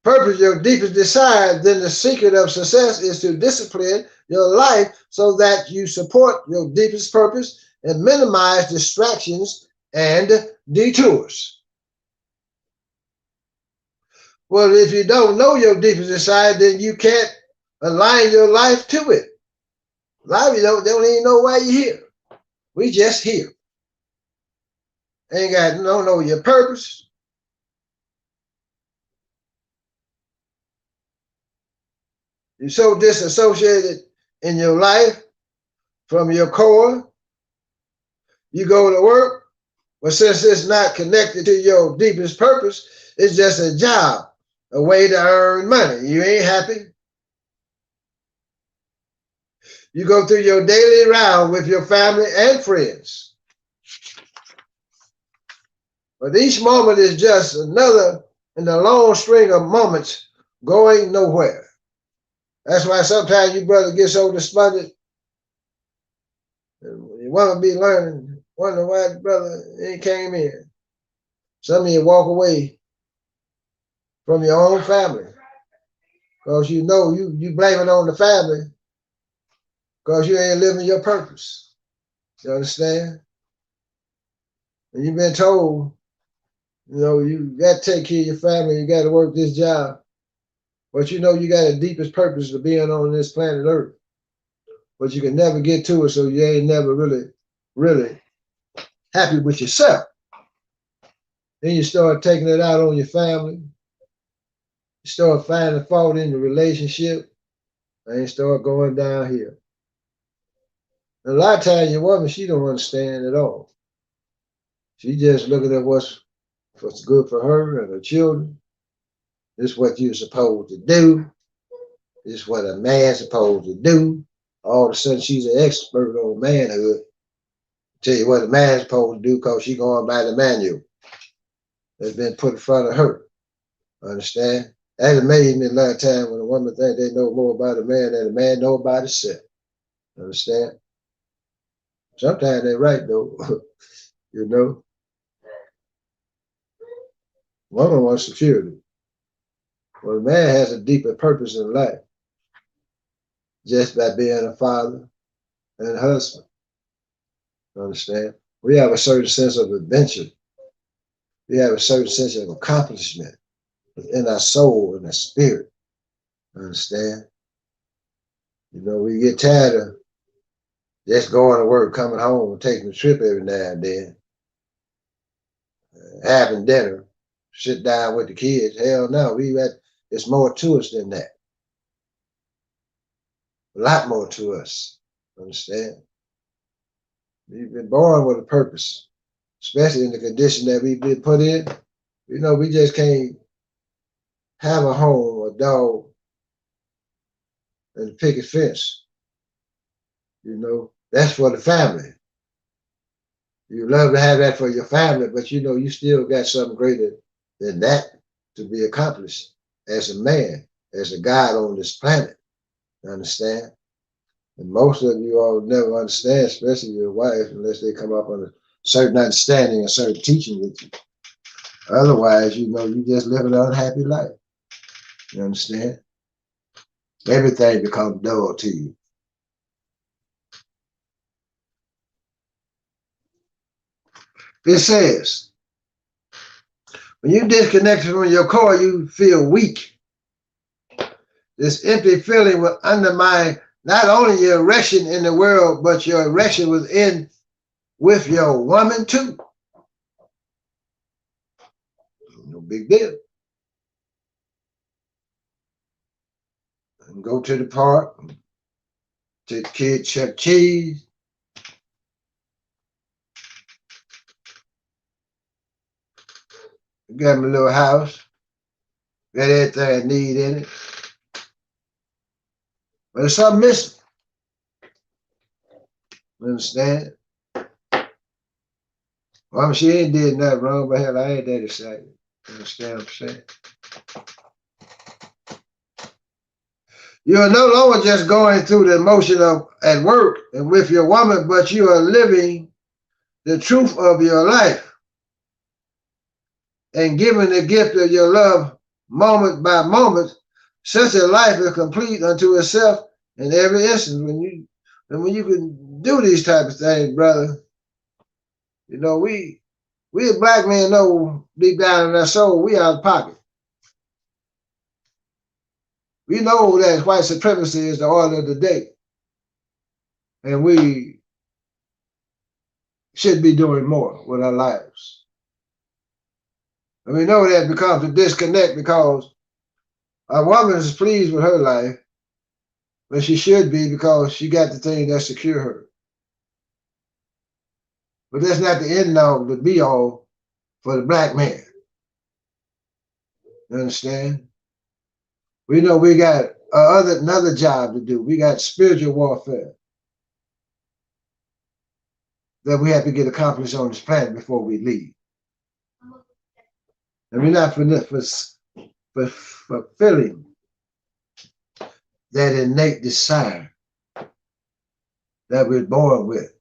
your deepest desire, then the secret of success is to discipline your life so that you support your deepest purpose and minimize distractions and detours. Well, if you don't know your deepest desire, then you can't align your life to it. A lot of you don't even know why you're here. We just here. Don't know your purpose. You're so disassociated in your life from your core. You go to work, but since it's not connected to your deepest purpose, it's just a job, a way to earn money. You ain't happy. You go through your daily round with your family and friends. But each moment is just another in the long string of moments going nowhere. That's why sometimes you brother get so despondent. You want to be learning, wonder why the brother ain't came in. Some of you walk away from your own family because you know you blame it on the family because you ain't living your purpose. You understand? And you've been told, you got to take care of your family, you got to work this job. But you know you got a deepest purpose of being on this planet Earth. But you can never get to it, so you ain't never really happy with yourself. Then you start taking it out on your family. You start finding fault in the relationship, and you start going downhill. And a lot of times your woman, she don't understand at all. She just looking at what's good for her and her children. This is what you're supposed to do. This is what a man's supposed to do. All of a sudden, she's an expert on manhood. Tell you what a man's supposed to do because she's going by the manual that's been put in front of her. Understand? That amazed me a lot of time when a woman think they know more about a man than a man know about himself. Understand? Sometimes they're right though. Woman wants security. Well, a man has a deeper purpose in life just by being a father and a husband. Understand? We have a certain sense of adventure. We have a certain sense of accomplishment in our soul and our spirit. Understand? We get tired of just going to work, coming home, and taking a trip every now and then, having dinner, sit down with the kids. Hell no, it's more to us than that. A lot more to us. Understand? We've been born with a purpose, especially in the condition that we've been put in. We just can't have a home, a dog, and a picket fence. That's for the family. You love to have that for your family, but you still got something greater than that to be accomplished as a man, as a God on this planet. Understand? And most of you all never understand, especially your wife, unless they come up on a certain understanding and certain teaching with you. Otherwise, you just live an unhappy life. You understand? Everything becomes dull to you. It says, when you disconnect from your core, you feel weak. This empty feeling will undermine not only your erection in the world, but your erection with your woman too. No big deal. And go to the park, take the kids, Chuck Cheese. Got them a little house, got everything I need in it. But there's something missing. Understand? Well, she ain't did nothing wrong, but hell, I ain't that excited. Understand what I'm saying? You are no longer just going through the emotion of at work and with your woman, but you are living the truth of your life and giving the gift of your love moment by moment. Such a life is complete unto itself in every instance. When you can do these type of things, brother, you know, we as black men know deep down in our soul, we out of pocket. We know that white supremacy is the order of the day. And we should be doing more with our lives. And we know that becomes a disconnect because a woman is pleased with her life, but she should be because she got the thing that secure her. But that's not the end all, the be all for the black man. You understand? We know we got another job to do. We got spiritual warfare that we have to get accomplished on this planet before we leave. And we're not fulfilling that innate desire that we're born with.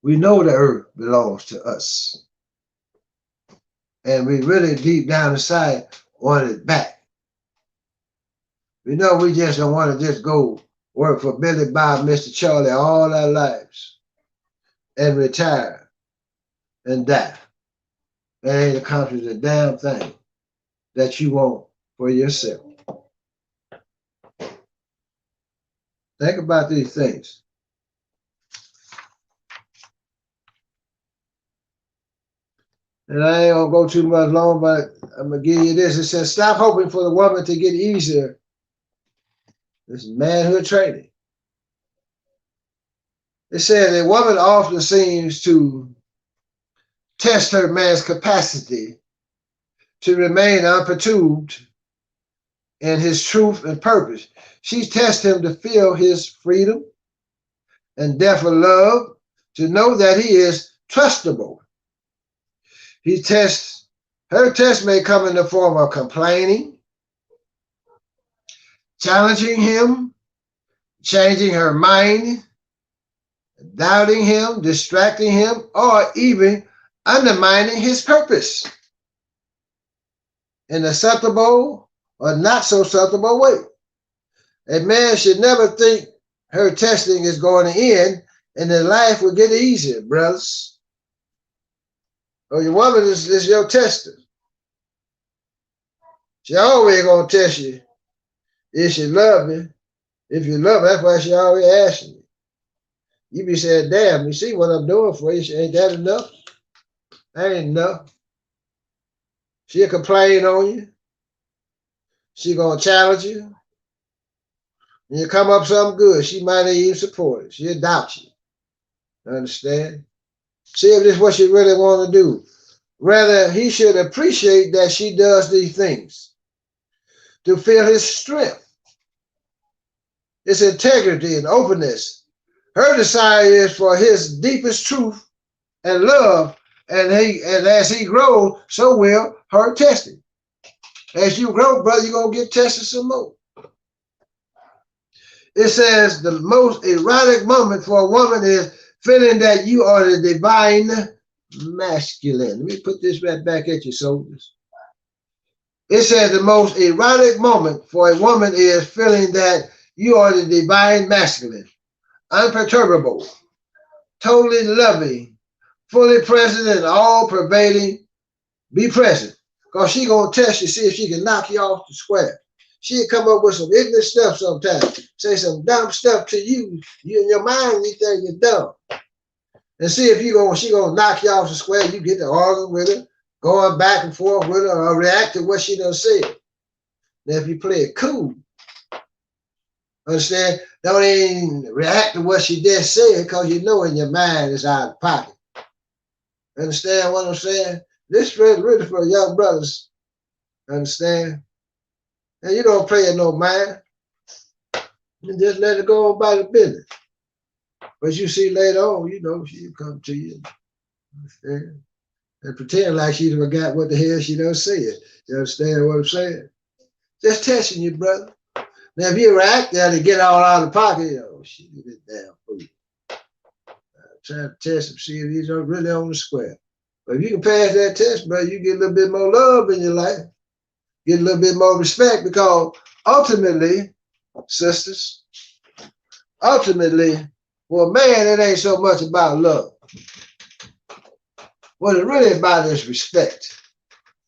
We know the earth belongs to us. And we really deep down inside want it back. We know we just don't want to just go work for Billy Bob, Mr. Charlie all our lives and retire and die. That ain't accomplished a damn thing that you want for yourself. Think about these things. And I ain't gonna go too much long, but I'm gonna give you this. It says, stop hoping for the woman to get easier. This is manhood training. It says a woman often seems to test her man's capacity to remain unperturbed in his truth and purpose. She tests him to feel his freedom and depth of love, to know that he is trustable. Her test may come in the form of complaining, challenging him, changing her mind, doubting him, distracting him, or even undermining his purpose in a subtle or not so subtle way. A man should never think her testing is going to end and that life will get easier, brothers. Or your woman is your tester. She always gonna test you if she love you. If you love her, that's why she always asking you. You be saying, damn, you see what I'm doing for you. Ain't that enough? That ain't enough. She'll complain on you. She gonna challenge you. When you come up something good, she might not even support it. She'll doubt you. Understand? See if this is what she really want to do. Rather, he should appreciate that she does these things to feel his strength, his integrity and openness. Her desire is for his deepest truth and love, and as he grows, so will her testing. As you grow, brother, you're going to get tested some more. It says the most erotic moment for a woman is feeling that you are the divine masculine. Let me put this right back at you, soldiers. It says the most erotic moment for a woman is feeling that you are the divine masculine, unperturbable, totally loving, fully present and all pervading. Be present. Because she going to test you, see if she can knock you off the square. She'll come up with some ignorant stuff sometimes. Say some dumb stuff to you. You in your mind, you think you're dumb. And see if she gonna knock you off the square. You get to argue with her, going back and forth with her, or react to what she done said. Now, if you play it cool, understand? Don't even react to what she just said because you know in your mind it's out of pocket. Understand what I'm saying? This is really for young brothers. Understand? And you don't pay it no mind. You just let it go on by the business. But you see later on, you know, she'll come to you. Understand? And pretend like she forgot what the hell she done said. You understand what I'm saying? Just testing you, brother. Now, if you act there to get all out of the pocket, oh, shit, you this damn fool. Trying to test and see if these are really on the square. But if you can pass that test, bro, you get a little bit more love in your life. Get a little bit more respect, because ultimately, sisters, ultimately, for a man, it ain't so much about love. What it's really about is respect.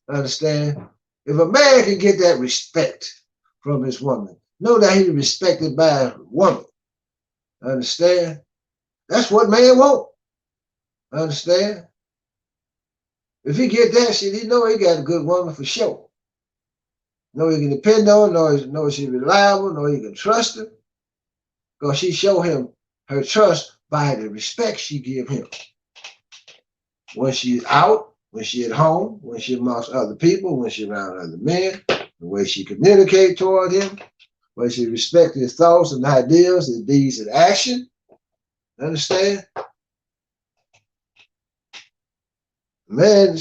Understand? If a man can get that respect from his woman, know that he's respected by a woman. Understand? That's what man want. Understand? If he get that shit, he know he got a good woman for sure. Know he can depend on, know she's reliable, know he can trust her. Because she show him her trust by the respect she give him. When she's out, when she at home, when she amongst other people, when she around other men, the way she communicate toward him, the way she respect his thoughts and ideas, his deeds and action. Understand? Man,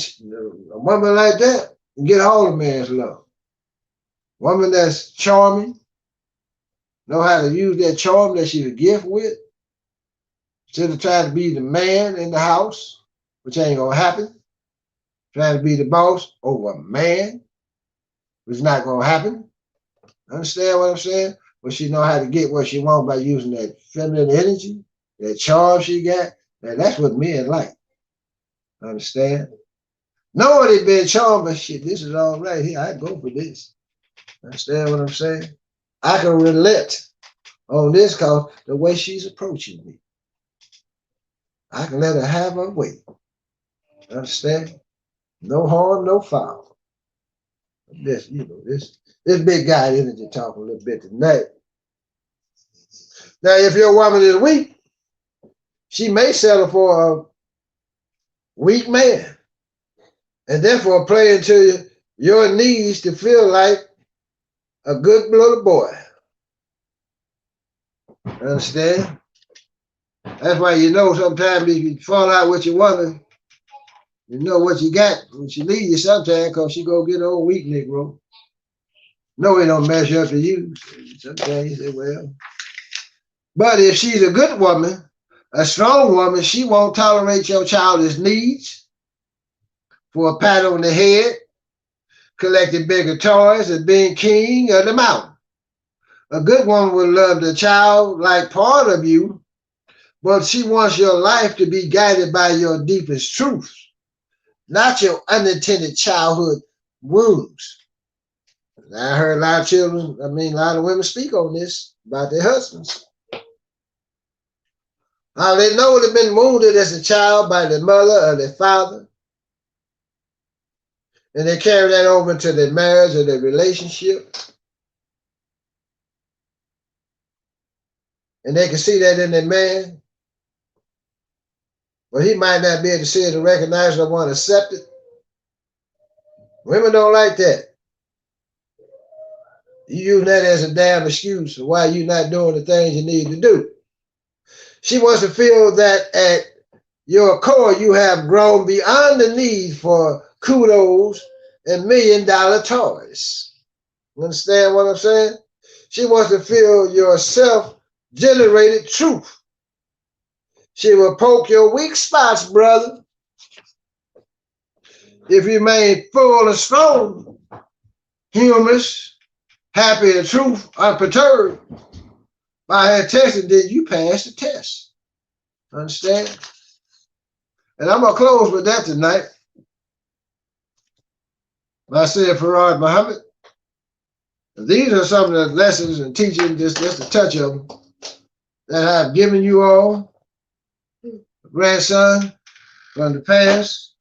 a woman like that can get all the man's love. Woman that's charming, know how to use that charm that she's a gift with, instead of trying to be the man in the house, which ain't gonna happen. Trying to be the boss over a man, which is not gonna happen. Understand what I'm saying? But she know how to get what she wants by using that feminine energy, that charm she got. And that's what men like. Understand? Knowing they been charmed, but shit, this is all right here. I go for this. Understand what I'm saying? I can relate on this cause the way she's approaching me. I can let her have her way. Understand? No harm, no foul. This big guy energy talk a little bit tonight. Now, if your woman is weak, she may settle for a weak man, and therefore play into your needs to feel like a good little boy. Understand? That's why you know sometimes if you fall out with your woman, you know what you got when she leave you sometimes, because she go get an old weak Negro. No, it don't measure up to you. Sometimes you say, well. But if she's a good woman, a strong woman, she won't tolerate your childish needs for a pat on the head, collecting bigger toys, and being king of the mountain. A good woman will love the child-like part of you, but she wants your life to be guided by your deepest truths, not your unintended childhood wounds. I heard a lot of a lot of women speak on this about their husbands. How they know they've been wounded as a child by their mother or their father, and they carry that over into their marriage or their relationship. And they can see that in their man, but he might not be able to see it and recognize it or want to accept it. Women don't like that. You use that as a damn excuse for why you're not doing the things you need to do. She wants to feel that at your core, you have grown beyond the need for kudos and $1,000,000 toys. You understand what I'm saying? She wants to feel your self-generated truth. She will poke your weak spots, brother. If you remain full and strong, humorous, happy and truth, unperturbed by her testing, then you pass the test. Understand? And I'm going to close with that tonight. I said Farad Muhammad. These are some of the lessons and teachings, just a touch of them, that I've given you all, grandson, from the past.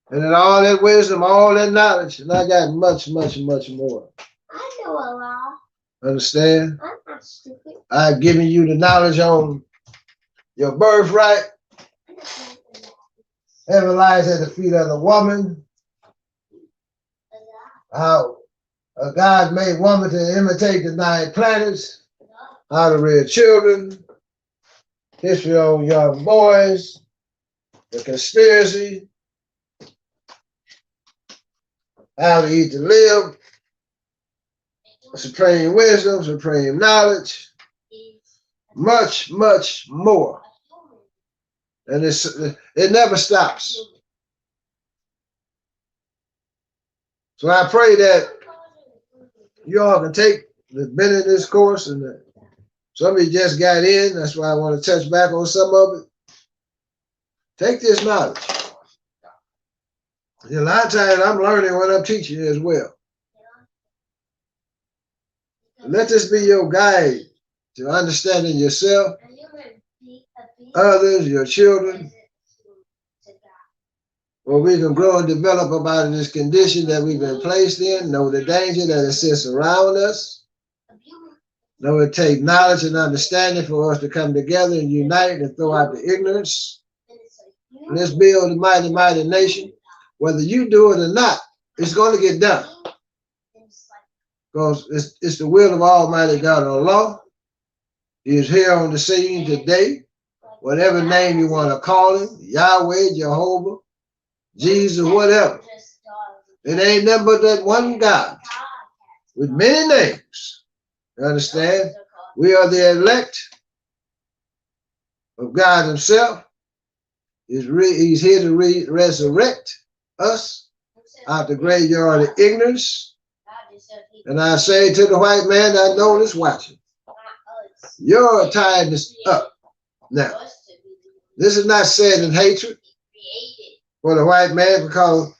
And in all that wisdom, all that knowledge, and I got much, much, much more. I know a lot. Understand? I'm not stupid. I've given you the knowledge on your birthright. Heaven lies at the feet of the woman. How God made woman to imitate the 9 planets. How to rear children. History on young boys. The conspiracy. How to eat to live. supreme wisdom, supreme knowledge, much, much more. And it never stops. So I pray that you all can take the been in this course, and somebody just got in. That's why I want to touch back on some of it. Take this knowledge. And a lot of times I'm learning when I'm teaching as well. Let this be your guide to understanding yourself, others, your children, where we can grow and develop about this condition that we've been placed in, know the danger that exists around us, know it takes knowledge and understanding for us to come together and unite and throw out the ignorance. Let's build a mighty, mighty nation. Whether you do it or not, it's going to get done. Because it's the will of Almighty God Allah. He is here on the scene today. Whatever name you want to call him, Yahweh, Jehovah, Jesus, whatever. It ain't nothing but that one God with many names. You understand? We are the elect of God himself. He's here to resurrect us out the graveyard of ignorance. And I say to the white man that I know that's watching, your time is up. Now, this is not said in hatred for the white man, because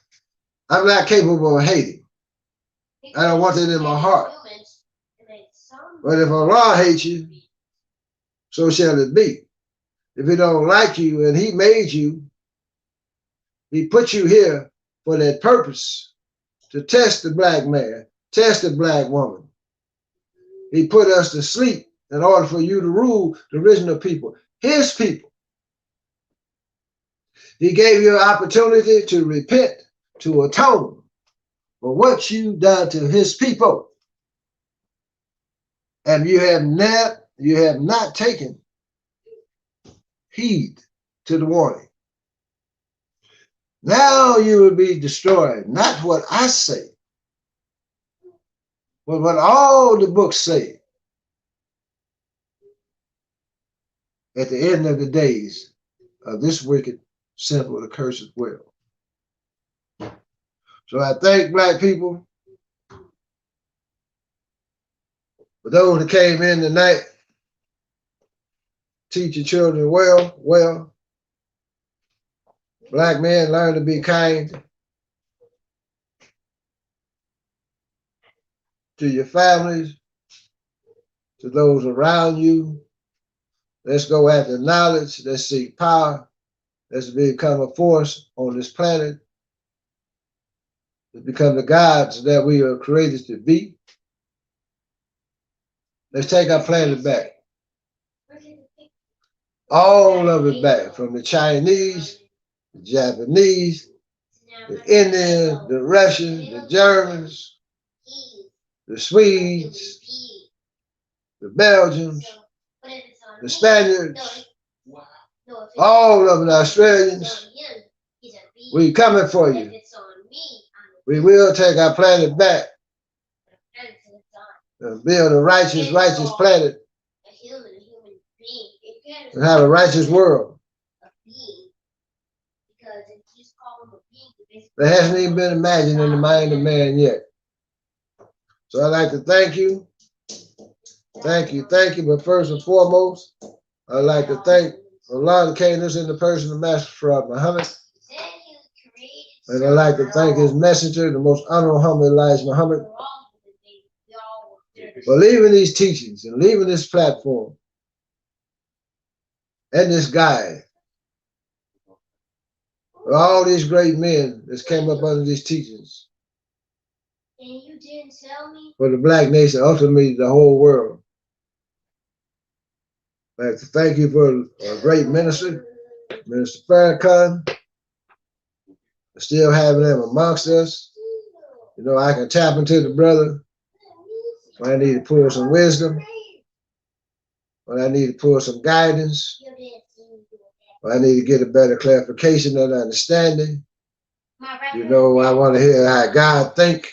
I'm not capable of hating. I don't want it in my heart. But if Allah hates you, so shall it be. If he don't like you and he made you, he put you here for that purpose, to test the black man, test the black woman. He put us to sleep in order for you to rule the original people, his people. He gave you an opportunity to repent, to atone for what you done to his people. And you have not taken heed to the warning. Now you will be destroyed, not what I say, but what all the books say at the end of the days of this wicked, simple, accursed world. So I thank black people for those that came in tonight. Teach your children well. Black men, learn to be kind to your families, to those around you. Let's go after knowledge. Let's seek power. Let's become a force on this planet. Let's become the gods that we are created to be. Let's take our planet back. All of it back, from the Chinese, the Japanese, the Indians, the Russians, the Germans, the Swedes, the Belgians, the Spaniards, all of the Australians. We coming for you. We will take our planet back and build a righteous planet and have a righteous world. That hasn't even been imagined in the mind of man yet. So I'd like to thank you. Thank you. But first and foremost, I'd like to thank Allah that came to us in the person of Master Farad Muhammad. And I'd like to thank his messenger, the most honorable, humble Elijah Muhammad, for leaving these teachings and leaving this platform and this guide. For all these great men that came up under these teachings. And you didn't tell me? For the black nation, ultimately the whole world. I'd like to thank you for a great minister, Minister Farrakhan, still having them amongst us. You know, I can tap into the brother when I need to pull some wisdom, when I need to pull some guidance, when I need to get a better clarification and understanding. You know, I want to hear how God think.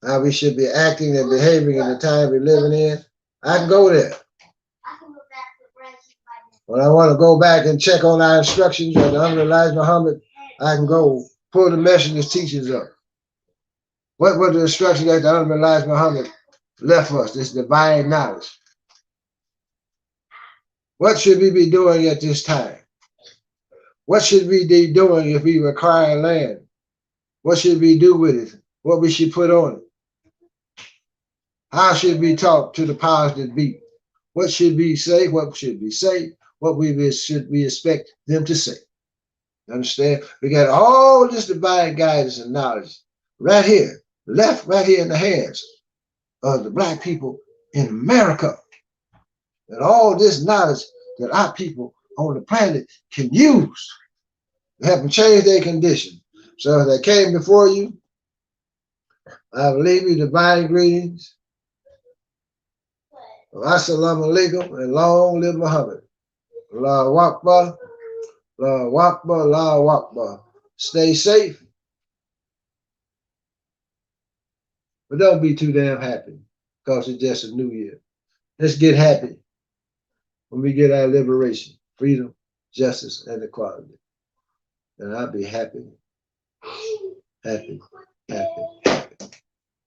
how we should be acting and behaving in the time we're living in, I can go there. When I want to go back and check on our instructions on the Honorable Elijah Muhammad, I can go pull the messenger's teachings up. What were the instructions that the Honorable Elijah Muhammad left for us? This divine knowledge. What should we be doing at this time? What should we be doing if we require land? What should we do with it? What we should put on it? How should we talk to the powers that be? What should we say? What should we say? What should we expect them to say? Understand? We got all this divine guidance and knowledge right here, left right here in the hands of the black people in America. And all this knowledge that our people on the planet can use to help them change their condition. So if they came before you, I will leave you divine greetings. Assalamu alaikum and long live Muhammad. Allahu Akbar, Allahu Akbar, Allahu Akbar. Stay safe, but don't be too damn happy because it's just a new year. Let's get happy when we get our liberation, freedom, justice, and equality. And I'll be happy, happy, happy, happy.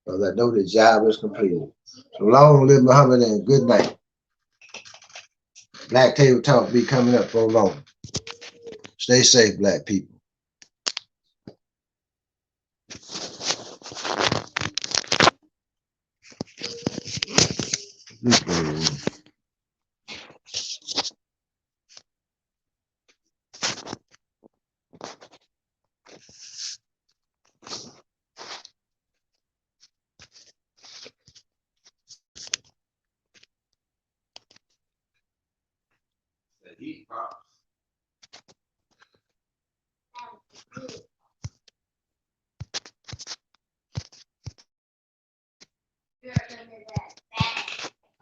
Because I know the job is completed. So long live Muhammad and good night. Black Table Talk be coming up for long. Stay safe, black people.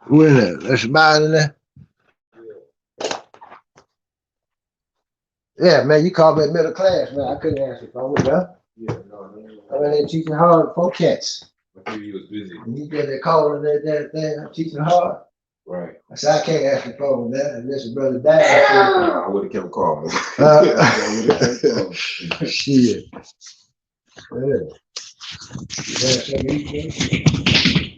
Who in there? There's somebody in there? Yeah, man, you called me middle class, man. I couldn't answer the phone, yeah? Yeah, no, I'm in there teaching hard for cats. I think you was busy. And you get that call and that thing, I'm teaching hard. Right. I said, I can't answer the phone, man, unless your brother died. I would have kept calling. Shit. Yeah. You got something to eat, man?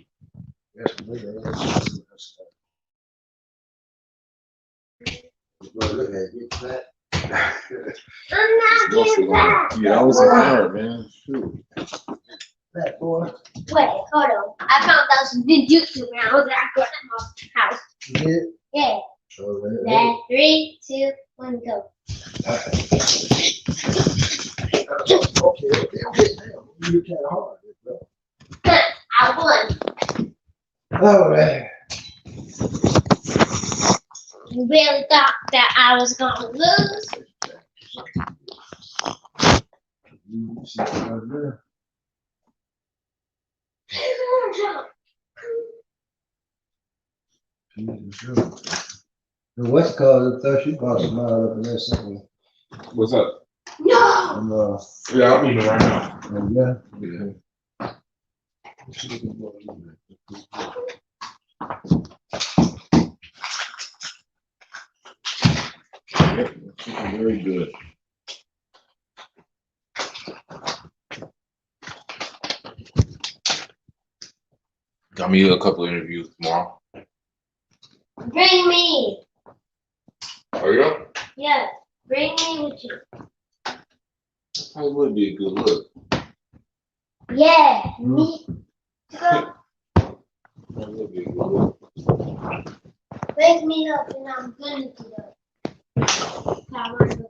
Look at you, fat. I'm not getting that. Yeah, I was in hard, man. Shoot. Fat boy. Wait, hold on. I found out some ninjutsu when I was at my house. You did? Yeah. Oh, man. Then 3, 2, 1, go. Okay. You kind of hard, bro. I won. All right. You really thought that I was gonna lose? What's called the third? You brought some out up in there something. What's up? No. Yeah, I'll be here right now. Yeah. Very good. Got me a couple of interviews tomorrow. Bring me. Oh yeah? Yeah. Bring me with you. That would be a good look. Yeah. Me. Go. That would be a good look. Wake me up and I'm gonna do it. Power of the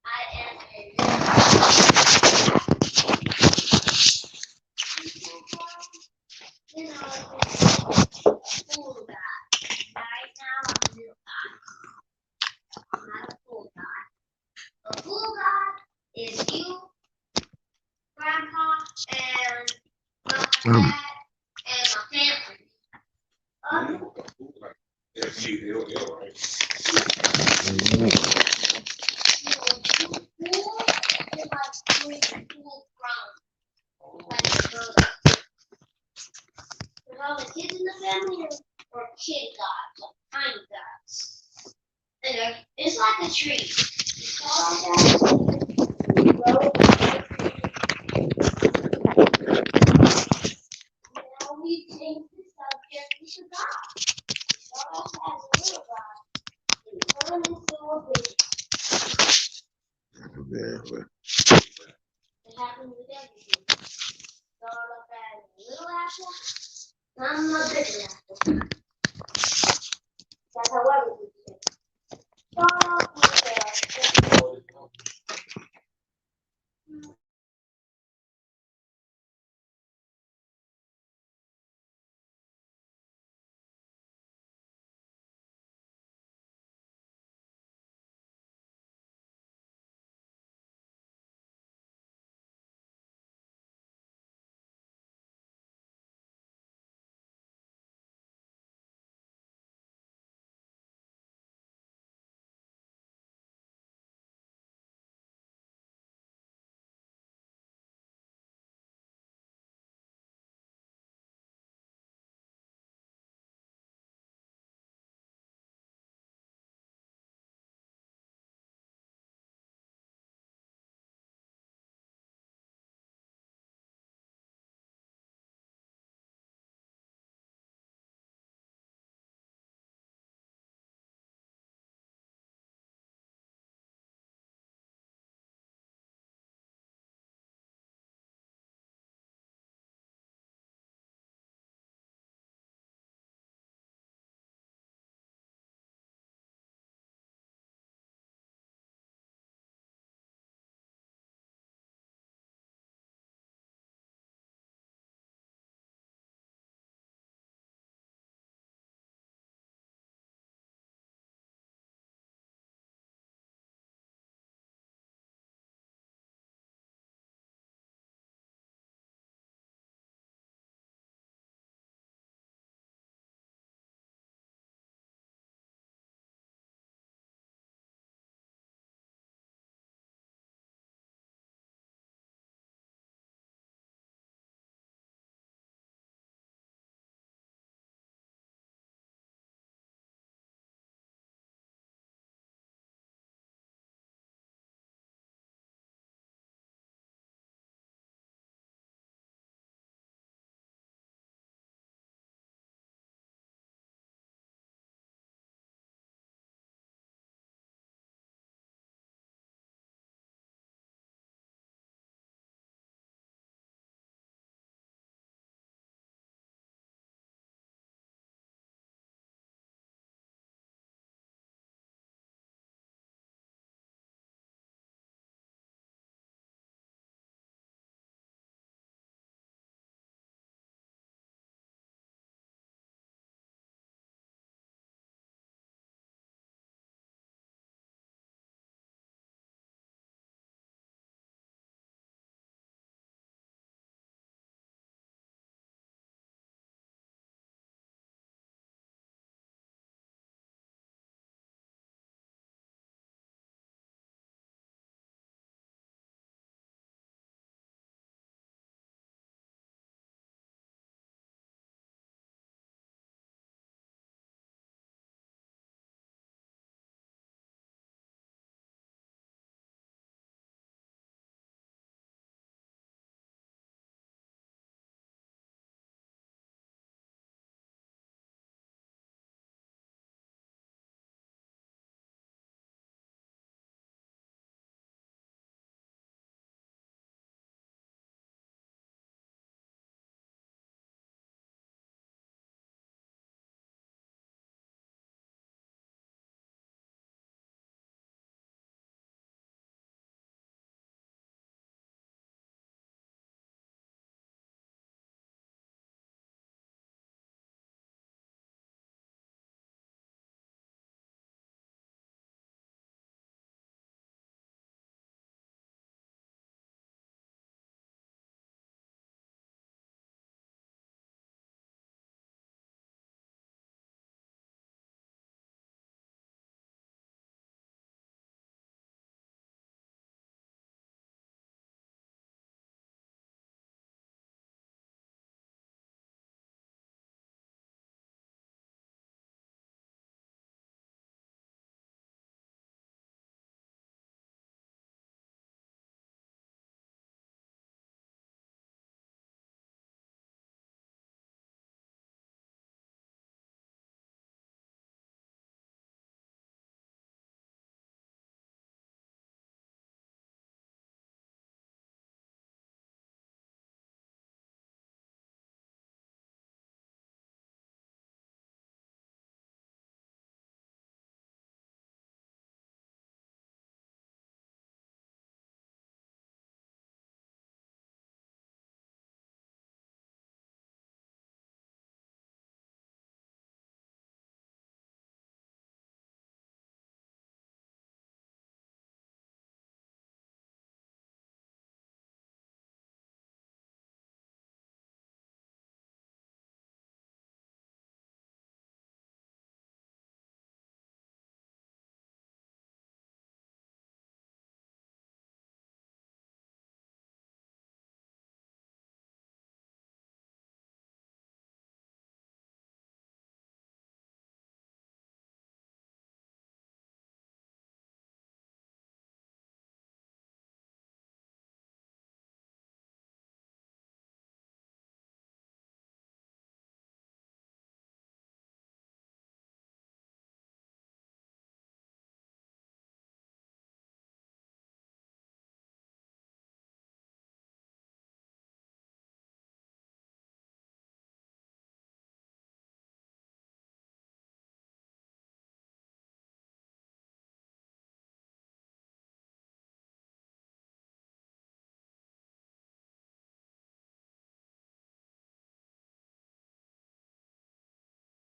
I am a and my family. With all the kids in the family or kid gods, like tiny gods. And it's like a tree. It's called like that. Now we change the subject to God. God has a little God. And turn into a big. Very well. It happens with everything. Start off as a little apple, now I'm a big apple.